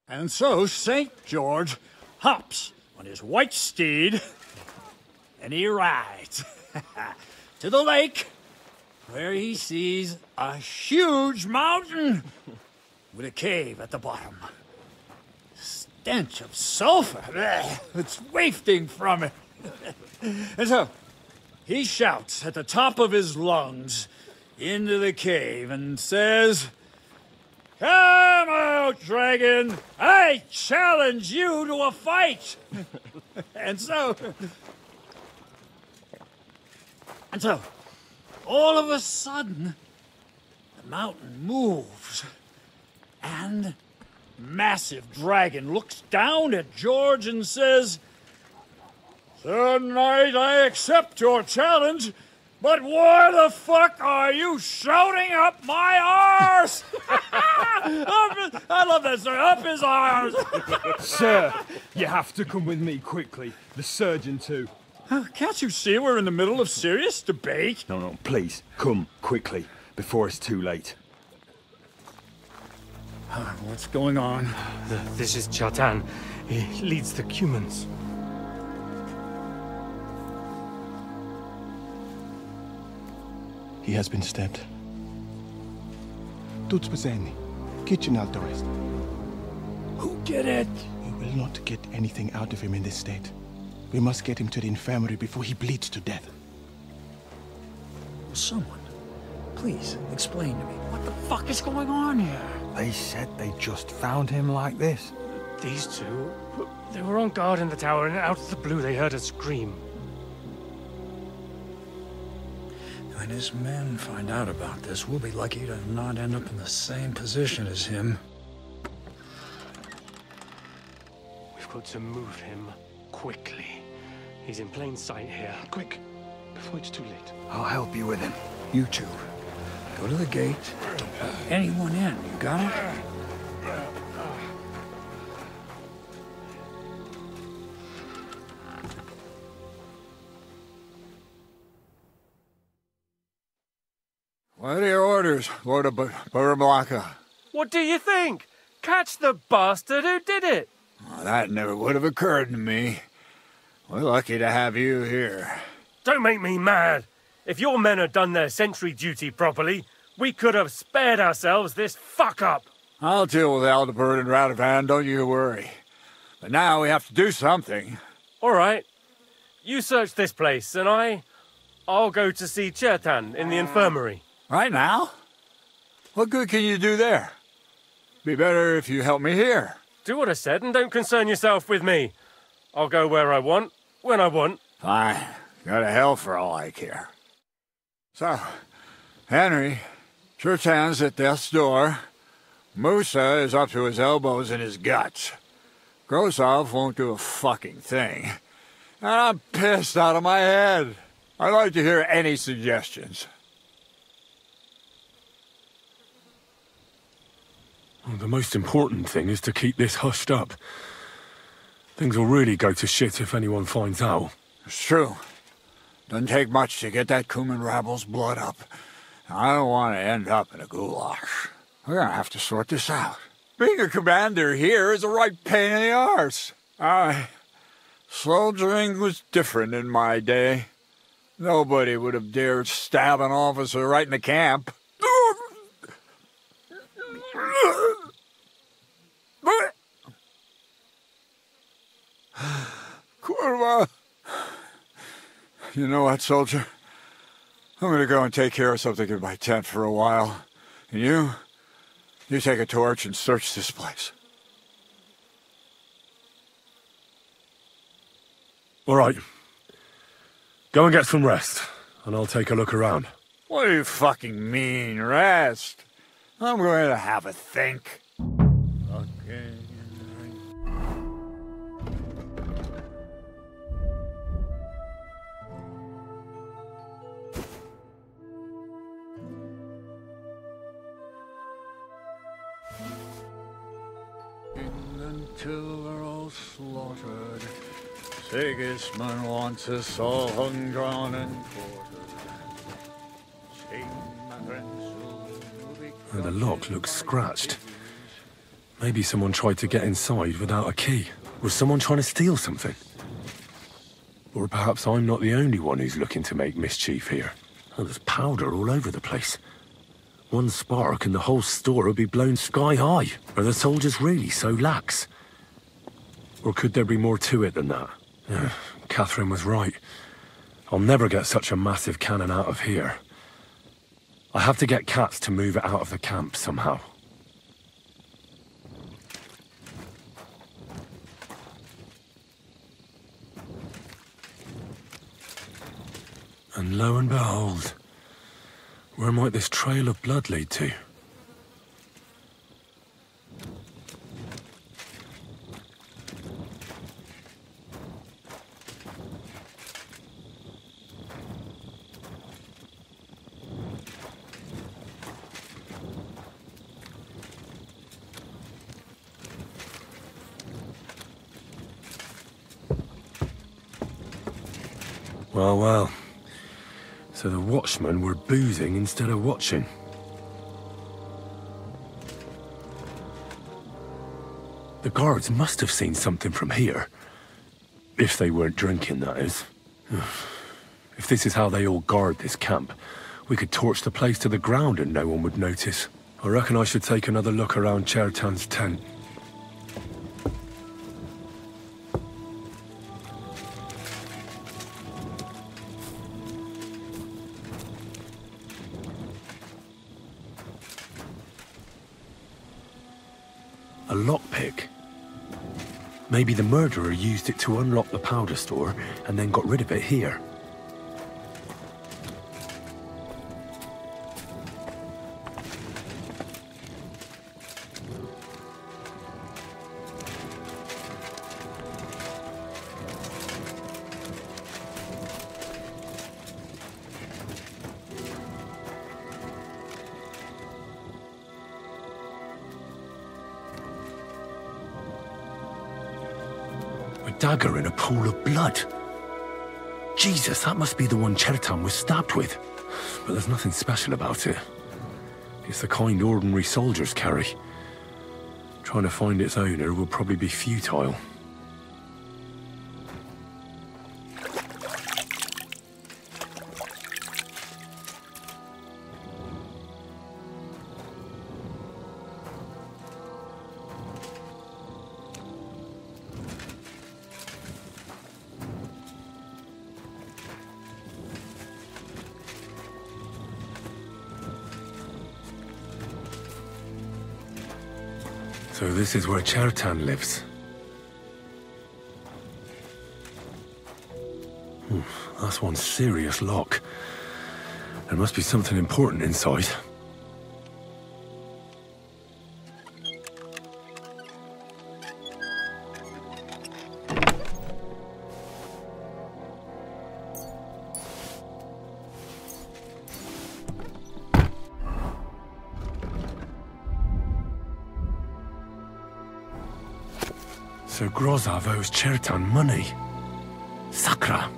And so St. George hops on his white steed, and he rides to the lake, where he sees a huge mountain with a cave at the bottom. Stench of sulfur, it's wafting from it. And so he shouts at the top of his lungs into the cave and says, "Come out, dragon! I challenge you to a fight!" And so, all of a sudden, the mountain moves, and massive dragon looks down at George and says, "Sir Knight, I accept your challenge, but why the fuck are you shouting up my arse?" I love that, sir. Up his arse. Sir, you have to come with me quickly. The surgeon too. Can't you see we're in the middle of serious debate? No, please, come quickly, before it's too late. What's going on? This is Chatan. He leads the Cumans. He has been stabbed. Tuts bezeni. Kitchen out the rest. Who did it? We will not get anything out of him in this state. We must get him to the infirmary before he bleeds to death. Someone, please explain to me. What the fuck is going on here? They said they just found him like this. These two, they were on guard in the tower, and out of the blue they heard a scream. When his men find out about this, we'll be lucky to not end up in the same position as him. We've got to move him quickly. He's in plain sight here. Quick, before it's too late. I'll help you with him. You two, go to the gate. Don't let anyone in. You got it? What are your orders, Lord of Bergow? What do you think? Catch the bastard who did it! Well, that never would have occurred to me. We're lucky to have you here. Don't make me mad. If your men had done their sentry duty properly, we could have spared ourselves this fuck-up. I'll deal with Aldebert and Radovan, don't you worry. But now we have to do something. All right. You search this place, and I'll go to see Chertan in the infirmary. Right now? What good can you do there? Be better if you help me here. Do what I said and don't concern yourself with me. I'll go where I want, when I want. Fine. Go to hell for all I care. So, Henry, Chertan's at death's door. Musa is up to his elbows in his guts. Grosov won't do a fucking thing. And I'm pissed out of my head. I'd like to hear any suggestions. Well, the most important thing is to keep this hushed up. Things will really go to shit if anyone finds out. It's true. Doesn't take much to get that Kuman rabble's blood up. I don't want to end up in a goulash. We're gonna have to sort this out. Being a commander here is a right pain in the arse. Soldiering was different in my day. Nobody would have dared stab an officer right in the camp. Kurva! You know what, soldier? I'm gonna go and take care of something in my tent for a while. And you take a torch and search this place. All right. Go and get some rest, and I'll take a look around. What do you fucking mean, rest? I'm going to have a think. Okay. Until we're all slaughtered, Sigismund wants us all hung, drawn, and quartered. The lock looks scratched. Maybe someone tried to get inside without a key. Was someone trying to steal something? Or perhaps I'm not the only one who's looking to make mischief here. Oh, there's powder all over the place. One spark and the whole store would be blown sky high. Are the soldiers really so lax? Or could there be more to it than that? Catherine was right. I'll never get such a massive cannon out of here. I have to get Katz to move it out of the camp somehow. And lo and behold, where might this trail of blood lead to? Well, well. So the watchmen were boozing instead of watching. The guards must have seen something from here. If they weren't drinking, that is. If this is how they all guard this camp, we could torch the place to the ground and no one would notice. I reckon I should take another look around Chertan's tent. A lockpick. Maybe the murderer used it to unlock the powder store and then got rid of it here. Dagger in a pool of blood. Jesus, that must be the one Chertan was stabbed with. But there's nothing special about it. It's the kind ordinary soldiers carry. Trying to find its owner will probably be futile. So this is where Chertan lives. That's one serious lock. There must be something important inside. So Grozov owes Chertan money. Sakra.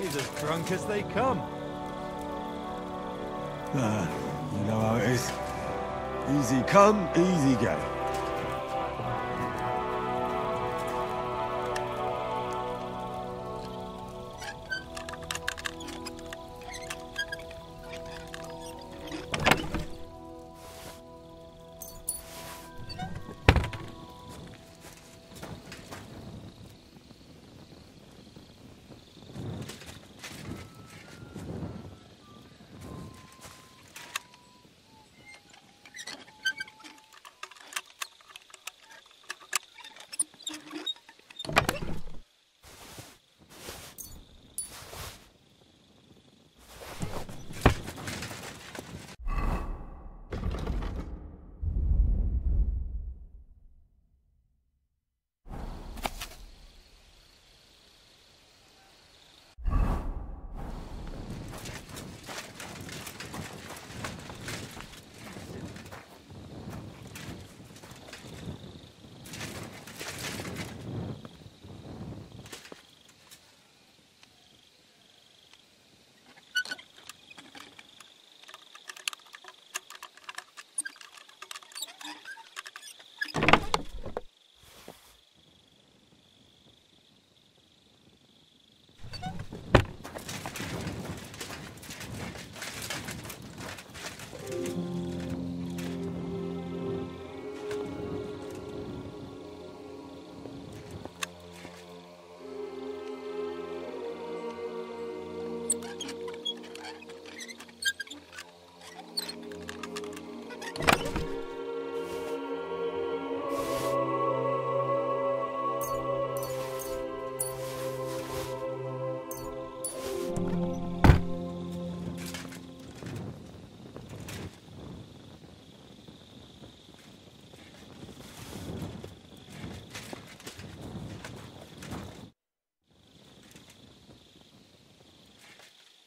He's as drunk as they come. You know how it is. Easy come, easy go.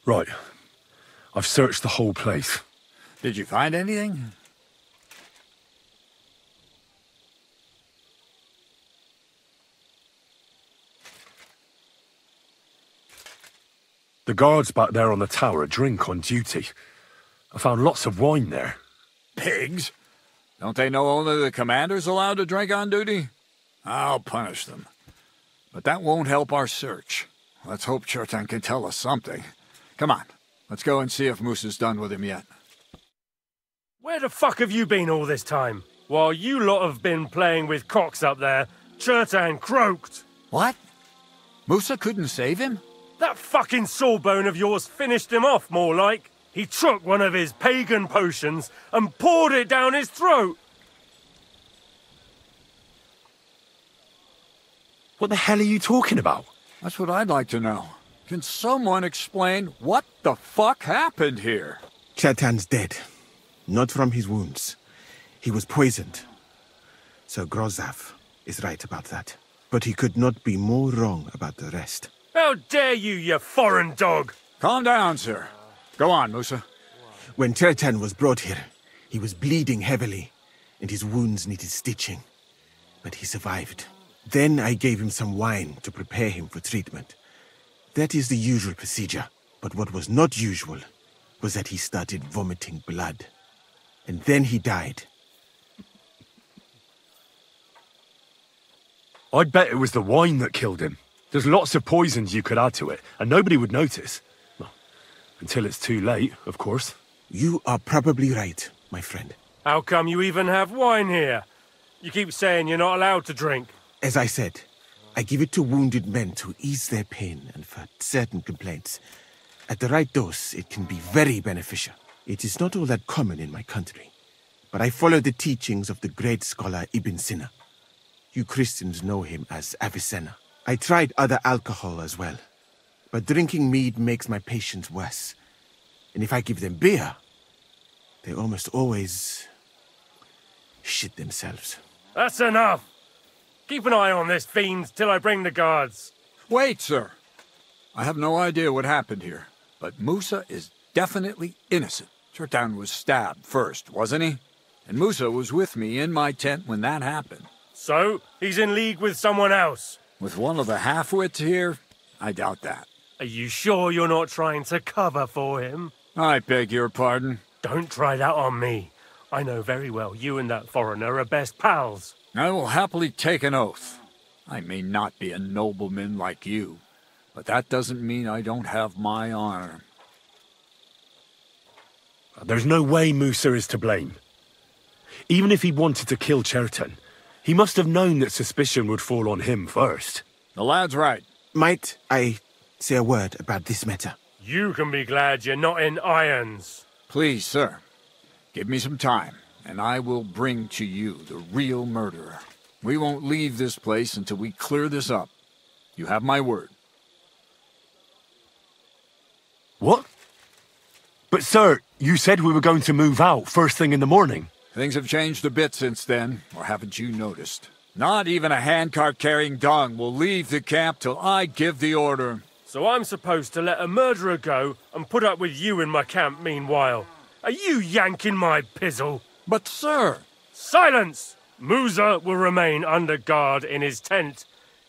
Right. I've searched the whole place. Did you find anything? The guards back there on the tower drink on duty. I found lots of wine there. Pigs? Don't they know only the commander's allowed to drink on duty? I'll punish them. But that won't help our search. Let's hope Chertan can tell us something. Come on, let's go and see if Moose is done with him yet. Where the fuck have you been all this time? While you lot have been playing with cocks up there, Chertan croaked. What? Musa couldn't save him? That fucking sawbone of yours finished him off, more like. He took one of his pagan potions and poured it down his throat. What the hell are you talking about? That's what I'd like to know. Can someone explain what the fuck happened here? Chertan's dead. Not from his wounds. He was poisoned. Sir Grozav is right about that. But he could not be more wrong about the rest. How dare you, you foreign dog! Calm down, sir. Go on, Musa. When Chertan was brought here, he was bleeding heavily, and his wounds needed stitching. But he survived. Then I gave him some wine to prepare him for treatment. That is the usual procedure. But what was not usual was that he started vomiting blood. And then he died. I'd bet it was the wine that killed him. There's lots of poisons you could add to it, and nobody would notice. Well, until it's too late, of course. You are probably right, my friend. How come you even have wine here? You keep saying you're not allowed to drink. As I said, I give it to wounded men to ease their pain and for certain complaints. At the right dose, it can be very beneficial. It is not all that common in my country, but I follow the teachings of the great scholar Ibn Sina. You Christians know him as Avicenna. I tried other alcohol as well, but drinking mead makes my patients worse. And if I give them beer, they almost always shit themselves. That's enough! Keep an eye on this fiend till I bring the guards. Wait, sir. I have no idea what happened here, but Musa is definitely innocent. Chertan was stabbed first, wasn't he? And Musa was with me in my tent when that happened. So, he's in league with someone else? With one of the half-wits here? I doubt that. Are you sure you're not trying to cover for him? I beg your pardon. Don't try that on me. I know very well you and that foreigner are best pals. I will happily take an oath. I may not be a nobleman like you, but that doesn't mean I don't have my honor. There's no way Musa is to blame. Even if he wanted to kill Chertan, he must have known that suspicion would fall on him first. The lad's right. Might I say a word about this matter? You can be glad you're not in irons. Please, sir. Give me some time, and I will bring to you the real murderer. We won't leave this place until we clear this up. You have my word. What? But sir, you said we were going to move out first thing in the morning. Things have changed a bit since then, or haven't you noticed? Not even a handcart carrying dung will leave the camp till I give the order. So I'm supposed to let a murderer go and put up with you in my camp meanwhile. Are you yanking my pizzle? But sir... Silence! Musa will remain under guard in his tent.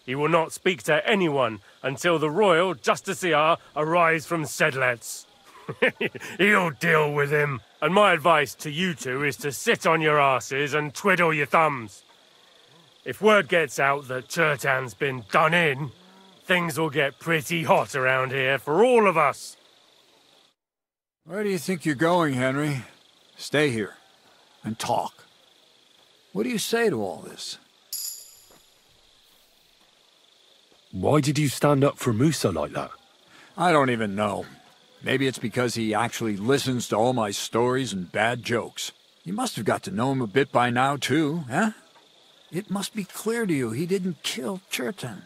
He will not speak to anyone until the royal justiciar arrives from Sedlets. He'll deal with him. And my advice to you two is to sit on your asses and twiddle your thumbs. If word gets out that Chertan's been done in, things will get pretty hot around here for all of us. Where do you think you're going, Henry? Stay here and talk. What do you say to all this? Why did you stand up for Musa like that? I don't even know. Maybe it's because he actually listens to all my stories and bad jokes. You must have got to know him a bit by now, too, huh? It must be clear to you he didn't kill Chertan.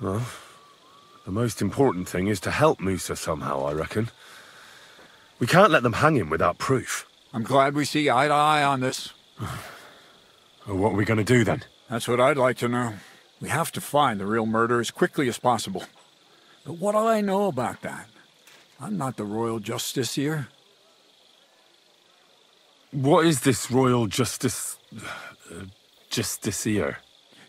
Well, the most important thing is to help Musa somehow, I reckon. We can't let them hang him without proof. I'm glad we see eye to eye on this. Well, what are we going to do then? That's what I'd like to know. We have to find the real murderer as quickly as possible. But what do I know about that? I'm not the royal justiciar. What is this royal justiciar?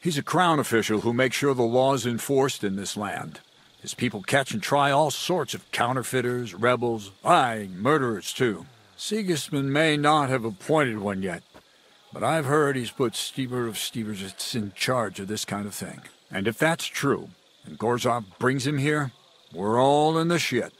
He's a crown official who makes sure the law is enforced in this land. His people catch and try all sorts of counterfeiters, rebels, aye, murderers too. Sigismund may not have appointed one yet, but I've heard he's put Stieber of Stieberzitz in charge of this kind of thing. And if that's true, and Gorzov brings him here, we're all in the shit.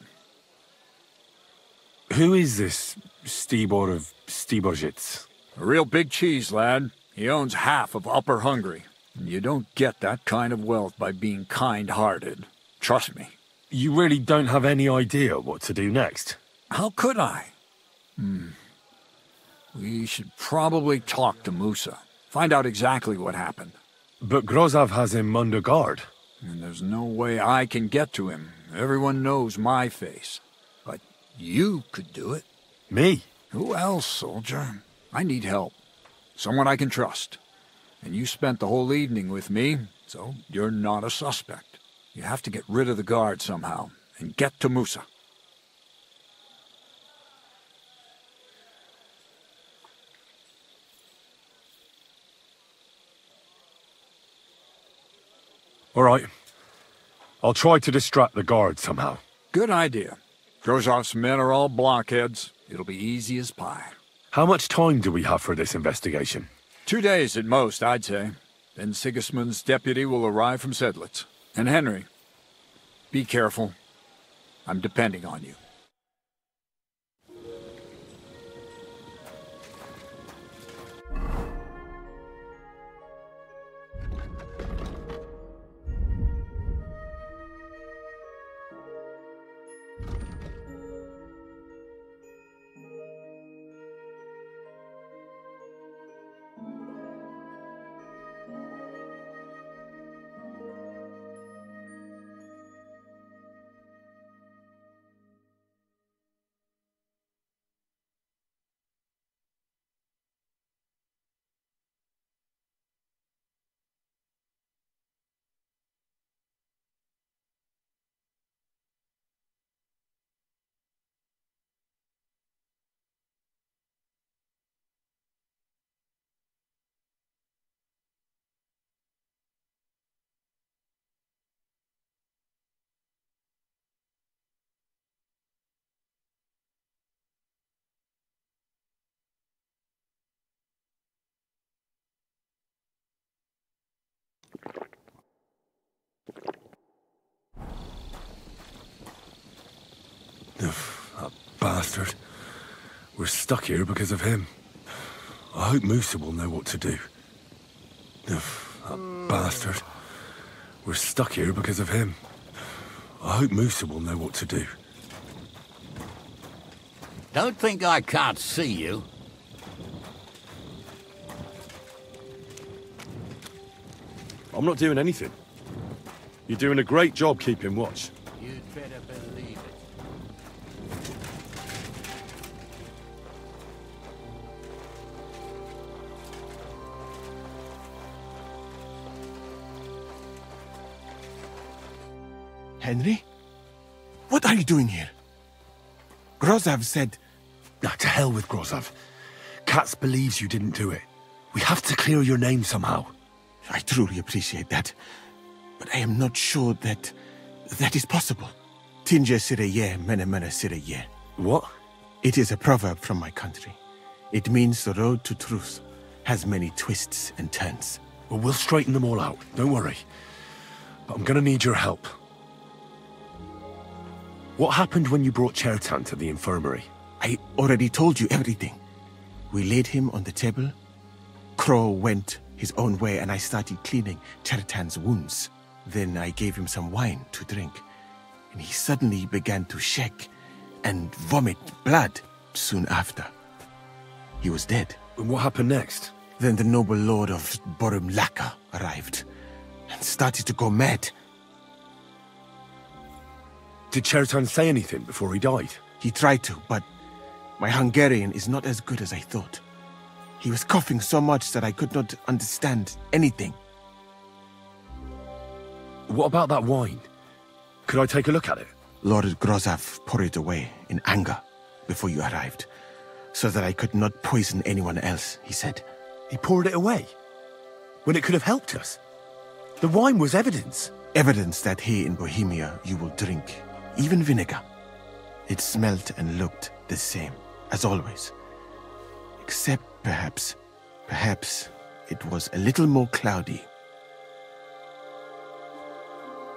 Who is this Stibor of Stieberzitz? A real big cheese, lad. He owns half of Upper Hungary. And you don't get that kind of wealth by being kind-hearted. Trust me. You really don't have any idea what to do next? How could I? We should probably talk to Musa. Find out exactly what happened. But Grozov has him under guard. and there's no way I can get to him. Everyone knows my face. But you could do it. Me? Who else, soldier? I need help. Someone I can trust. And you spent the whole evening with me, so you're not a suspect. You have to get rid of the guard somehow, and get to Musa. All right. I'll try to distract the guard somehow. Good idea. Grozov's men are all blockheads. It'll be easy as pie. How much time do we have for this investigation? 2 days at most, I'd say. Then Sigismund's deputy will arrive from Sedlitz. And Henry, be careful. I'm depending on you. That bastard. We're stuck here because of him. I hope Musa will know what to do. That bastard. We're stuck here because of him. I hope Musa will know what to do. Don't think I can't see you. I'm not doing anything. You're doing a great job keeping watch. You'd better believe it. Henry? What are you doing here? Grozov said... To hell with Grozov. Katz believes you didn't do it. We have to clear your name somehow. I truly appreciate that. But I am not sure that is possible. Tinja sireye, mene mene sireye. What? It is a proverb from my country. It means the road to truth has many twists and turns. Well, we'll straighten them all out. Don't worry. But I'm gonna need your help. What happened when you brought Chertan to the infirmary? I already told you everything. We laid him on the table. Crow went his own way and I started cleaning Chertan's wounds. Then I gave him some wine to drink. And he suddenly began to shake and vomit blood soon after. He was dead. And what happened next? Then the noble lord of Borumlaka arrived and started to go mad. Did Chertan say anything before he died? He tried to, but my Hungarian is not as good as I thought. He was coughing so much that I could not understand anything. What about that wine? Could I take a look at it? Lord Grozov poured it away in anger before you arrived, so that I could not poison anyone else, he said. He poured it away? When it could have helped us? The wine was evidence. Evidence that here in Bohemia you will drink, even vinegar. It smelt and looked the same, as always. Except perhaps it was a little more cloudy.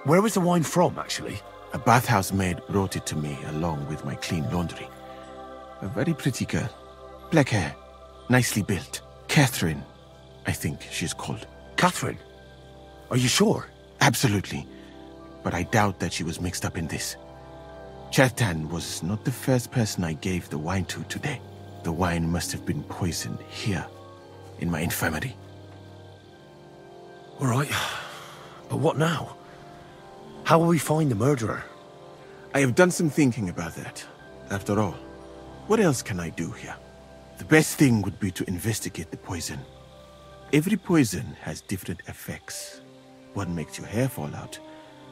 Where was the wine from, actually? A bathhouse maid brought it to me along with my clean laundry. A very pretty girl. Black hair, nicely built. Catherine, I think she's called. Catherine? Are you sure? Absolutely. But I doubt that she was mixed up in this. Chertan was not the first person I gave the wine to today. The wine must have been poisoned here, in my infirmary. All right. But what now? How will we find the murderer? I have done some thinking about that. After all, what else can I do here? The best thing would be to investigate the poison. Every poison has different effects. One makes your hair fall out,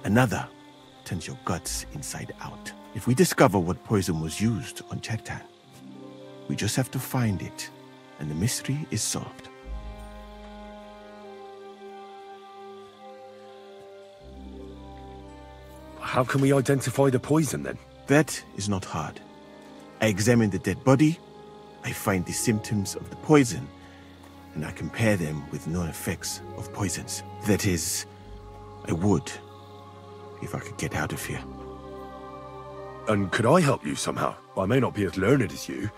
another turns your guts inside out. If we discover what poison was used on Chertan, we just have to find it, and the mystery is solved. How can we identify the poison, then? That is not hard. I examine the dead body, I find the symptoms of the poison, and I compare them with known effects of poisons. That is, I would, if I could get out of here. And could I help you somehow? I may not be as learned as you,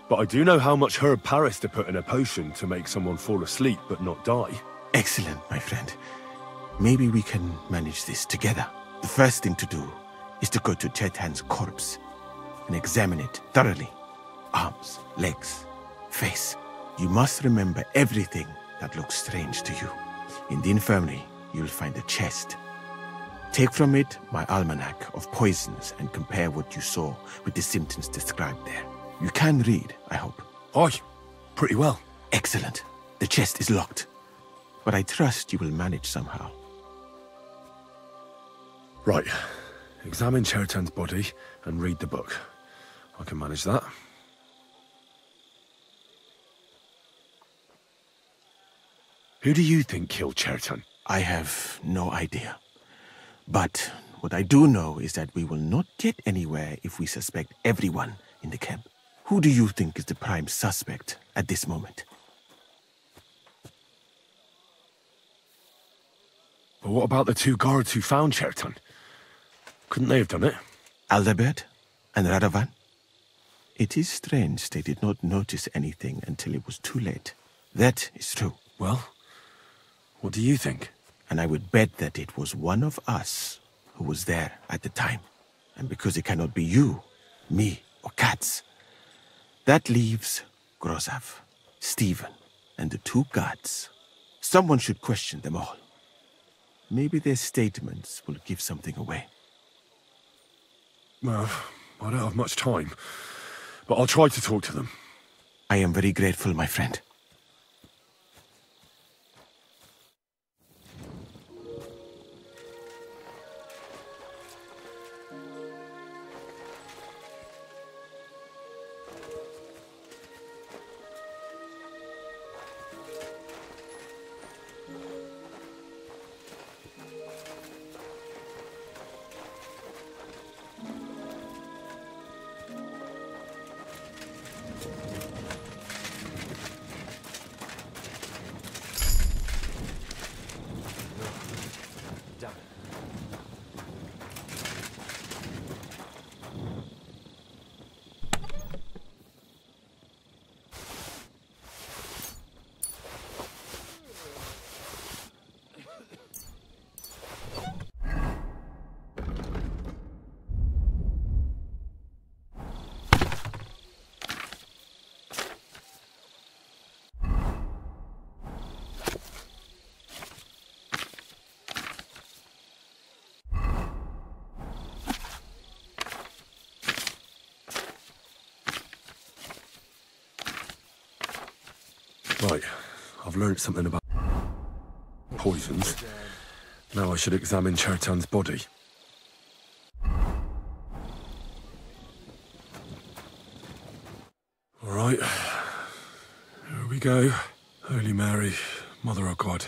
but I do know how much herb Paris to put in a potion to make someone fall asleep but not die. Excellent, my friend. Maybe we can manage this together. The first thing to do is to go to Chertan's corpse and examine it thoroughly. Arms, legs, face. You must remember everything that looks strange to you. In the infirmary, you'll find a chest. Take from it my almanac of poisons and compare what you saw with the symptoms described there. You can read, I hope. Aye, pretty well. Excellent. The chest is locked, but I trust you will manage somehow. Right. Examine Chertan's body and read the book. I can manage that. Who do you think killed Chertan? I have no idea. But what I do know is that we will not get anywhere if we suspect everyone in the camp. Who do you think is the prime suspect at this moment? But what about the two guards who found Chertan? Couldn't they have done it? Aldebert and Radovan? It is strange they did not notice anything until it was too late. That is true. Well, what do you think? And I would bet that it was one of us who was there at the time. And because it cannot be you, me, or Katz, that leaves Grozav, Stephen, and the two guards. Someone should question them all. Maybe their statements will give something away. Well, I don't have much time, but I'll try to talk to them. I am very grateful, my friend. Right, I've learned something about poisons. Now I should examine Chertan's body. Alright, here we go. Holy Mary, Mother of God,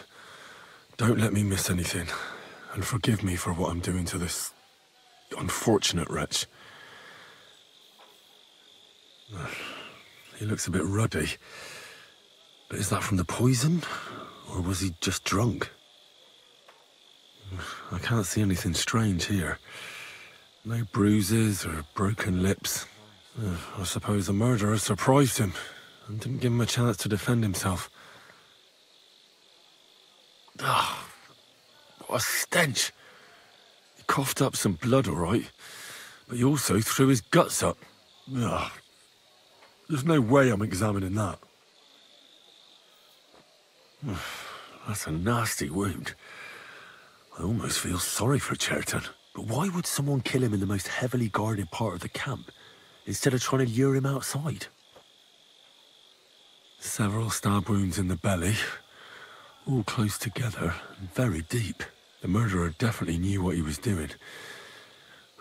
don't let me miss anything, and forgive me for what I'm doing to this unfortunate wretch. He looks a bit ruddy. But is that from the poison? Or was he just drunk? I can't see anything strange here. No bruises or broken lips. I suppose the murderer surprised him and didn't give him a chance to defend himself. Ah, what a stench. He coughed up some blood, all right, but he also threw his guts up. Ugh. There's no way I'm examining that. That's a nasty wound. I almost feel sorry for Chertan. But why would someone kill him in the most heavily guarded part of the camp, instead of trying to lure him outside? Several stab wounds in the belly, all close together and very deep. The murderer definitely knew what he was doing,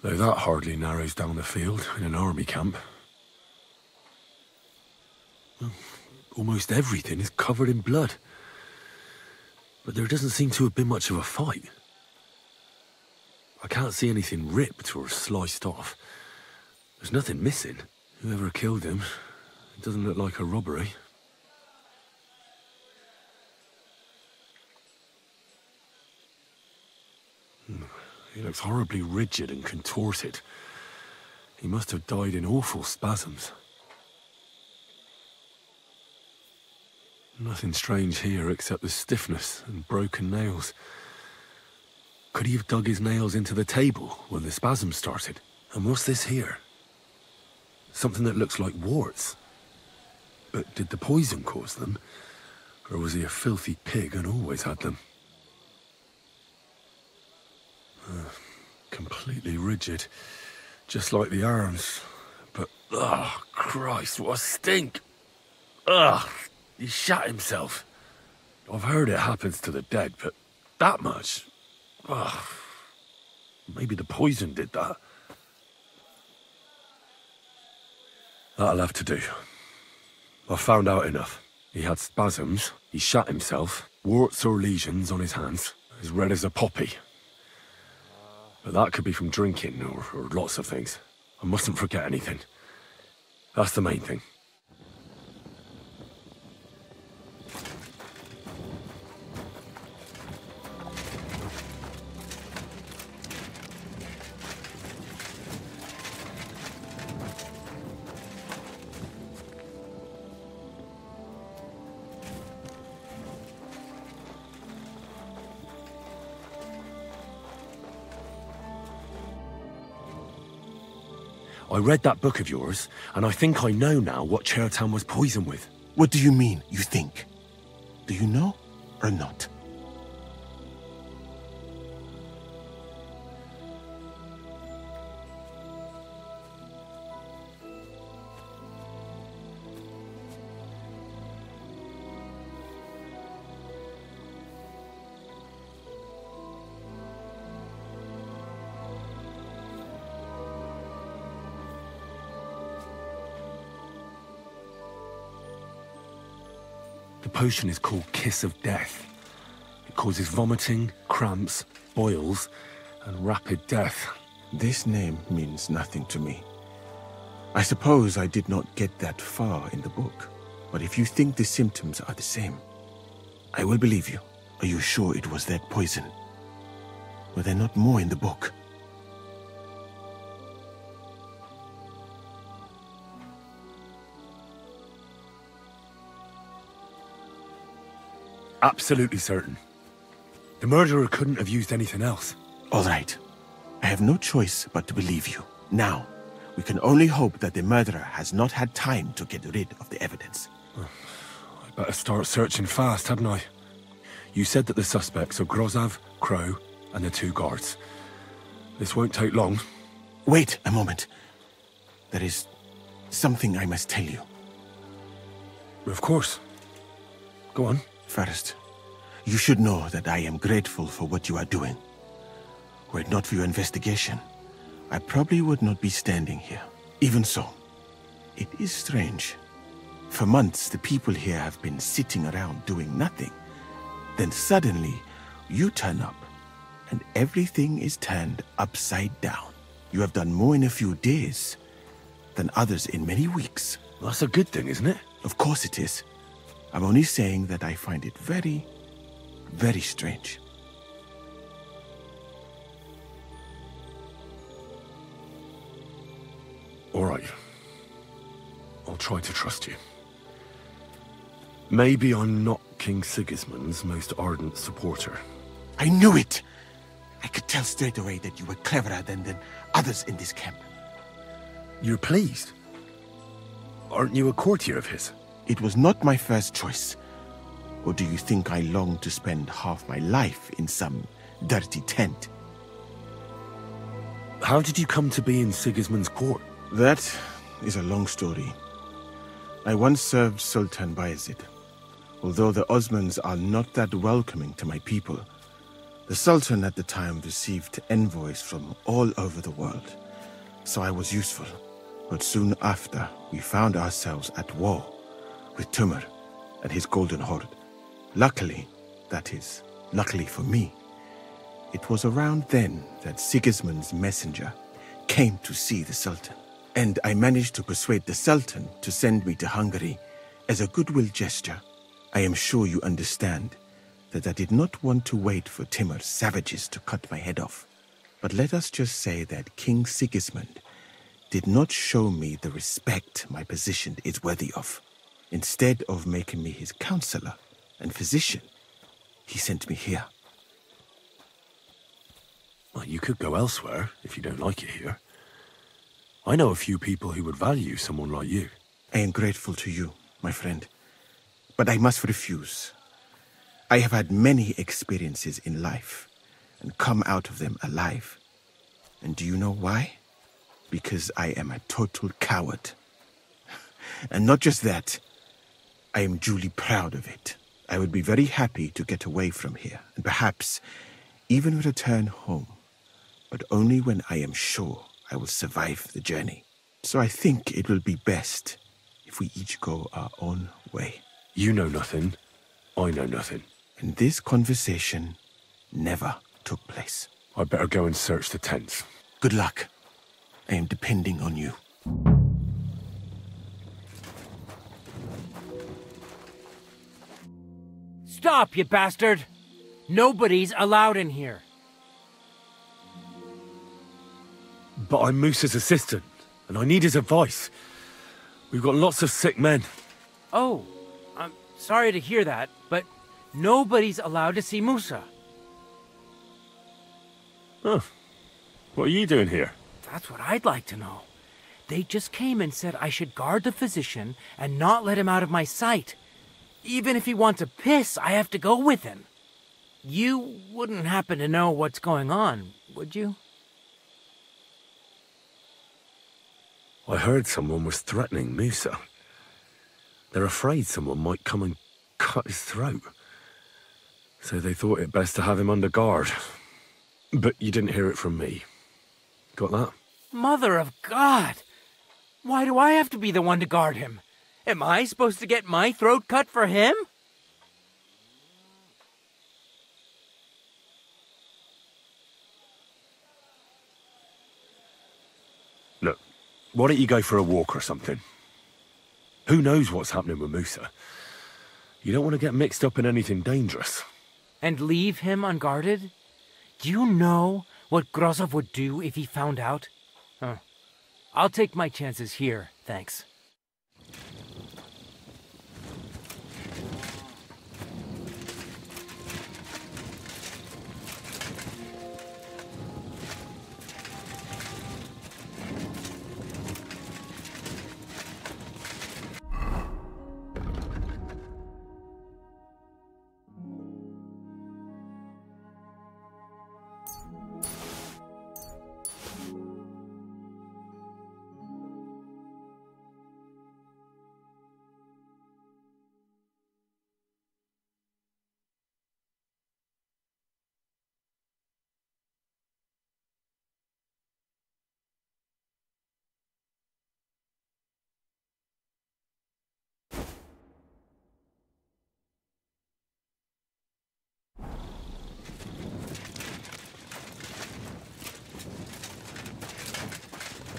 though that hardly narrows down the field in an army camp. Well, almost everything is covered in blood, but there doesn't seem to have been much of a fight. I can't see anything ripped or sliced off. There's nothing missing. Whoever killed him, it doesn't look like a robbery. He looks horribly rigid and contorted. He must have died in awful spasms. Nothing strange here except the stiffness and broken nails. Could he have dug his nails into the table when the spasms started? And what's this here? Something that looks like warts. But did the poison cause them? Or was he a filthy pig and always had them? Completely rigid, just like the arms. But, oh, Christ, what a stink! Ugh, he shot himself. I've heard it happens to the dead, but that much? Ugh, maybe the poison did that. That'll have to do. I've found out enough. He had spasms, he shot himself, warts or lesions on his hands, as red as a poppy. But that could be from drinking, or lots of things. I mustn't forget anything. That's the main thing. I read that book of yours, and I think I know now what Chertan was poisoned with. What do you mean, you think? Do you know, or not? The potion is called Kiss of Death. It causes vomiting, cramps, boils, and rapid death. This name means nothing to me. I suppose I did not get that far in the book, but if you think the symptoms are the same, I will believe you. Are you sure it was that poison? Were there not more in the book? Absolutely certain. The murderer couldn't have used anything else. All right. I have no choice but to believe you. Now, we can only hope that the murderer has not had time to get rid of the evidence. I better start searching fast, hadn't I? You said that the suspects are Grozav, Crow, and the 2 guards. This won't take long. Wait a moment. There is something I must tell you. Of course. Go on. First, you should know that I am grateful for what you are doing. Were it not for your investigation, I probably would not be standing here. Even so, it is strange. For months, the people here have been sitting around doing nothing. Then suddenly, you turn up, and everything is turned upside down. You have done more in a few days than others in many weeks. Well, that's a good thing, isn't it? Of course it is. I'm only saying that I find it very, very strange. All right. I'll try to trust you. Maybe I'm not King Sigismund's most ardent supporter. I knew it! I could tell straight away that you were cleverer than others in this camp. You're pleased? Aren't you a courtier of his? It was not my first choice. Or do you think I long to spend half my life in some dirty tent. How did you come to be in Sigismund's court? That is a long story. I once served Sultan Bayezid. Although the Osmans are not that welcoming to my people, the Sultan at the time received envoys from all over the world, so I was useful. But soon after, we found ourselves at war with Timur and his Golden Horde. Luckily, that is, luckily for me, it was around then that Sigismund's messenger came to see the Sultan. And I managed to persuade the Sultan to send me to Hungary as a goodwill gesture. I am sure you understand that I did not want to wait for Timur's savages to cut my head off. But let us just say that King Sigismund did not show me the respect my position is worthy of. Instead of making me his counselor and physician, he sent me here. Well, you could go elsewhere if you don't like it here. I know a few people who would value someone like you. I am grateful to you, my friend. But I must refuse. I have had many experiences in life and come out of them alive. And do you know why? Because I am a total coward. And not just that, I am duly proud of it. I would be very happy to get away from here and perhaps even return home, but only when I am sure I will survive the journey. So I think it will be best if we each go our own way. You know nothing. I know nothing. And this conversation never took place. I'd better go and search the tents. Good luck. I am depending on you. Stop, you bastard! Nobody's allowed in here. But I'm Musa's assistant, and I need his advice. We've got lots of sick men. Oh, I'm sorry to hear that, but nobody's allowed to see Musa. Huh. What are you doing here? That's what I'd like to know. They just came and said I should guard the physician and not let him out of my sight. Even if he wants to piss, I have to go with him. You wouldn't happen to know what's going on, would you? I heard someone was threatening Musa. They're afraid someone might come and cut his throat. So they thought it best to have him under guard. But you didn't hear it from me. Got that? Mother of God! Why do I have to be the one to guard him? Am I supposed to get my throat cut for him? Look, why don't you go for a walk or something? Who knows what's happening with Musa? You don't want to get mixed up in anything dangerous. And leave him unguarded? Do you know what Grozov would do if he found out? I'll take my chances here, thanks.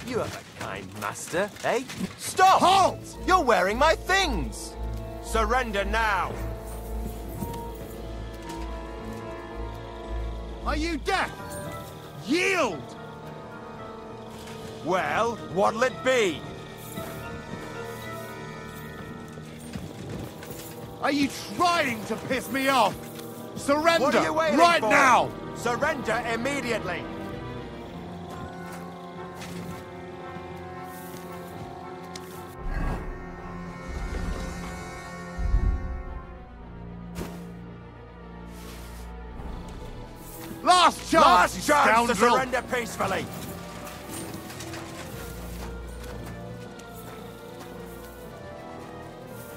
You have a kind master, eh? Stop! Halt! You're wearing my things! Surrender now! Are you deaf? Yield! Well, what'll it be? Are you trying to piss me off? Surrender What are you waiting right for? now! Surrender immediately! Last chance! Last chance to scoundrel. surrender peacefully!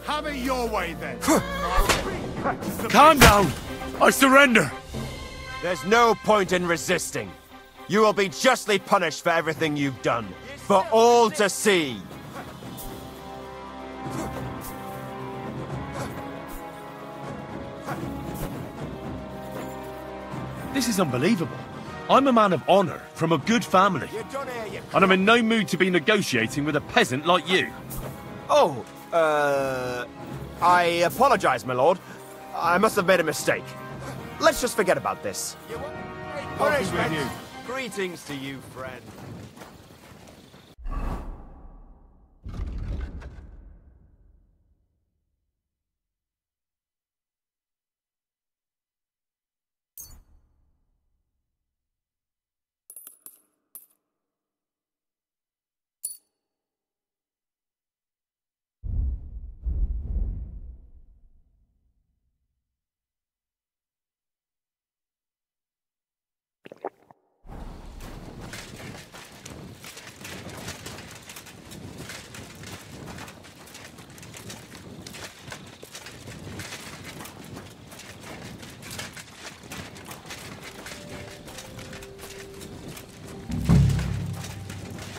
Have it your way, then. Calm down! I surrender! There's no point in resisting. You will be justly punished for everything you've done. For all to see. This is unbelievable. I'm a man of honor, from a good family. And I'm in no mood to be negotiating with a peasant like you. Oh, I apologize, my lord. I must have made a mistake. Let's just forget about this. Punishment. Greetings to you, friend.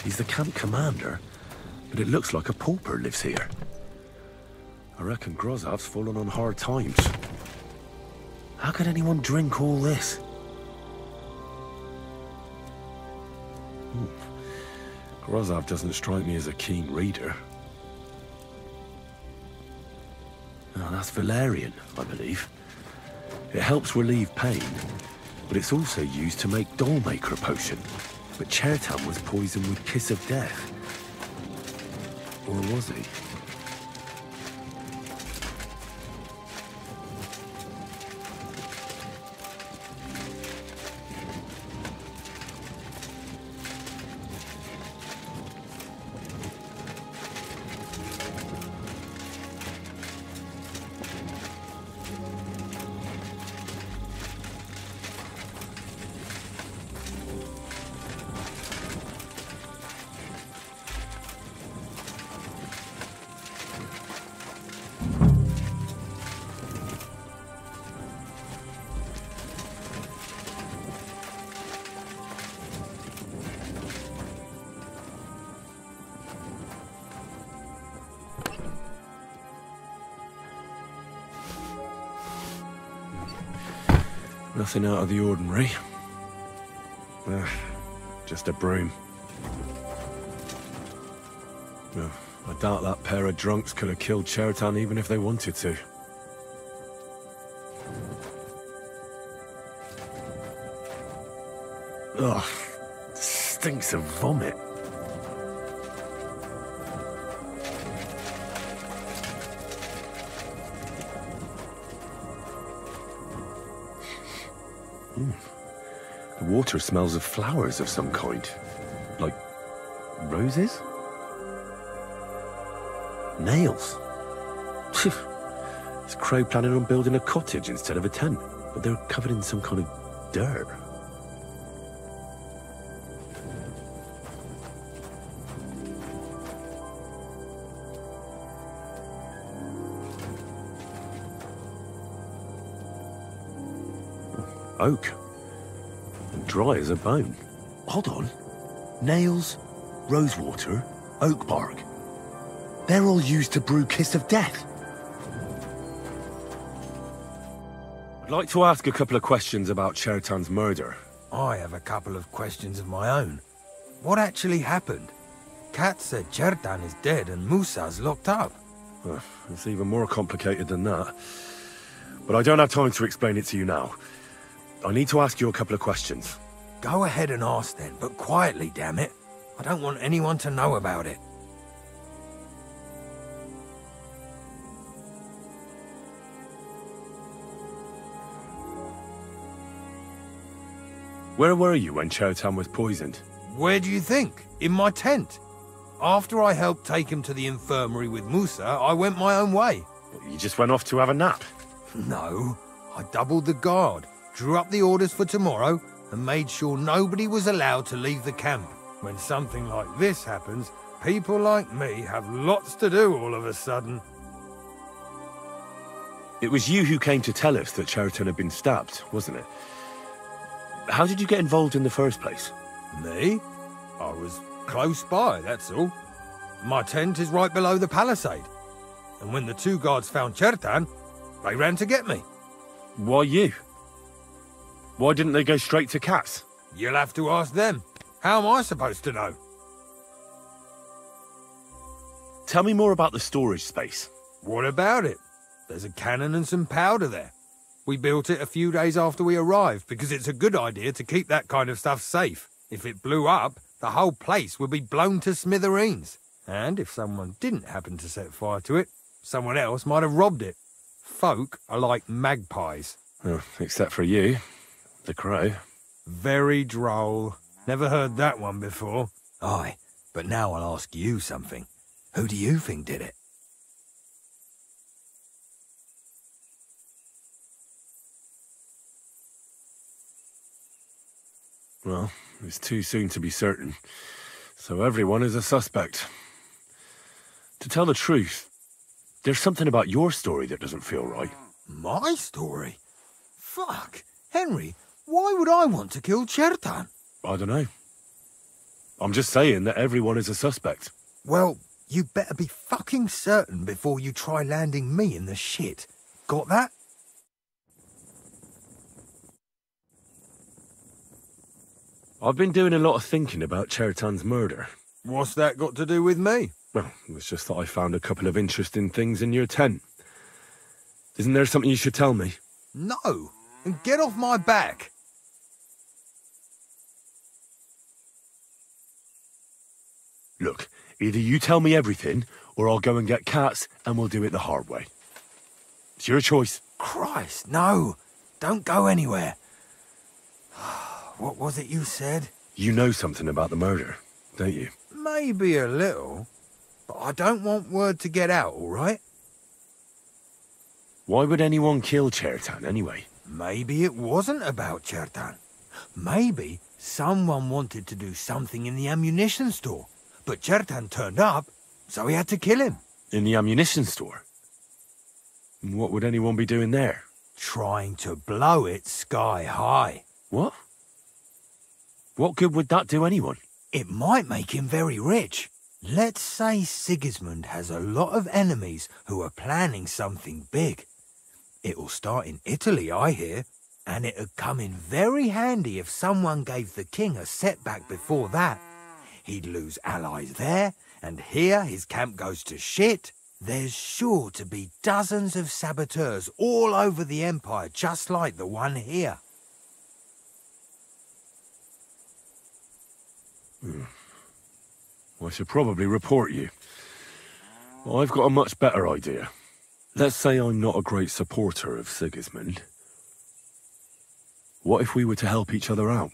He's the camp commander, but it looks like a pauper lives here. I reckon Grozav's fallen on hard times. How could anyone drink all this? Grozav doesn't strike me as a keen reader. Oh, that's valerian, I believe. It helps relieve pain, but it's also used to make Dollmaker potion. But Chertan was poisoned with Kiss of Death. Or was he? Nothing out of the ordinary. Just a broom. I doubt that pair of drunks could have killed Chertan even if they wanted to. Ugh, stinks of vomit. The water smells of flowers of some kind. Like roses? Nails. Is Crow planning on building a cottage instead of a tent? But they're covered in some kind of dirt. Oak. And dry as a bone. Hold on. Nails, rosewater, oak bark. They're all used to brew Kiss of Death. I'd like to ask a couple of questions about Chertan's murder. I have a couple of questions of my own. What actually happened? Kat said Chertan is dead and Musa's locked up. It's even more complicated than that. But I don't have time to explain it to you now. I need to ask you a couple of questions. Go ahead and ask then, but quietly, damn it. I don't want anyone to know about it. Where were you when Chertan was poisoned? Where do you think? In my tent. After I helped take him to the infirmary with Musa, I went my own way. You just went off to have a nap? No, I doubled the guard. drew up the orders for tomorrow, and made sure nobody was allowed to leave the camp. When something like this happens, people like me have lots to do all of a sudden. It was you who came to tell us that Cheriton had been stabbed, wasn't it? How did you get involved in the first place? Me? I was close by, that's all. My tent is right below the palisade. And when the two guards found Cheriton, they ran to get me. Why you? Why didn't they go straight to Cass? You'll have to ask them. How am I supposed to know? Tell me more about the storage space. What about it? There's a cannon and some powder there. We built it a few days after we arrived because it's a good idea to keep that kind of stuff safe. If it blew up, the whole place would be blown to smithereens. And if someone didn't happen to set fire to it, someone else might have robbed it. Folk are like magpies. Oh, except for you, the crow. Very droll. Never heard that one before. Aye, but now I'll ask you something. Who do you think did it? Well, it's too soon to be certain. So everyone is a suspect. To tell the truth, there's something about your story that doesn't feel right. My story? Fuck. Henry, why would I want to kill Cheriton? I don't know. I'm just saying that everyone is a suspect. Well, you better be fucking certain before you try landing me in the shit. Got that? I've been doing a lot of thinking about Cheriton's murder. What's that got to do with me? Well, it's just that I found a couple of interesting things in your tent. Isn't there something you should tell me? No, and get off my back. Look, either you tell me everything, or I'll go and get Cats, and we'll do it the hard way. It's your choice. Christ, no. Don't go anywhere. What was it you said? You know something about the murder, don't you? Maybe a little, but I don't want word to get out, all right? Why would anyone kill Cheriton anyway? Maybe it wasn't about Cheriton. Maybe someone wanted to do something in the ammunition store, but Cheriton turned up, so he had to kill him. In the ammunition store? And what would anyone be doing there? Trying to blow it sky high. What? What good would that do anyone? It might make him very rich. Let's say Sigismund has a lot of enemies who are planning something big. It'll start in Italy, I hear, and it'd come in very handy if someone gave the king a setback before that. He'd lose allies there, and here his camp goes to shit. There's sure to be dozens of saboteurs all over the empire, just like the one here. I should probably report you. I've got a much better idea. Let's say I'm not a great supporter of Sigismund. What if we were to help each other out?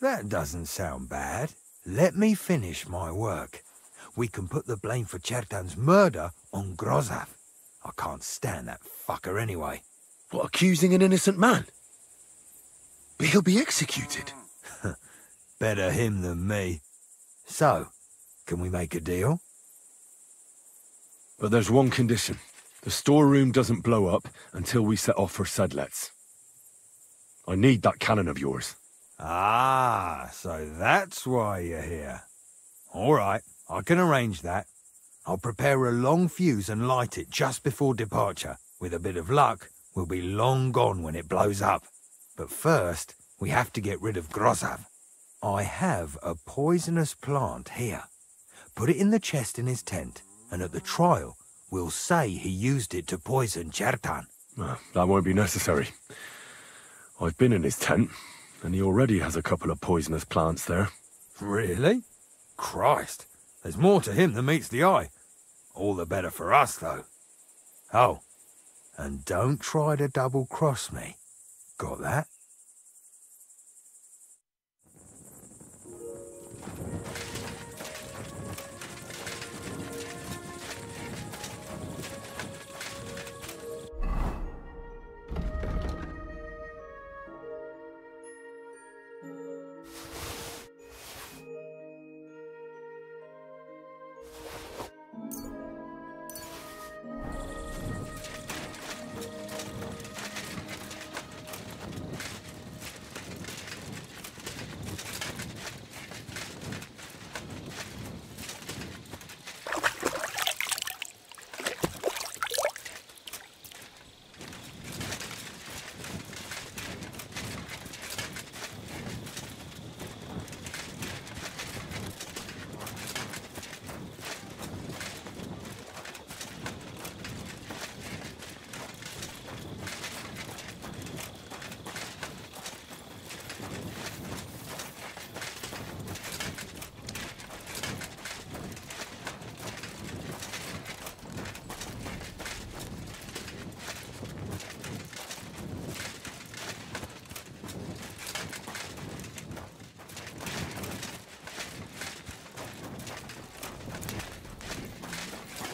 That doesn't sound bad. Let me finish my work. We can put the blame for Cheriton's murder on Grozav. I can't stand that fucker anyway. What, accusing an innocent man? But he'll be executed. Better him than me. So, can we make a deal? But there's one condition. The storeroom doesn't blow up until we set off for Sedlets. I need that cannon of yours. Ah, so that's why you're here. All right, I can arrange that. I'll prepare a long fuse and light it just before departure. With a bit of luck, we'll be long gone when it blows up. But first, we have to get rid of Grozav. I have a poisonous plant here. Put it in the chest in his tent, and at the trial, we'll say he used it to poison Cheriton. That won't be necessary. I've been in his tent, and he already has a couple of poisonous plants there. Really? Christ, there's more to him than meets the eye. All the better for us, though. Oh, and don't try to double-cross me. Got that?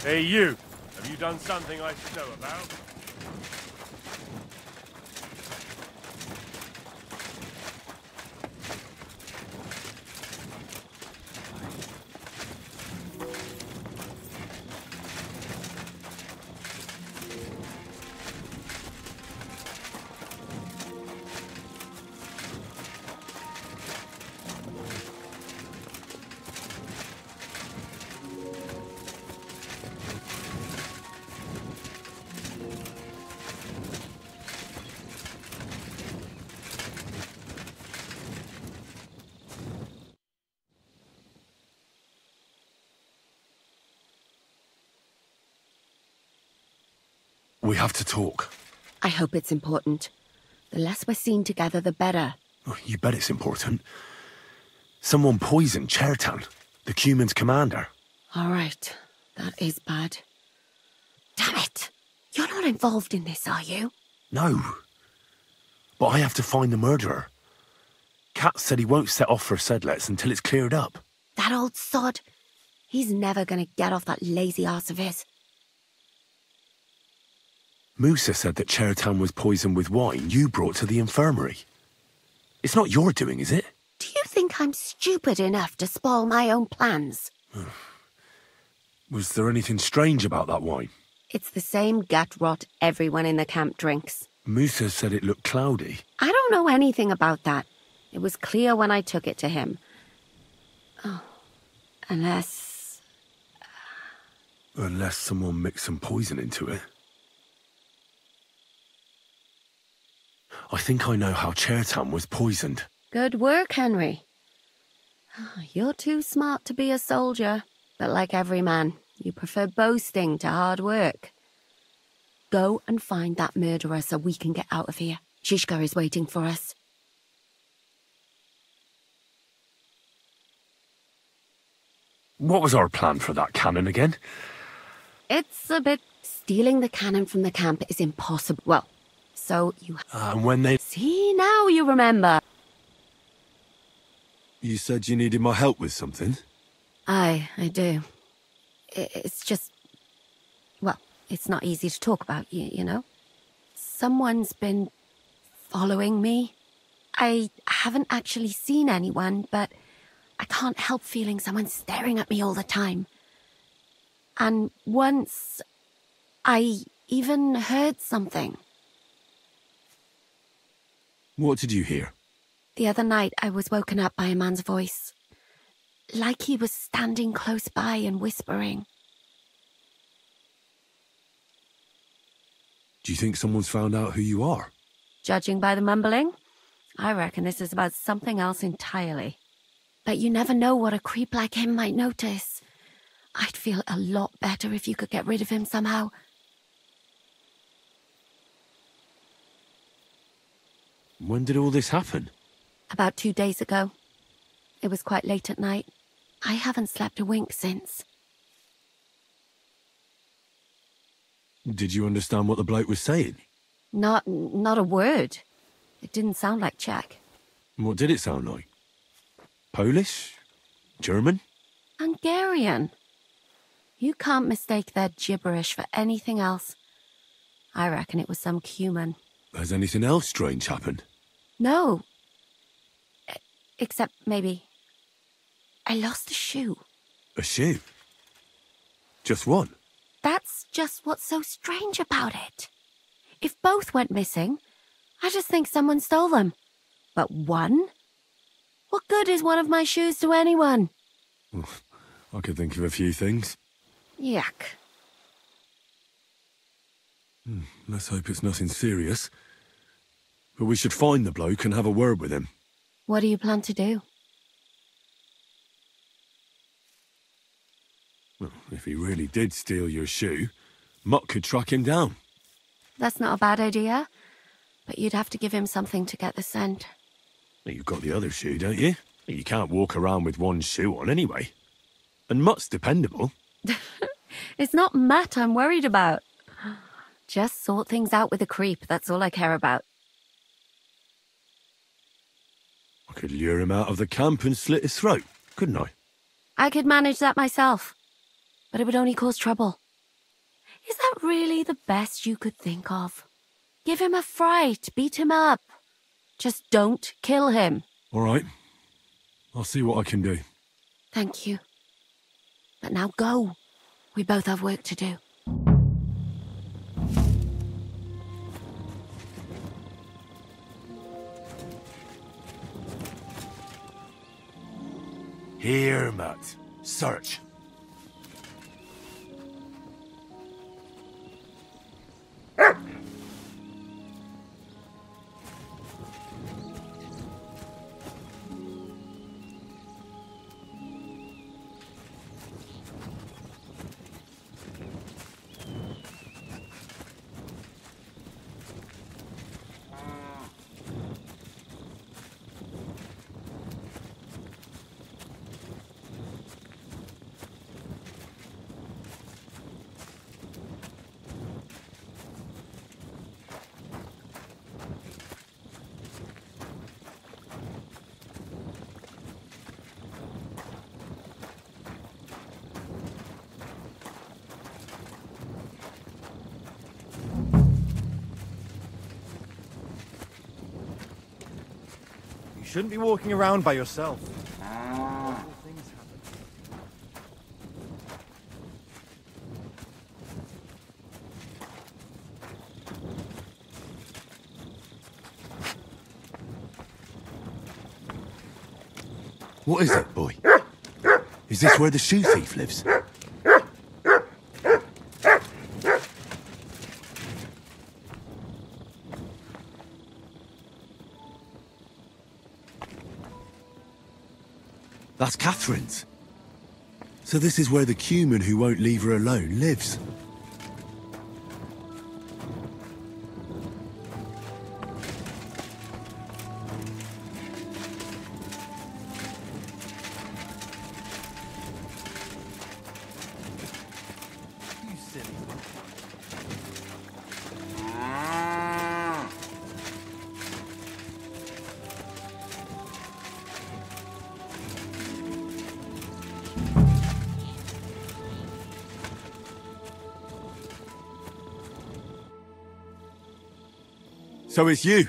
Hey, you! Have you done something I should know about? We have to talk. I hope it's important. The less we're seen together, the better. Oh, you bet it's important. Someone poisoned Chertan, the Cuman's commander. All right. That is bad. Damn it! You're not involved in this, are you? No. But I have to find the murderer. Kat said he won't set off for Sedlets until it's cleared up. That old sod. He's never gonna get off that lazy arse of his. Musa said that Chertan was poisoned with wine you brought to the infirmary. It's not your doing, is it? Do you think I'm stupid enough to spoil my own plans? Was there anything strange about that wine? It's the same gut rot everyone in the camp drinks. Musa said it looked cloudy. I don't know anything about that. It was clear when I took it to him. Oh, unless... Unless someone mixed some poison into it. I think I know how Chertan was poisoned. Good work, Henry. You're too smart to be a soldier, but like every man, you prefer boasting to hard work. Go and find that murderer so we can get out of here. Shishka is waiting for us. What was our plan for that cannon again? It's a bit... Stealing the cannon from the camp is impossible. Well, so you... And when they... See, now you remember. You said you needed my help with something? I do. It's just... Well, it's not easy to talk about, you know? Someone's been following me. I haven't actually seen anyone, but I can't help feeling someone staring at me all the time. And once, I even heard something. What did you hear? The other night, I was woken up by a man's voice. Like he was standing close by and whispering. Do you think someone's found out who you are? Judging by the mumbling, I reckon this is about something else entirely. But you never know what a creep like him might notice. I'd feel a lot better if you could get rid of him somehow. When did all this happen? About 2 days ago. It was quite late at night. I haven't slept a wink since. Did you understand what the bloke was saying? Not a word. It didn't sound like Czech. What did it sound like? Polish? German? Hungarian. You can't mistake their gibberish for anything else. I reckon it was some Cuman. Has anything else strange happened? No. Except maybe... I lost a shoe. A shoe? Just one? That's just what's so strange about it. If both went missing, I just think someone stole them. But one? What good is one of my shoes to anyone? I could think of a few things. Yuck. Let's hope it's nothing serious. But we should find the bloke and have a word with him. What do you plan to do? Well, if he really did steal your shoe, Mutt could track him down. That's not a bad idea, but you'd have to give him something to get the scent. You've got the other shoe, don't you? You can't walk around with one shoe on anyway. And Mutt's dependable. It's not Matt I'm worried about. Just sort things out with a creep, that's all I care about. I could lure him out of the camp and slit his throat, couldn't I? I could manage that myself, but it would only cause trouble. Is that really the best you could think of? Give him a fright, beat him up. Just don't kill him. All right. I'll see what I can do. Thank you. But now go. We both have work to do. Here, Matt. Search. You shouldn't be walking around by yourself. What is it, boy? Is this where the shoe thief lives? That's Catherine's. So this is where the Cuman who won't leave her alone lives. So it's you.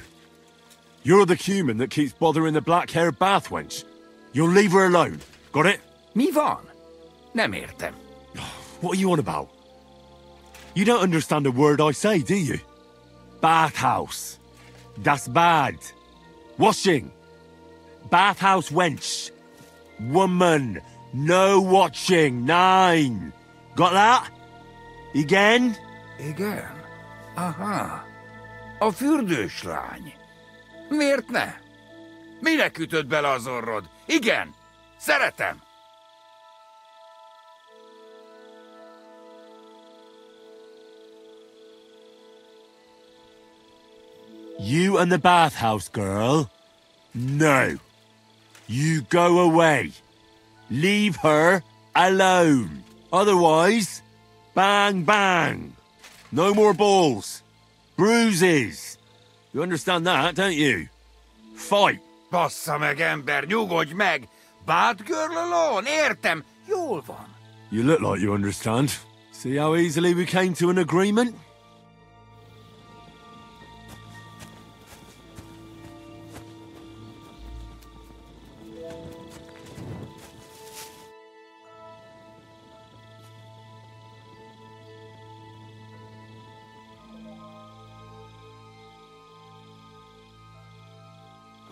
You're the Cuman that keeps bothering the black-haired bath wench. You'll leave her alone. Got it? Mi van? Nem értem. What are you on about? You don't understand a word I say, do you? Bathhouse. Das Bad. Washing. Bathhouse wench. Woman. No watching. 9. Got that? Igen? Igen? Aha. A fürdős lány. Miért ne? Minek ütött bele az orrod? Igen, szeretem. You and the bathhouse girl? No. You go away. Leave her alone. Otherwise, bang, bang. No more balls. Bruises. You understand that, don't you? Fight. Bassza meg, ember, nyugodj meg! Bad girl alone, értem, jól van. You look like you understand. See how easily we came to an agreement?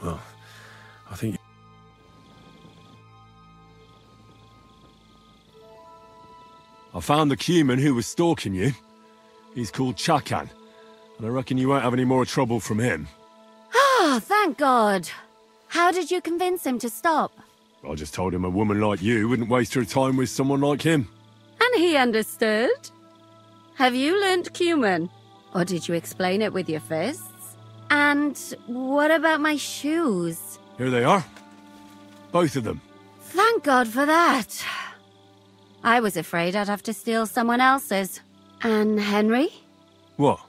Well, I think... I found the Cuman who was stalking you. He's called Chakan, and I reckon you won't have any more trouble from him. Ah, thank God. How did you convince him to stop? I just told him a woman like you wouldn't waste her time with someone like him. And he understood? Have you learnt Cuman? Or did you explain it with your fists? And what about my shoes? Here they are. Both of them. Thank God for that. I was afraid I'd have to steal someone else's. And Henry? What?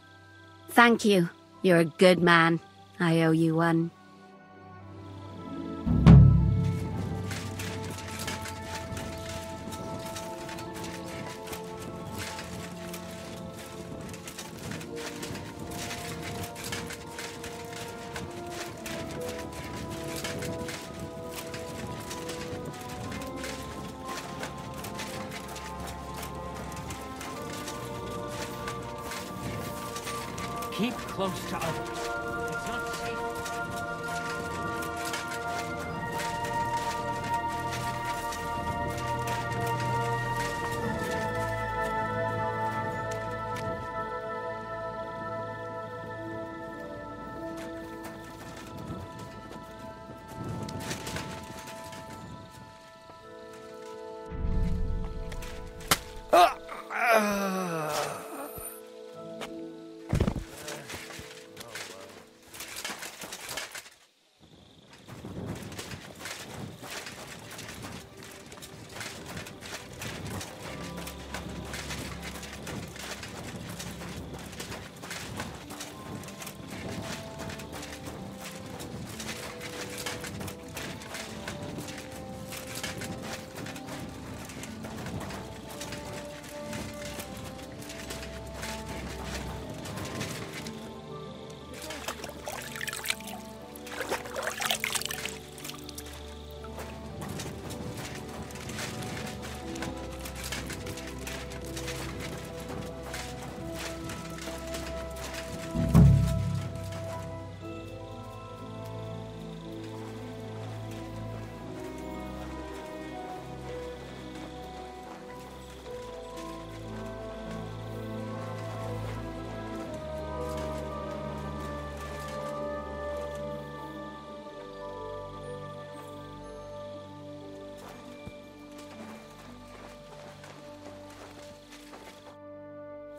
Thank you. You're a good man. I owe you one. Keep close to others. It's not safe.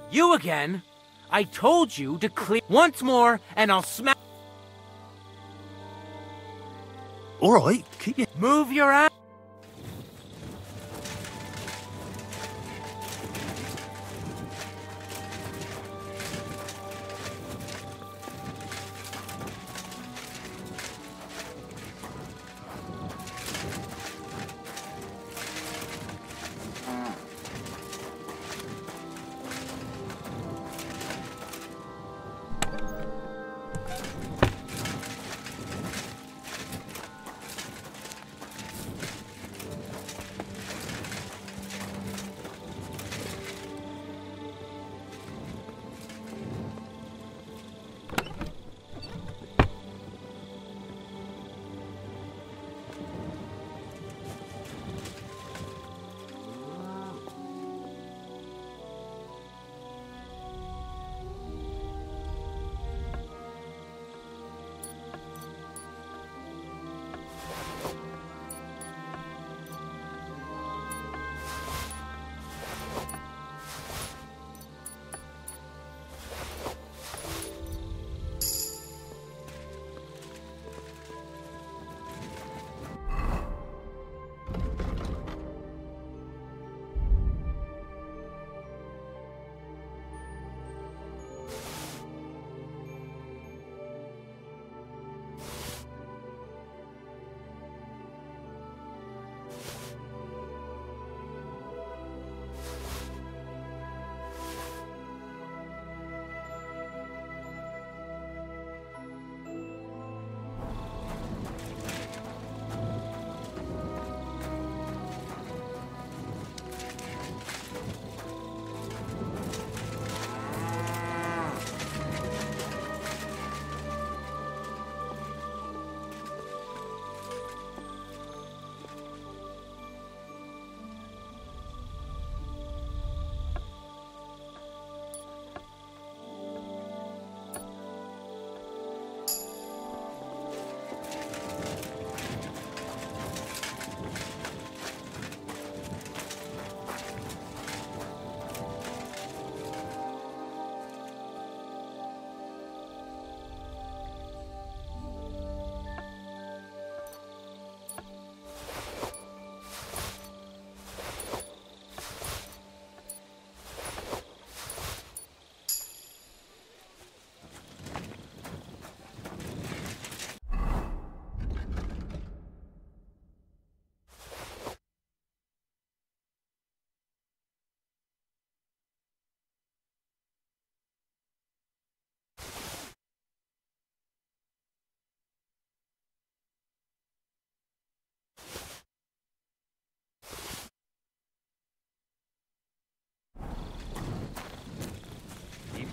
You again? I told you to clear once more, and I'll smack. All right, keep your... Move your ass.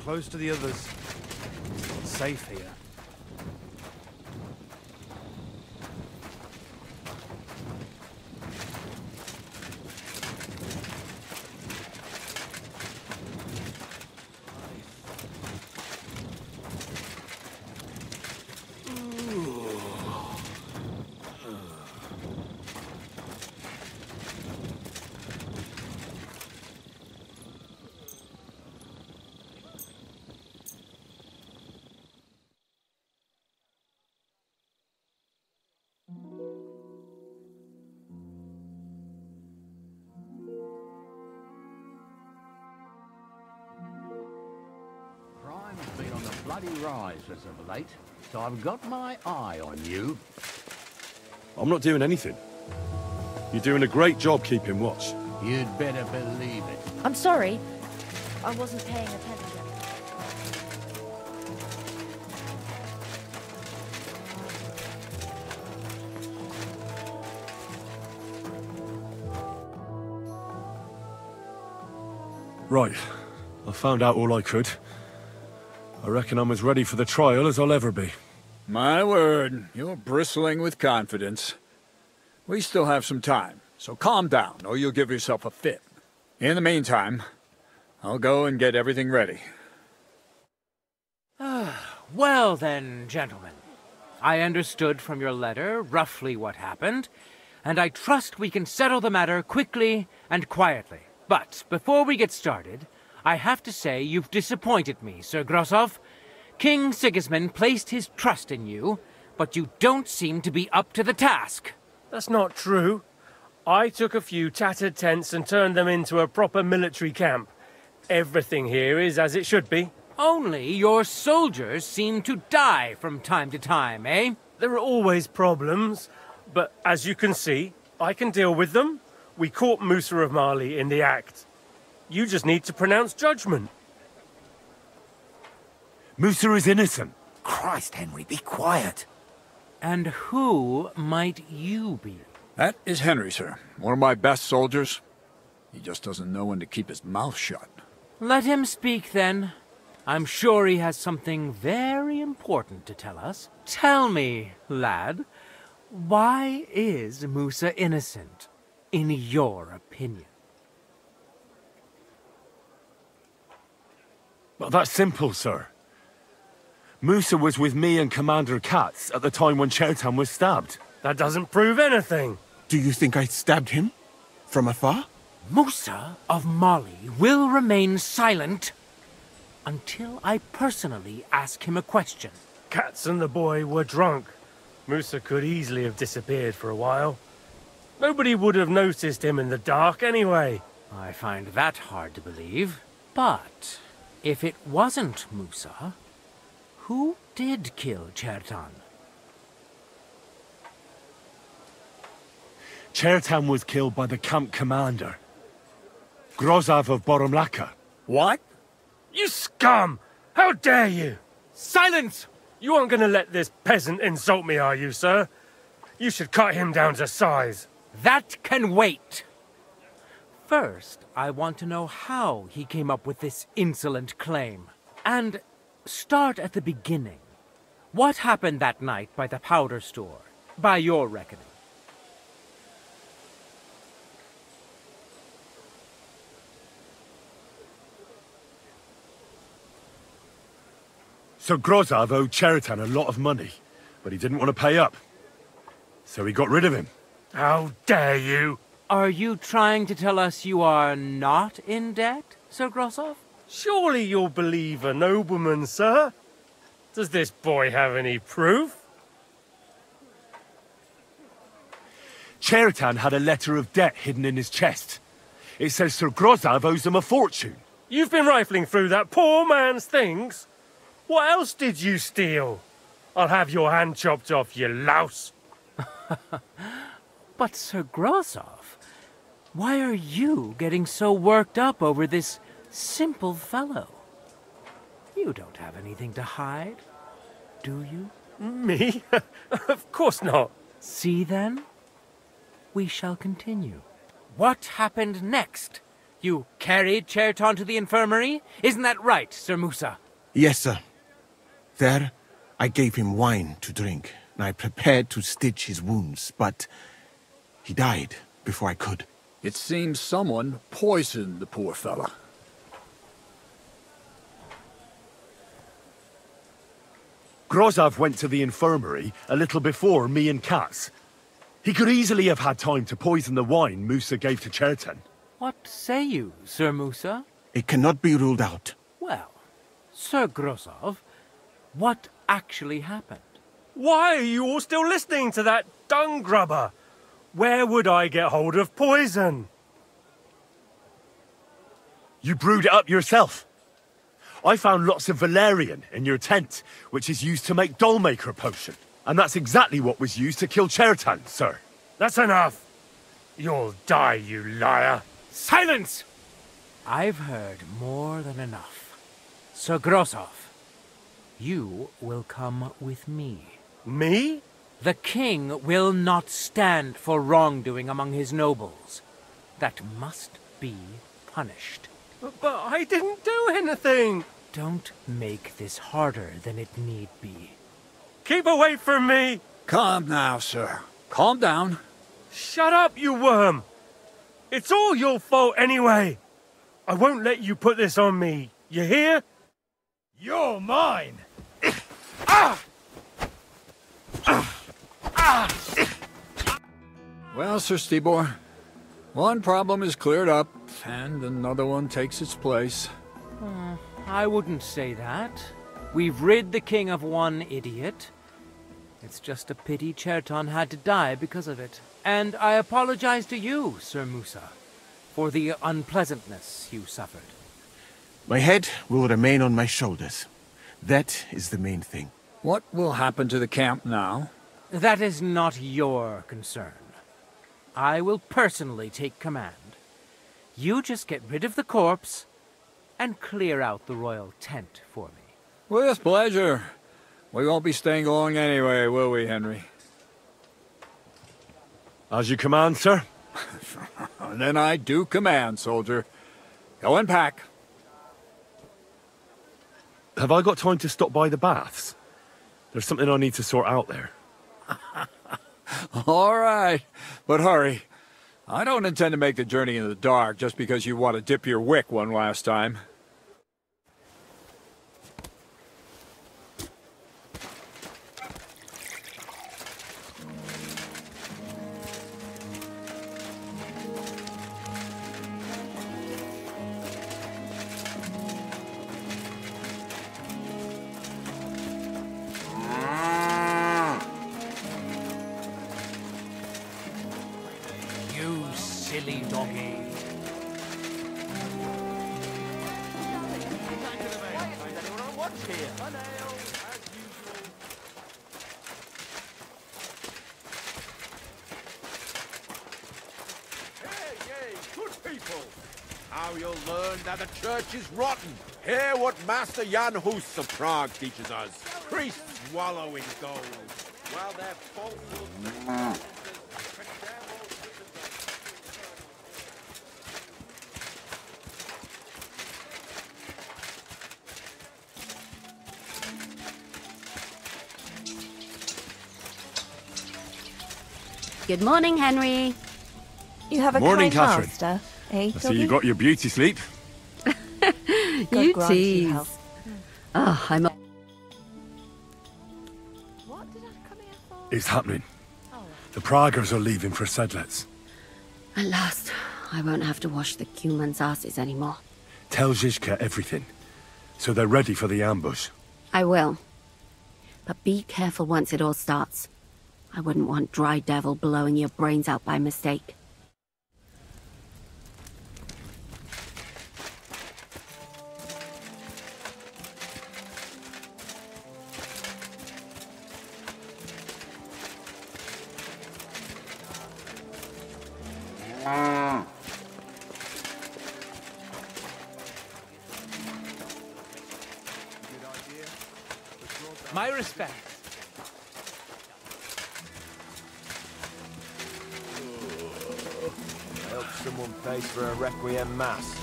Close to the others. safe here. Crime's been on the bloody rise as of late, so I've got my eye on you. I'm not doing anything. You're doing a great job keeping watch. You'd better believe it. I'm sorry. I wasn't paying attention. Right. I found out all I could. I reckon I'm as ready for the trial as I'll ever be. My word, you're bristling with confidence. We still have some time, so calm down, or you'll give yourself a fit. In the meantime, I'll go and get everything ready. Well then, gentlemen. I understood from your letter roughly what happened, and I trust we can settle the matter quickly and quietly. But before we get started, I have to say you've disappointed me, Sir Grosov. King Sigismund placed his trust in you, but you don't seem to be up to the task. That's not true. I took a few tattered tents and turned them into a proper military camp. Everything here is as it should be. Only your soldiers seem to die from time to time, eh? There are always problems, but as you can see, I can deal with them. We caught Musa of Mali in the act. You just need to pronounce judgment. Musa is innocent. Christ, Henry, be quiet. And who might you be? That is Henry, sir. One of my best soldiers. He just doesn't know when to keep his mouth shut. Let him speak, then. I'm sure he has something very important to tell us. Tell me, lad, why is Musa innocent, in your opinion? Well, that's simple, sir. Musa was with me and Commander Katz at the time when Chertan was stabbed. That doesn't prove anything. Do you think I stabbed him? From afar? Musa of Mali will remain silent until I personally ask him a question. Katz and the boy were drunk. Musa could easily have disappeared for a while. Nobody would have noticed him in the dark anyway. I find that hard to believe. But if it wasn't Musa, who did kill Chertan? Chertan was killed by the camp commander, Grozov of Boromlaka. What? You scum! How dare you! Silence! You aren't going to let this peasant insult me, are you, sir? You should cut him down to size. That can wait. First, I want to know how he came up with this insolent claim. And start at the beginning. What happened that night by the powder store, by your reckoning? So Grozov owed Chertan a lot of money, but he didn't want to pay up. So he got rid of him. How dare you! Are you trying to tell us you are not in debt, Sir Grosov? Surely you'll believe a nobleman, sir. Does this boy have any proof? Chertan had a letter of debt hidden in his chest. It says Sir Grozov owes him a fortune. You've been rifling through that poor man's things? What else did you steal? I'll have your hand chopped off, you louse. But Sir Grosov, why are you getting so worked up over this simple fellow? You don't have anything to hide, do you? Me? Of course not. See then? We shall continue. What happened next? You carried Chertan to the infirmary? Isn't that right, Sir Musa? Yes, sir. There, I gave him wine to drink, and I prepared to stitch his wounds, but he died before I could. It seems someone poisoned the poor fella. Grozov went to the infirmary a little before me and Katz. He could easily have had time to poison the wine Musa gave to Chertan. What say you, Sir Musa? It cannot be ruled out. Well, Sir Grozov, what actually happened? Why are you all still listening to that dung grubber? Where would I get hold of poison? You brewed it up yourself. I found lots of valerian in your tent, which is used to make Dollmaker potion. And that's exactly what was used to kill Chertan, sir. That's enough. You'll die, you liar. Silence! I've heard more than enough. Sir Grozov, you will come with me. Me? The king will not stand for wrongdoing among his nobles. That must be punished. But I didn't do anything. Don't make this harder than it need be. Keep away from me! Calm now, sir. Calm down. Shut up, you worm! It's all your fault anyway. I won't let you put this on me. You hear? You're mine! Well, Sir Stibor, one problem is cleared up, and another one takes its place. I wouldn't say that. We've rid the king of one idiot. It's just a pity Chertan had to die because of it. And I apologize to you, Sir Musa, for the unpleasantness you suffered. My head will remain on my shoulders. That is the main thing. What will happen to the camp now? That is not your concern. I will personally take command. You just get rid of the corpse and clear out the royal tent for me. With pleasure. We won't be staying long anyway, will we, Henry? As you command, sir. Then I do command, soldier. Go and pack. Have I got time to stop by the baths? There's something I need to sort out there. All right, but hurry. I don't intend to make the journey in the dark just because you want to dip your wick one last time. Silly doggy. Good people! Now you'll learn that the church is rotten. Hear what Master Jan Hus of Prague teaches us. Priests wallow in gold, while their falsehood... Good morning, Henry. You have a Morning, kind Catherine. master, eh, I see you got your beauty sleep. You tease. Oh, I'm... It's happening. The Praggers are leaving for Sedlets. At last, I won't have to wash the Cumans' asses anymore. Tell Zizka everything, so they're ready for the ambush. I will. But be careful once it all starts. I wouldn't want Dry Devil blowing your brains out by mistake. My respect. I hope someone pays for a Requiem Mass.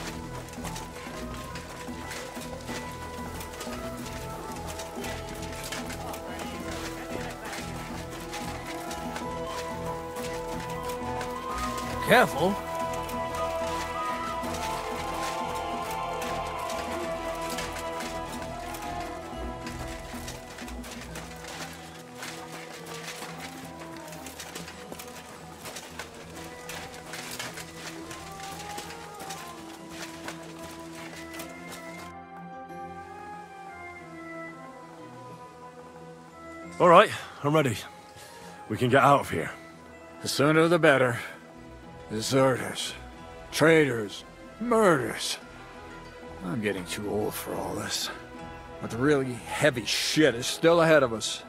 careful. All right, I'm ready. We can get out of here. The sooner the better. Deserters, traitors, murders. I'm getting too old for all this. But the really heavy shit is still ahead of us.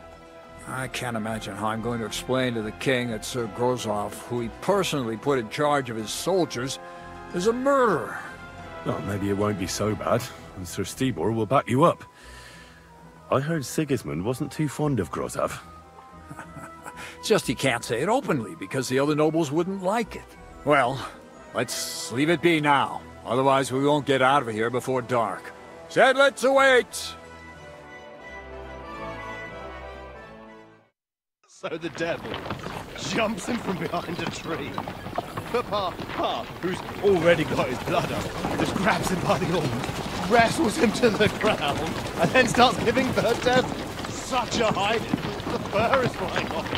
I can't imagine how I'm going to explain to the king that Sir Grozov, who he personally put in charge of his soldiers, is a murderer. Well, maybe it won't be so bad, and Sir Stibor will back you up. I heard Sigismund wasn't too fond of Grozov. It's just he can't say it openly because the other nobles wouldn't like it. Well, let's leave it be now. Otherwise we won't get out of here before dark. Sedlets await! So the devil jumps in from behind a tree. Papa, who's already got his blood up, just grabs him by the arm, wrestles him to the ground, and then starts giving birth to such a hiding. The fur is flying off.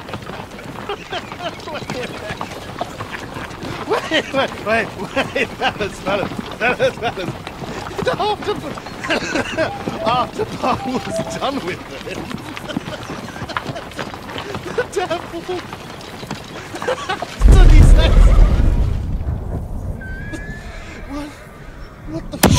Wait, fellas. After Paul was done with it, the devil took his head. What the f***?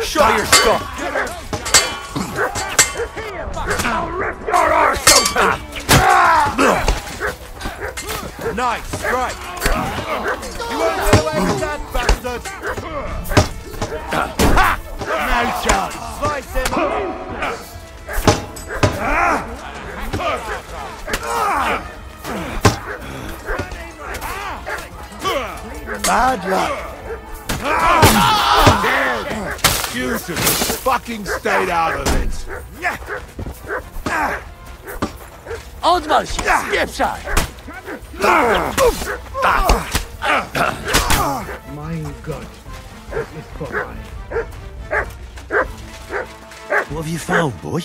Show your stuff! I'll rip your arse open! Nice strike! You won't get away with that, bastard! No chance! Slice him up! Bad luck! You should have fucking stayed out of it! Odwal się, spieprzaj! My God, that is fine. What have you found, boy?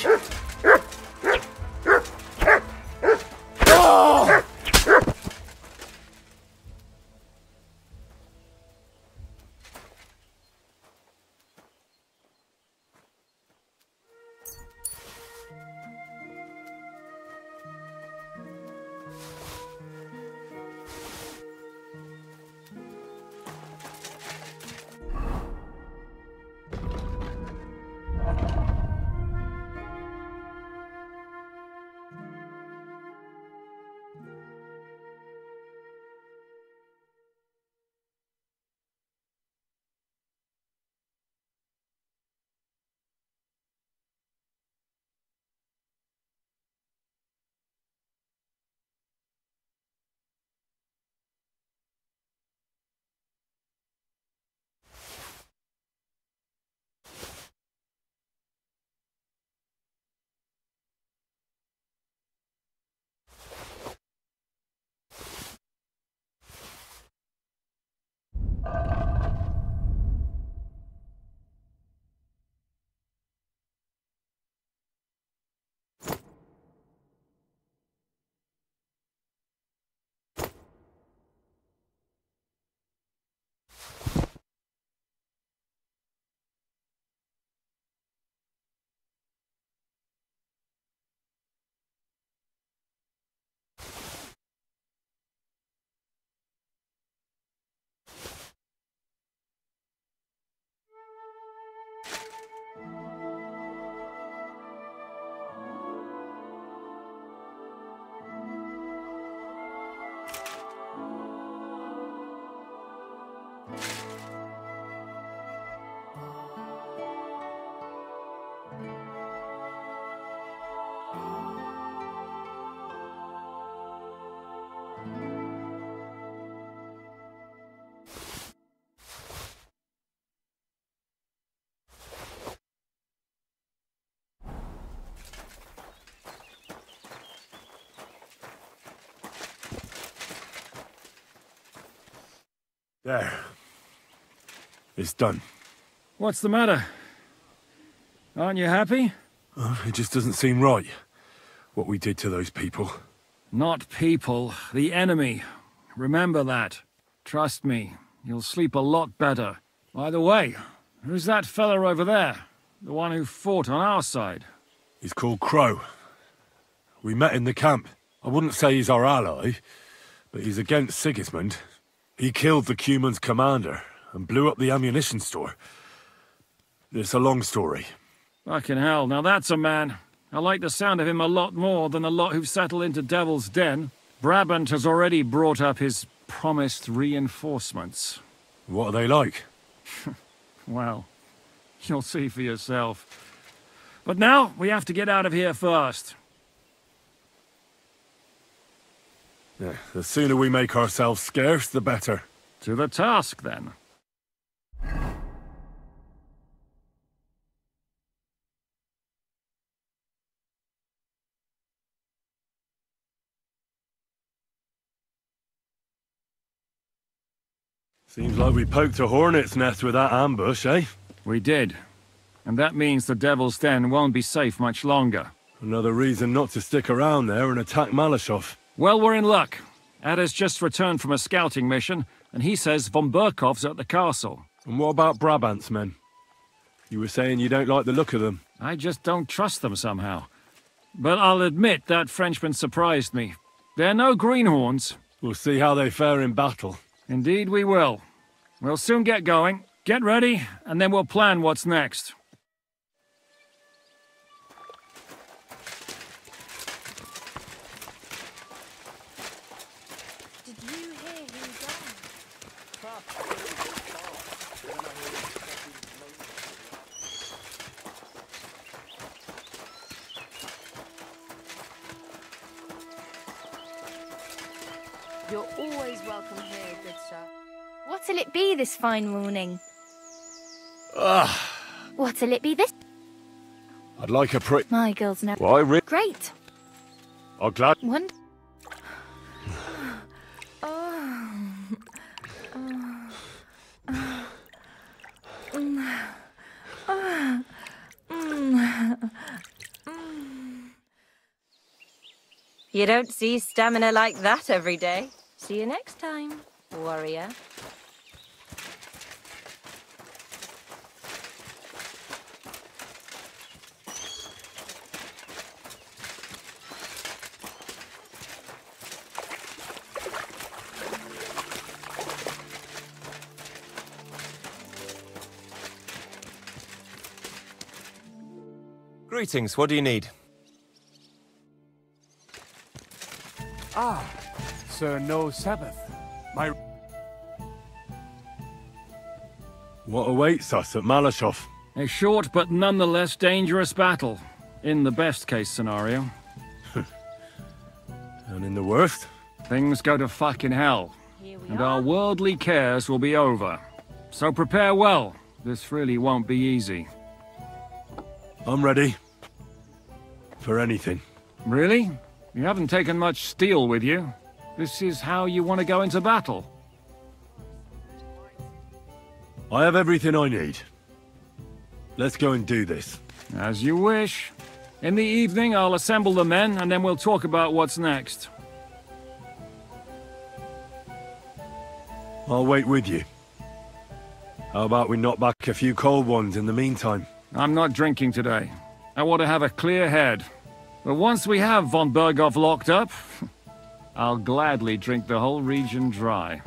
There. It's done. What's the matter? Aren't you happy? It just doesn't seem right, what we did to those people. Not people, the enemy. Remember that. Trust me, you'll sleep a lot better. By the way, who's that fella over there? The one who fought on our side? He's called Crow. We met in the camp. I wouldn't say he's our ally, but he's against Sigismund. He killed the Cuman's commander and blew up the ammunition store. It's a long story. Fucking hell, now that's a man. I like the sound of him a lot more than a lot who've settled into Devil's Den. Brabant has already brought up his promised reinforcements. What are they like? Well, you'll see for yourself. But now, we have to get out of here first. Yeah, the sooner we make ourselves scarce, the better. To the task, then. Seems like we poked a hornet's nest with that ambush, eh? We did. And that means the Devil's Den won't be safe much longer. Another reason not to stick around there and attack Malashov. Well, we're in luck. Ada's just returned from a scouting mission, and he says von Berkov's at the castle. And what about Brabant's men? You were saying you don't like the look of them. I just don't trust them somehow. But I'll admit that Frenchman surprised me. They're no greenhorns. We'll see how they fare in battle. Indeed we will. We'll soon get going. Get ready, and then we'll plan what's next. Did you hear who died? You're always welcome here, good sir. What'll it be this fine morning? What'll it be this? I'd like a pretty... My girl's never... Why, Great. I'm glad... One... You don't see stamina like that every day. See you next time, warrior. Greetings, what do you need? Ah, Sir No Sabbath. My... What awaits us at Malashov? A short but nonetheless dangerous battle. In the best case scenario. And in the worst? Things go to fucking hell. And our worldly cares will be over. So prepare well. This really won't be easy. I'm ready. For anything. Really? You haven't taken much steel with you. This is how you want to go into battle. I have everything I need. Let's go and do this. As you wish. In the evening, I'll assemble the men, and then we'll talk about what's next. I'll wait with you. How about we knock back a few cold ones in the meantime? I'm not drinking today. I want to have a clear head. But once we have von Bergow locked up, I'll gladly drink the whole region dry.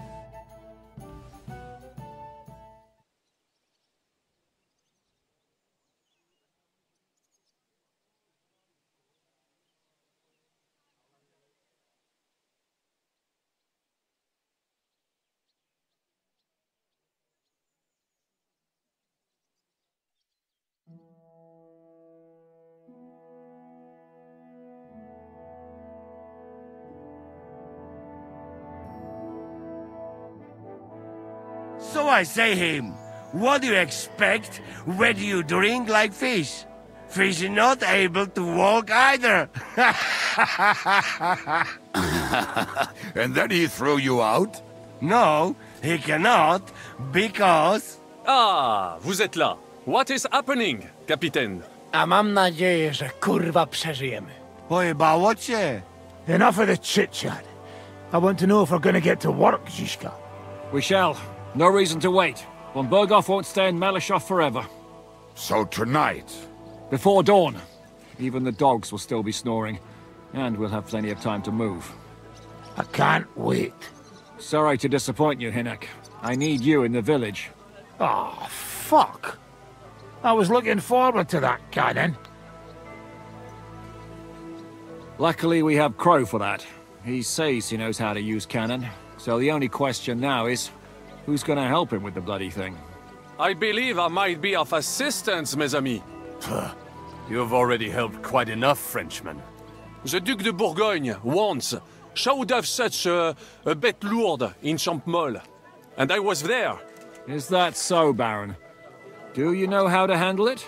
So I say him, what do you expect? Where do you drink like fish? Fish is not able to walk either. And then he threw you out? No, He cannot, because... Ah, vous êtes là. What is happening, Capitaine? A mam nadzieję, że kurwa przeżyjemy. Pojebało cię. Enough of the chit-chat. I want to know if we're gonna get to work, Zizka. We shall. No reason to wait. Von Bergow won't stay in Malashov forever. So tonight? Before dawn. Even the dogs will still be snoring. And we'll have plenty of time to move. I can't wait. Sorry to disappoint you, Hinnock. I need you in the village. Oh, fuck. I was looking forward to that, Cannon. Luckily, we have Crow for that. He says he knows how to use cannon. So the only question now is, who's gonna help him with the bloody thing? I believe I might be of assistance, mes amis. You've already helped quite enough, Frenchman. The Duc de Bourgogne, once, showed off such a bête lourde in Champmol. And I was there. Is that so, Baron? Do you know how to handle it?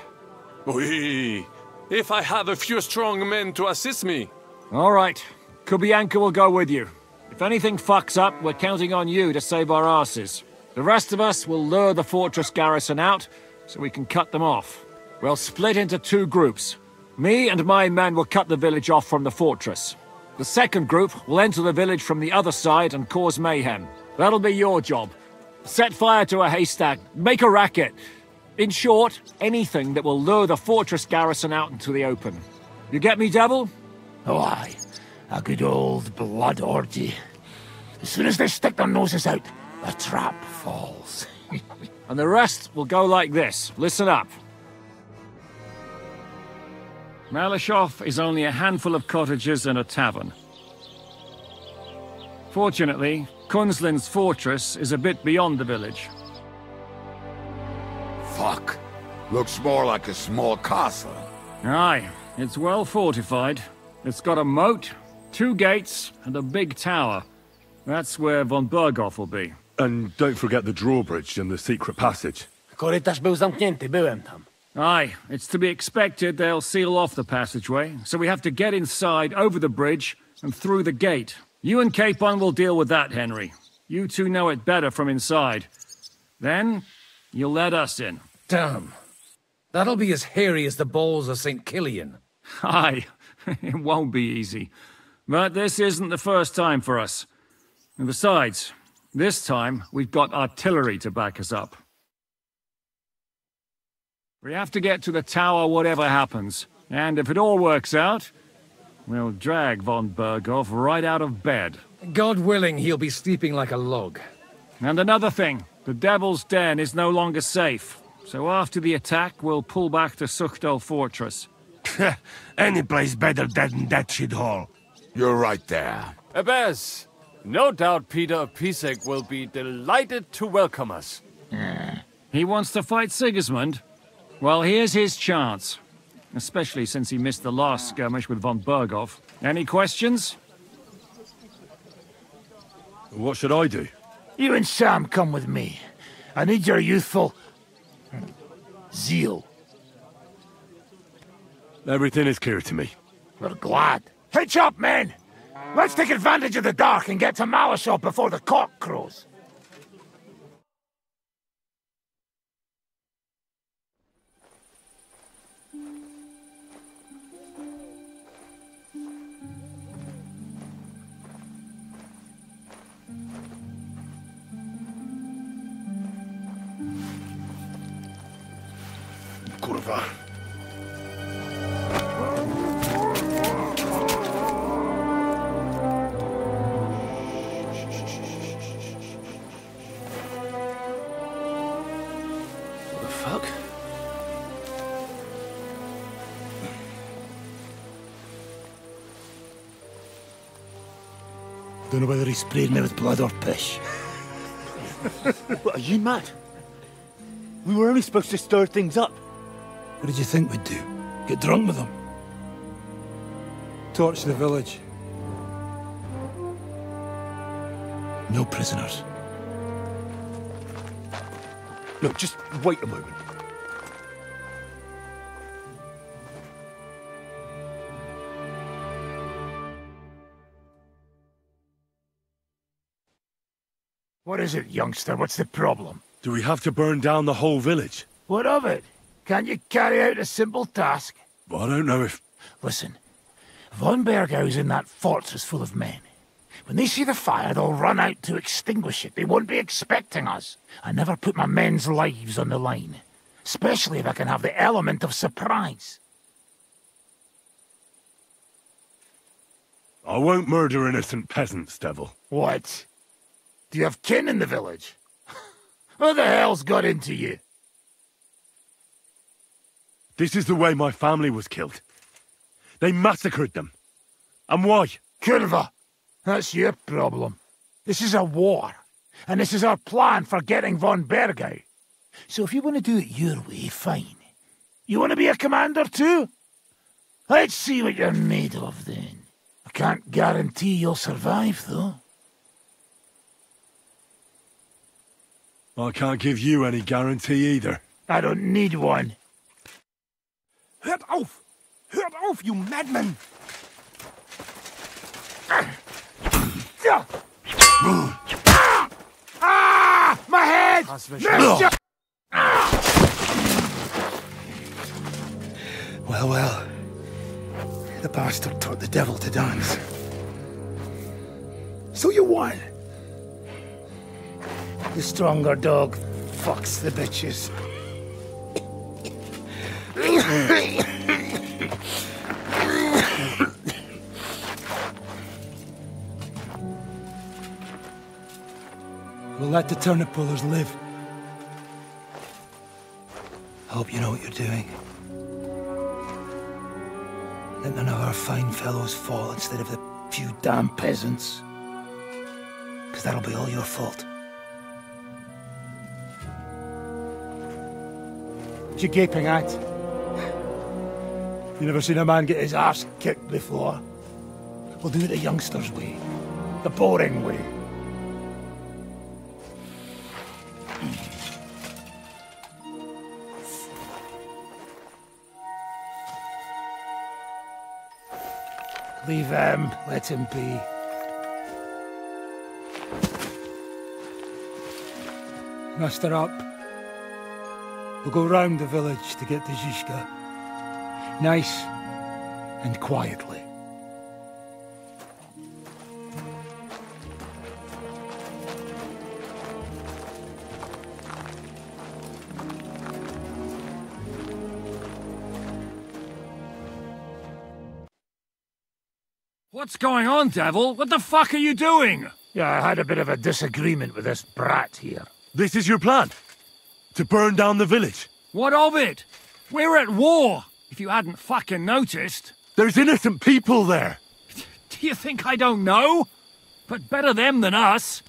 Oui. If I have a few strong men to assist me. All right. Kubianka will go with you. If anything fucks up, we're counting on you to save our asses. The rest of us will lure the fortress garrison out, so we can cut them off. We'll split into 2 groups. Me and my men will cut the village off from the fortress. The second group will enter the village from the other side and cause mayhem. That'll be your job. Set fire to a haystack, make a racket. In short, anything that will lure the fortress garrison out into the open. You get me, Devil? Oh, aye. A good old blood orgy. As soon as they stick their noses out, the trap falls. And the rest will go like this. Listen up. Malashov is only a handful of cottages and a tavern. Fortunately, Kunzlin's fortress is a bit beyond the village. Fuck. Looks more like a small castle. Aye, it's well fortified. It's got a moat, 2 gates, and a big tower. That's where von Bergow will be. And don't forget the drawbridge and the secret passage. Korytarz był zamknięty, byłem tam. Aye, it's to be expected they'll seal off the passageway, so we have to get inside, over the bridge, and through the gate. You and Capon will deal with that, Henry. You two know it better from inside. Then, you'll let us in. Damn. That'll be as hairy as the balls of St. Killian. Aye, it won't be easy. But this isn't the first time for us. And besides, this time we've got artillery to back us up. We have to get to the tower whatever happens. And if it all works out, we'll drag von Bergow right out of bed. God willing, he'll be sleeping like a log. And another thing, the Devil's Den is no longer safe. So after the attack, we'll pull back to Suchdol Fortress. Any place better than that shithole. You're right there. Abbas, no doubt Peter of Pisek will be delighted to welcome us. He wants to fight Sigismund? Well, here's his chance. Especially since he missed the last skirmish with von Bergow. Any questions? What should I do? You and Sam come with me. I need your youthful... zeal. Everything is clear to me. We're glad. Hitch up, men! Let's take advantage of the dark and get to Malashov before the cock crows. Kurwa. What the fuck? Don't know whether he sprayed me with blood or piss. What, are you mad? We were only supposed to stir things up. What did you think we'd do? Get drunk with them? Torch the village. No prisoners. Look, just wait a moment. What is it, youngster? What's the problem? Do we have to burn down the whole village? What of it? Can't you carry out a simple task? Well, I don't know if... Listen, Von Bergow's in that fortress full of men. When they see the fire, they'll run out to extinguish it. They won't be expecting us. I never put my men's lives on the line. Especially if I can have the element of surprise. I won't murder innocent peasants, Devil. What? Do you have kin in the village? Who the hell's got into you? This is the way my family was killed. They massacred them. And why? Curva, that's your problem. This is a war. And this is our plan for getting Von Bergow. So if you want to do it your way, fine. You want to be a commander too? Let's see what you're made of then. I can't guarantee you'll survive, though. I can't give you any guarantee either. I don't need one. Hört auf! Hört auf, you madman! Ah! My head! Well, well. The bastard taught the devil to dance. So you won. The stronger dog fucks the bitches. We'll let the turnip pullers live. I hope you know what you're doing. Let none of our fine fellows fall instead of the few damn peasants. Because that'll be all your fault. What you gaping at? You never seen a man get his arse kicked before? We'll do it the youngsters' way. The boring way. Leave him. Let him be. Muster up. We'll go round the village to get to Zizka. Nice and quietly. What's going on, Devil? What the fuck are you doing? Yeah, I had a bit of a disagreement with this brat here. This is your plan? To burn down the village? What of it? We're at war, if you hadn't fucking noticed. There's innocent people there. Do you think I don't know? But better them than us.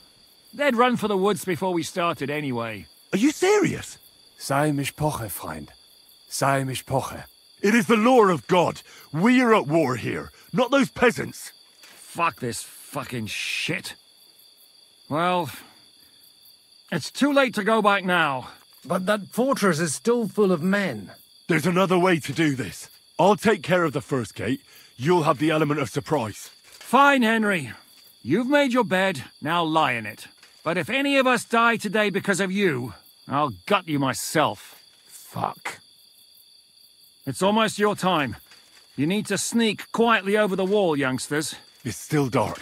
They'd run for the woods before we started anyway. Are you serious? Sei mich poche, Freund. Sei mich poche. It is the law of God. We are at war here, not those peasants. Fuck this fucking shit. Well, it's too late to go back now. But that fortress is still full of men. There's another way to do this. I'll take care of the first gate. You'll have the element of surprise. Fine, Henry. You've made your bed, now lie in it. But if any of us die today because of you, I'll gut you myself. Fuck. It's almost your time. You need to sneak quietly over the wall, youngsters. It's still dark.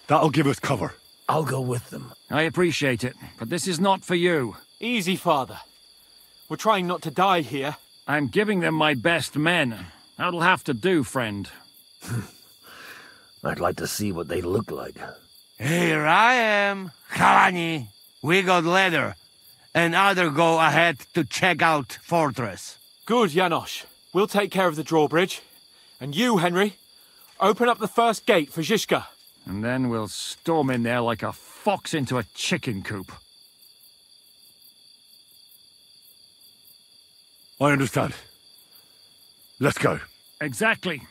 That'll give us cover. I'll go with them. I appreciate it, but this is not for you. Easy, Father. We're trying not to die here. I'm giving them my best men. That'll have to do, friend. I'd like to see what they look like. Here I am, Kalani. We got leather, and other go ahead to check out fortress. Good, Janosch. We'll take care of the drawbridge. And you, Henry, open up the first gate for Zizka. And then we'll storm in there like a fox into a chicken coop. I understand. Let's go. Exactly.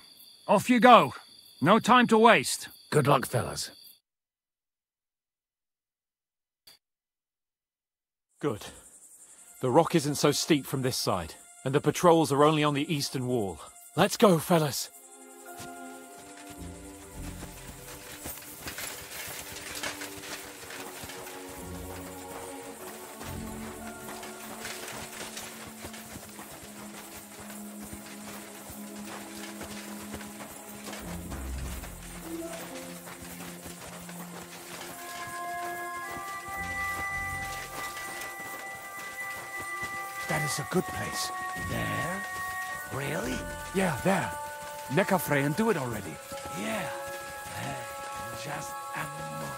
Off you go. No time to waste. Good luck, fellas. Good. The rock isn't so steep from this side, and the patrols are only on the eastern wall. Let's go, fellas. is a good place. There? Really? Yeah, there. Neck a fray and do it already. Yeah. Just a moment.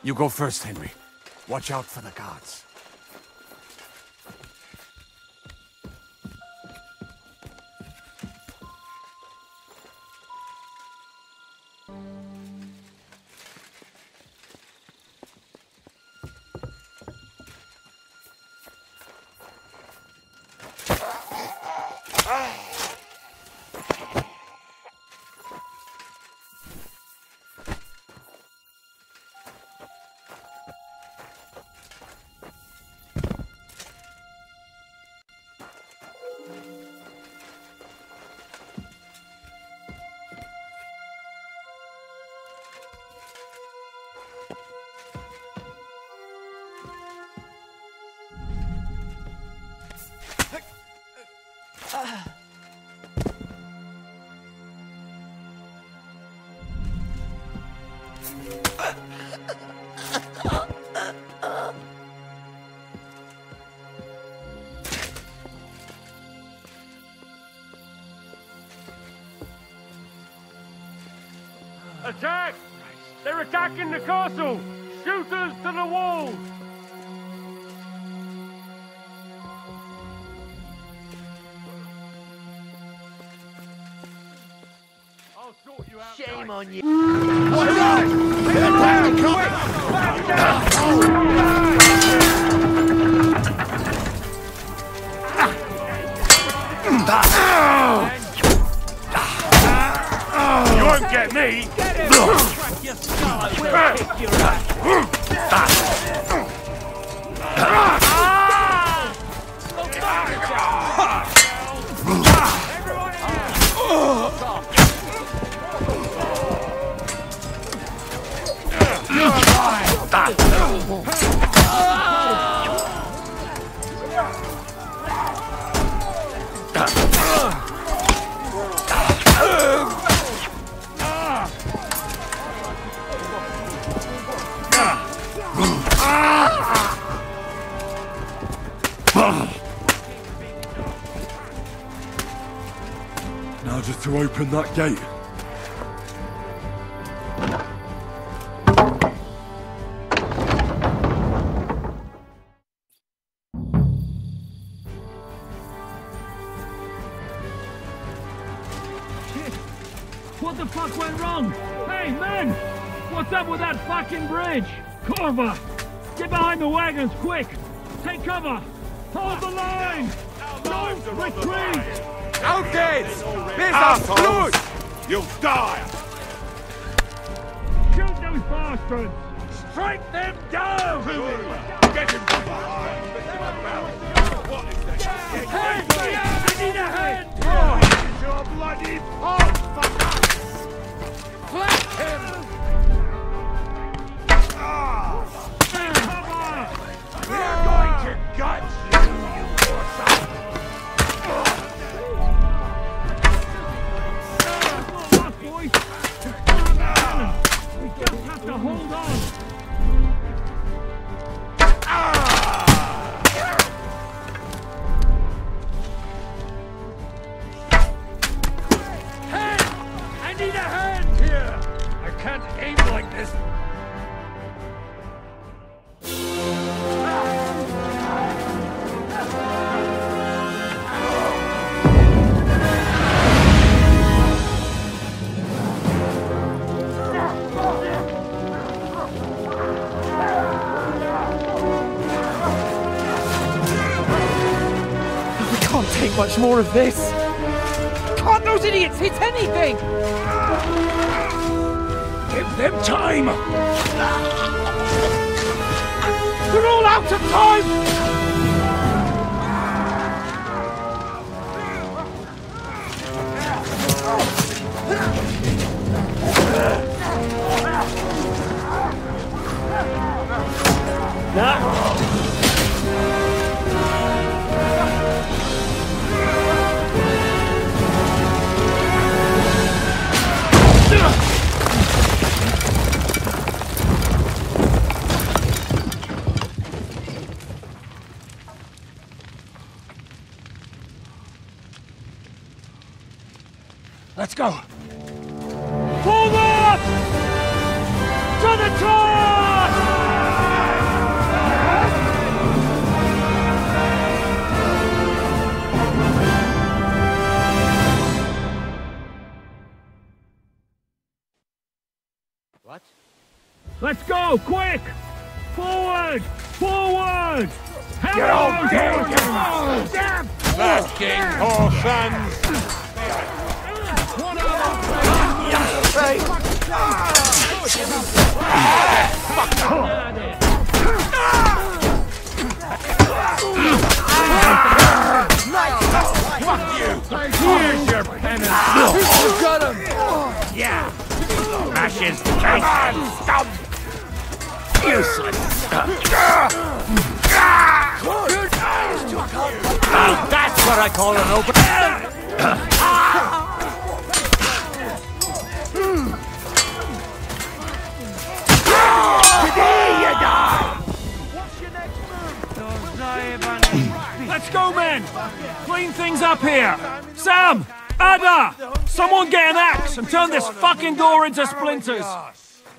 You go first, Henry. Watch out for the guards. Attack! They're attacking the castle! Shooters to the walls! I'll sort you out. Shame on you. Watch out! You won't get me! Now just to open that gate. What the fuck went wrong? Hey, men! What's up with that fucking bridge? Corva! Get behind the wagons, quick! Take cover! Hold the line! Don't retreat! Okay! Assholes! You'll die! Shoot those bastards! Strike them down! Get him from behind! What is that? Hey! I need a hand! Oh, your bloody pot, fucker! Flank him! We're going to gut you horse! Boys! We just have to hold on! Hand! I need a hand here! I can't aim like this! Can't take much more of this. Can't those idiots hit anything? Give them time! We're all out of time! go. Forward! To the charge! What? Let's go, quick! Forward! Forward! Get on, damn! Lurking Horsans! Here's your penance! You got him! Yeah! Smashes the case! Stop! Useless! Now that's what I call an open... Today you die! Let's go, men! Clean things up here! Sam! Ada! Someone get an axe and turn this fucking door into splinters!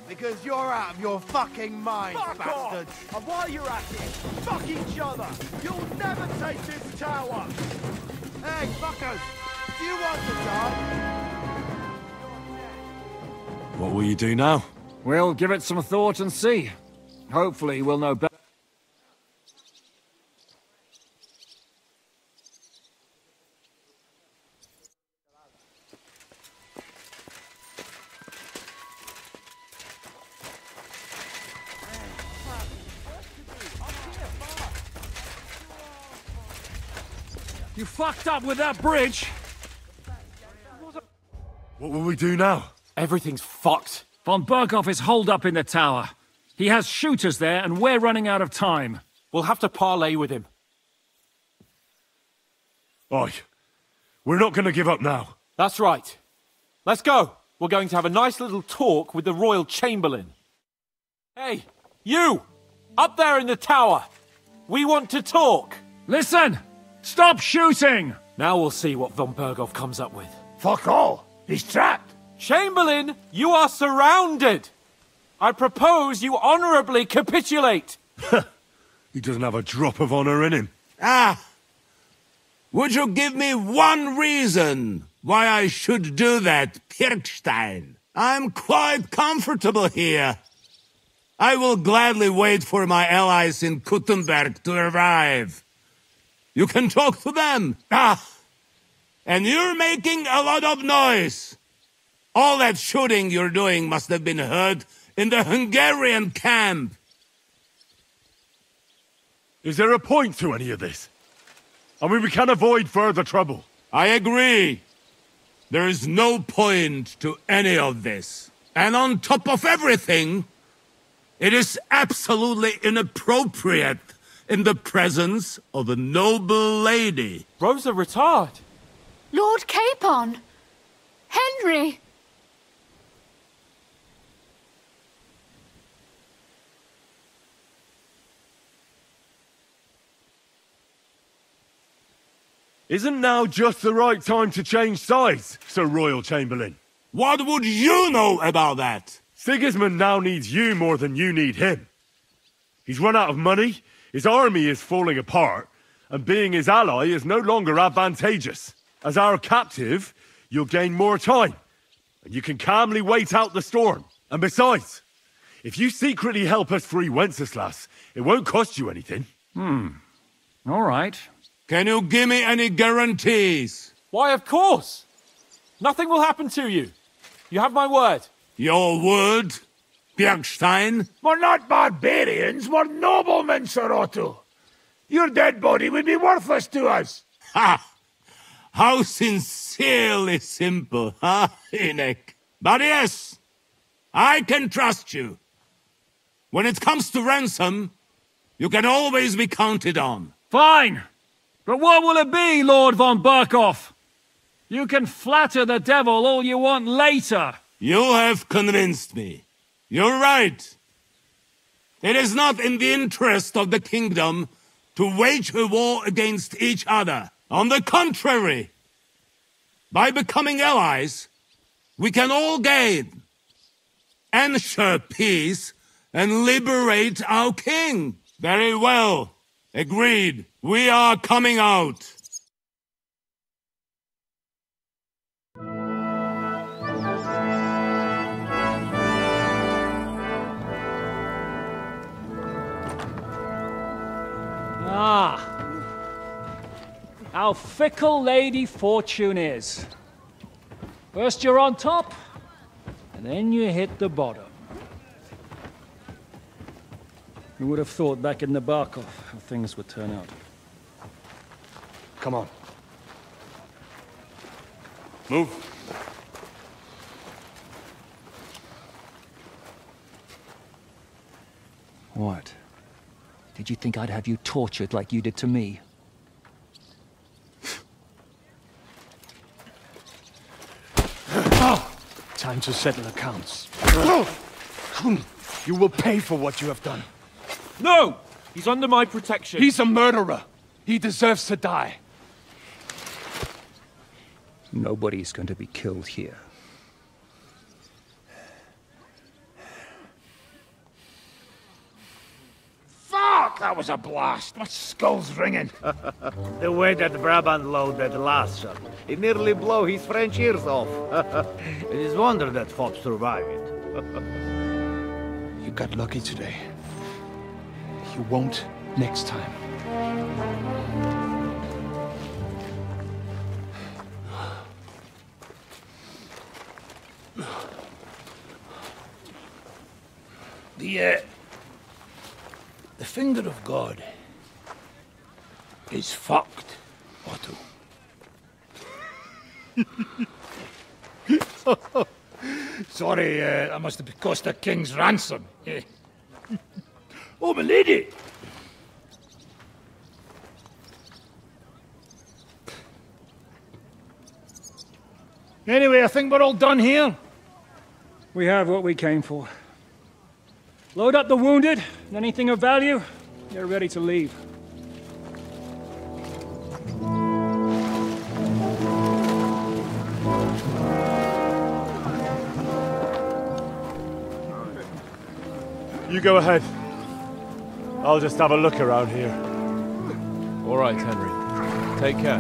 Because you're out of your fucking mind, bastards! And while you're at it, fuck each other! You'll never take this tower! Hey, fuckers! Do you want to die? What will you do now? We'll give it some thought and see. Hopefully we'll know better. You fucked up with that bridge! What will we do now? Everything's fucked. Von Bergow is holed up in the tower. He has shooters there, and we're running out of time. We'll have to parley with him. Oi, we're not going to give up now. That's right. Let's go. We're going to have a nice little talk with the Royal Chamberlain. Hey, you! Up there in the tower! We want to talk! Listen! Stop shooting! Now we'll see what Von Bergow comes up with. Fuck all! He's trapped! Chamberlain, you are surrounded! I propose you honourably capitulate! He doesn't have a drop of honor in him. Ah! Would you give me one reason why I should do that, Pirkstein? I'm quite comfortable here. I will gladly wait for my allies in Kuttenberg to arrive. You can talk to them. Ah! And you're making a lot of noise. All that shooting you're doing must have been heard in the Hungarian camp. Is there a point to any of this? I mean, we can avoid further trouble. I agree. There is no point to any of this. And on top of everything, it is absolutely inappropriate in the presence of a noble lady. Rosa Retard. Lord Capon! Henry! Isn't now just the right time to change sides, Sir Royal Chamberlain? What would you know about that? Sigismund now needs you more than you need him. He's run out of money, his army is falling apart, and being his ally is no longer advantageous. As our captive, you'll gain more time, and you can calmly wait out the storm. And besides, if you secretly help us free Wenceslas, it won't cost you anything. All right. Can you give me any guarantees? Why, of course! Nothing will happen to you. You have my word. Your word, Bjergstein? We're not barbarians, we're noblemen, Sir Otto. Your dead body would be worthless to us. Ha! How sincerely simple, huh, Enoch? But yes, I can trust you. When it comes to ransom, you can always be counted on. Fine! But what will it be, Lord von Bergow? You can flatter the devil all you want later. You have convinced me. You're right. It is not in the interest of the kingdom to wage a war against each other. On the contrary, by becoming allies, we can all gain. Ensure peace and liberate our king. Very well. Agreed. We are coming out. Ah. How fickle Lady Fortune is. First you're on top, and then you hit the bottom. Who would have thought back in the Bergow how things would turn out? Come on. Move. What? Did you think I'd have you tortured like you did to me? Time to settle accounts. You will pay for what you have done. No! He's under my protection. He's a murderer. He deserves to die. Nobody's going to be killed here. Fuck! That was a blast. My skull's ringing. The way that Brabant loaded last shot, it nearly blew his French ears off. It is wonder that Fop survived it. You got lucky today. You won't next time. The finger of God is fucked, Otto. Sorry, that must have cost a king's ransom. Oh, my lady! Anyway, I think we're all done here. We have what we came for. Load up the wounded, and anything of value, you're ready to leave. You go ahead. I'll just have a look around here. All right, Henry. Take care.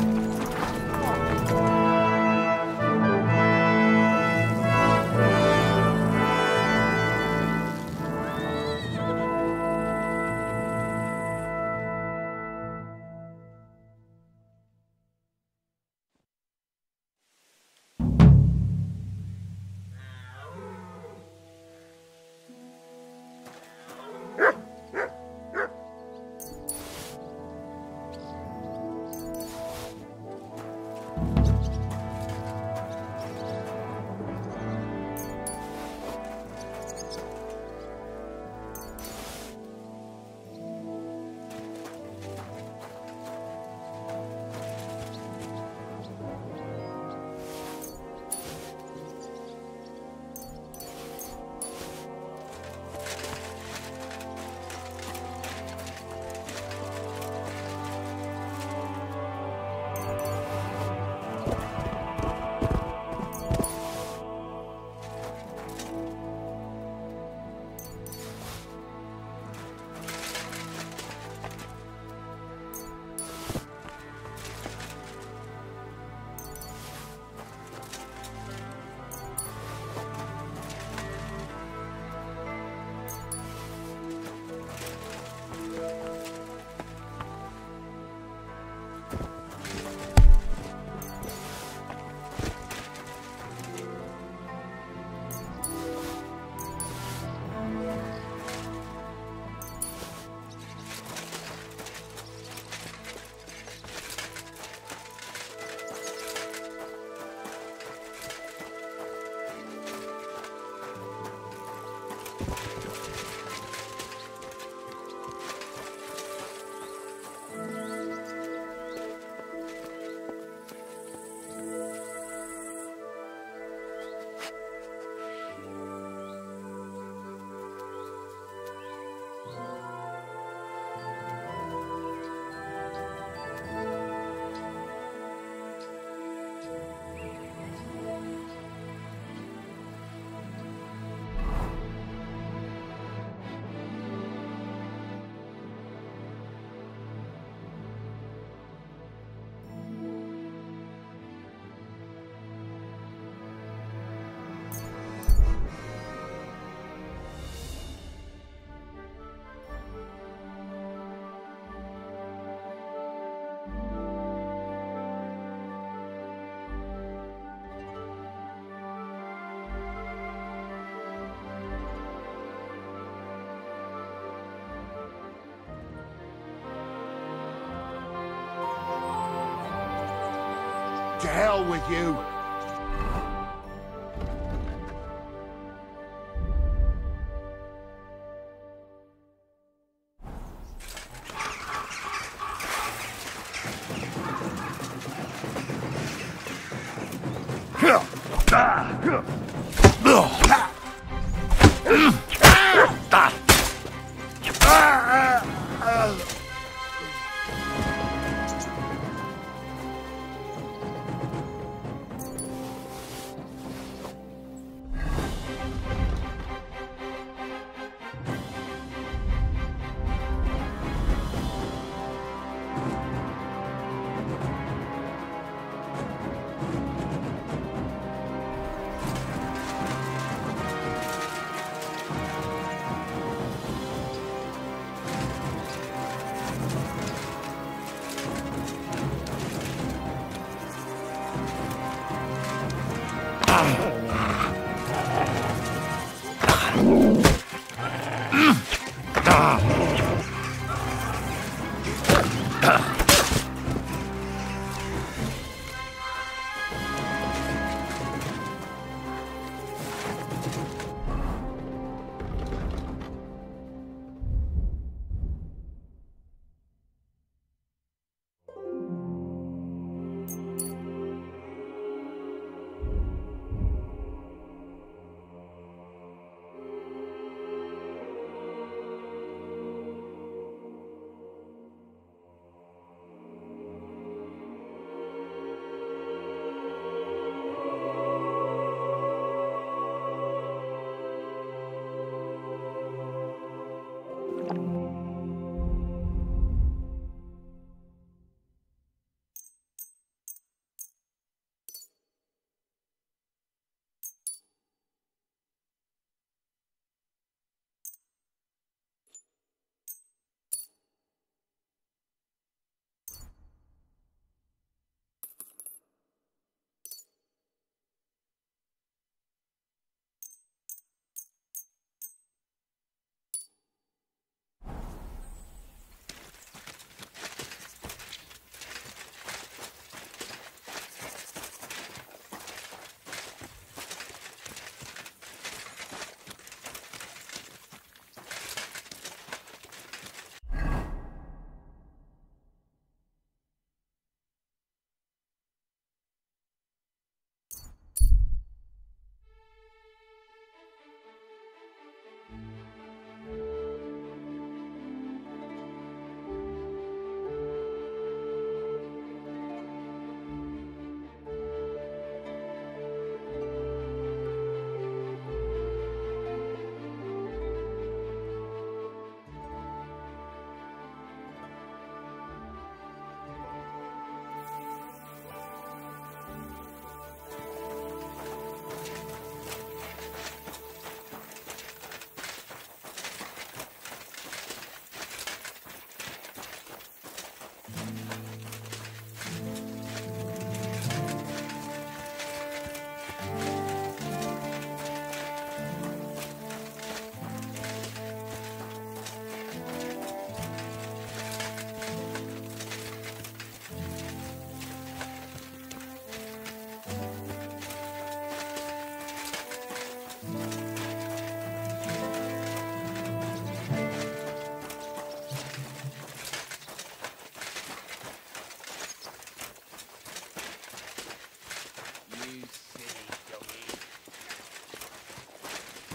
hell with you.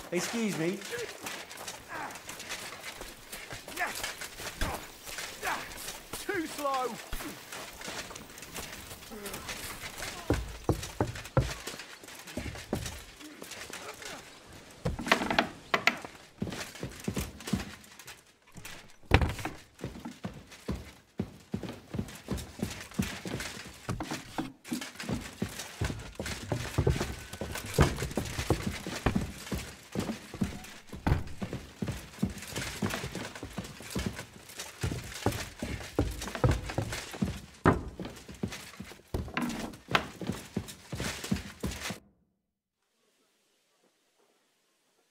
Excuse me. Too slow!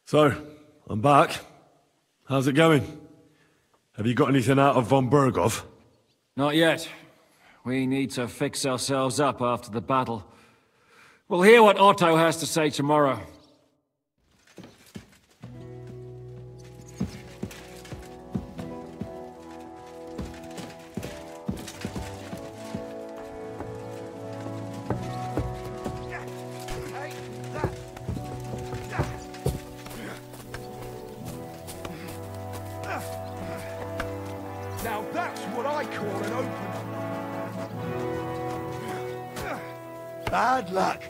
So, I'm back. How's it going? Have you got anything out of von Bergow? Not yet. We need to fix ourselves up after the battle. We'll hear what Otto has to say tomorrow. Now that's what I call an opener. Bad luck.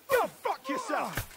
Go fuck yourself.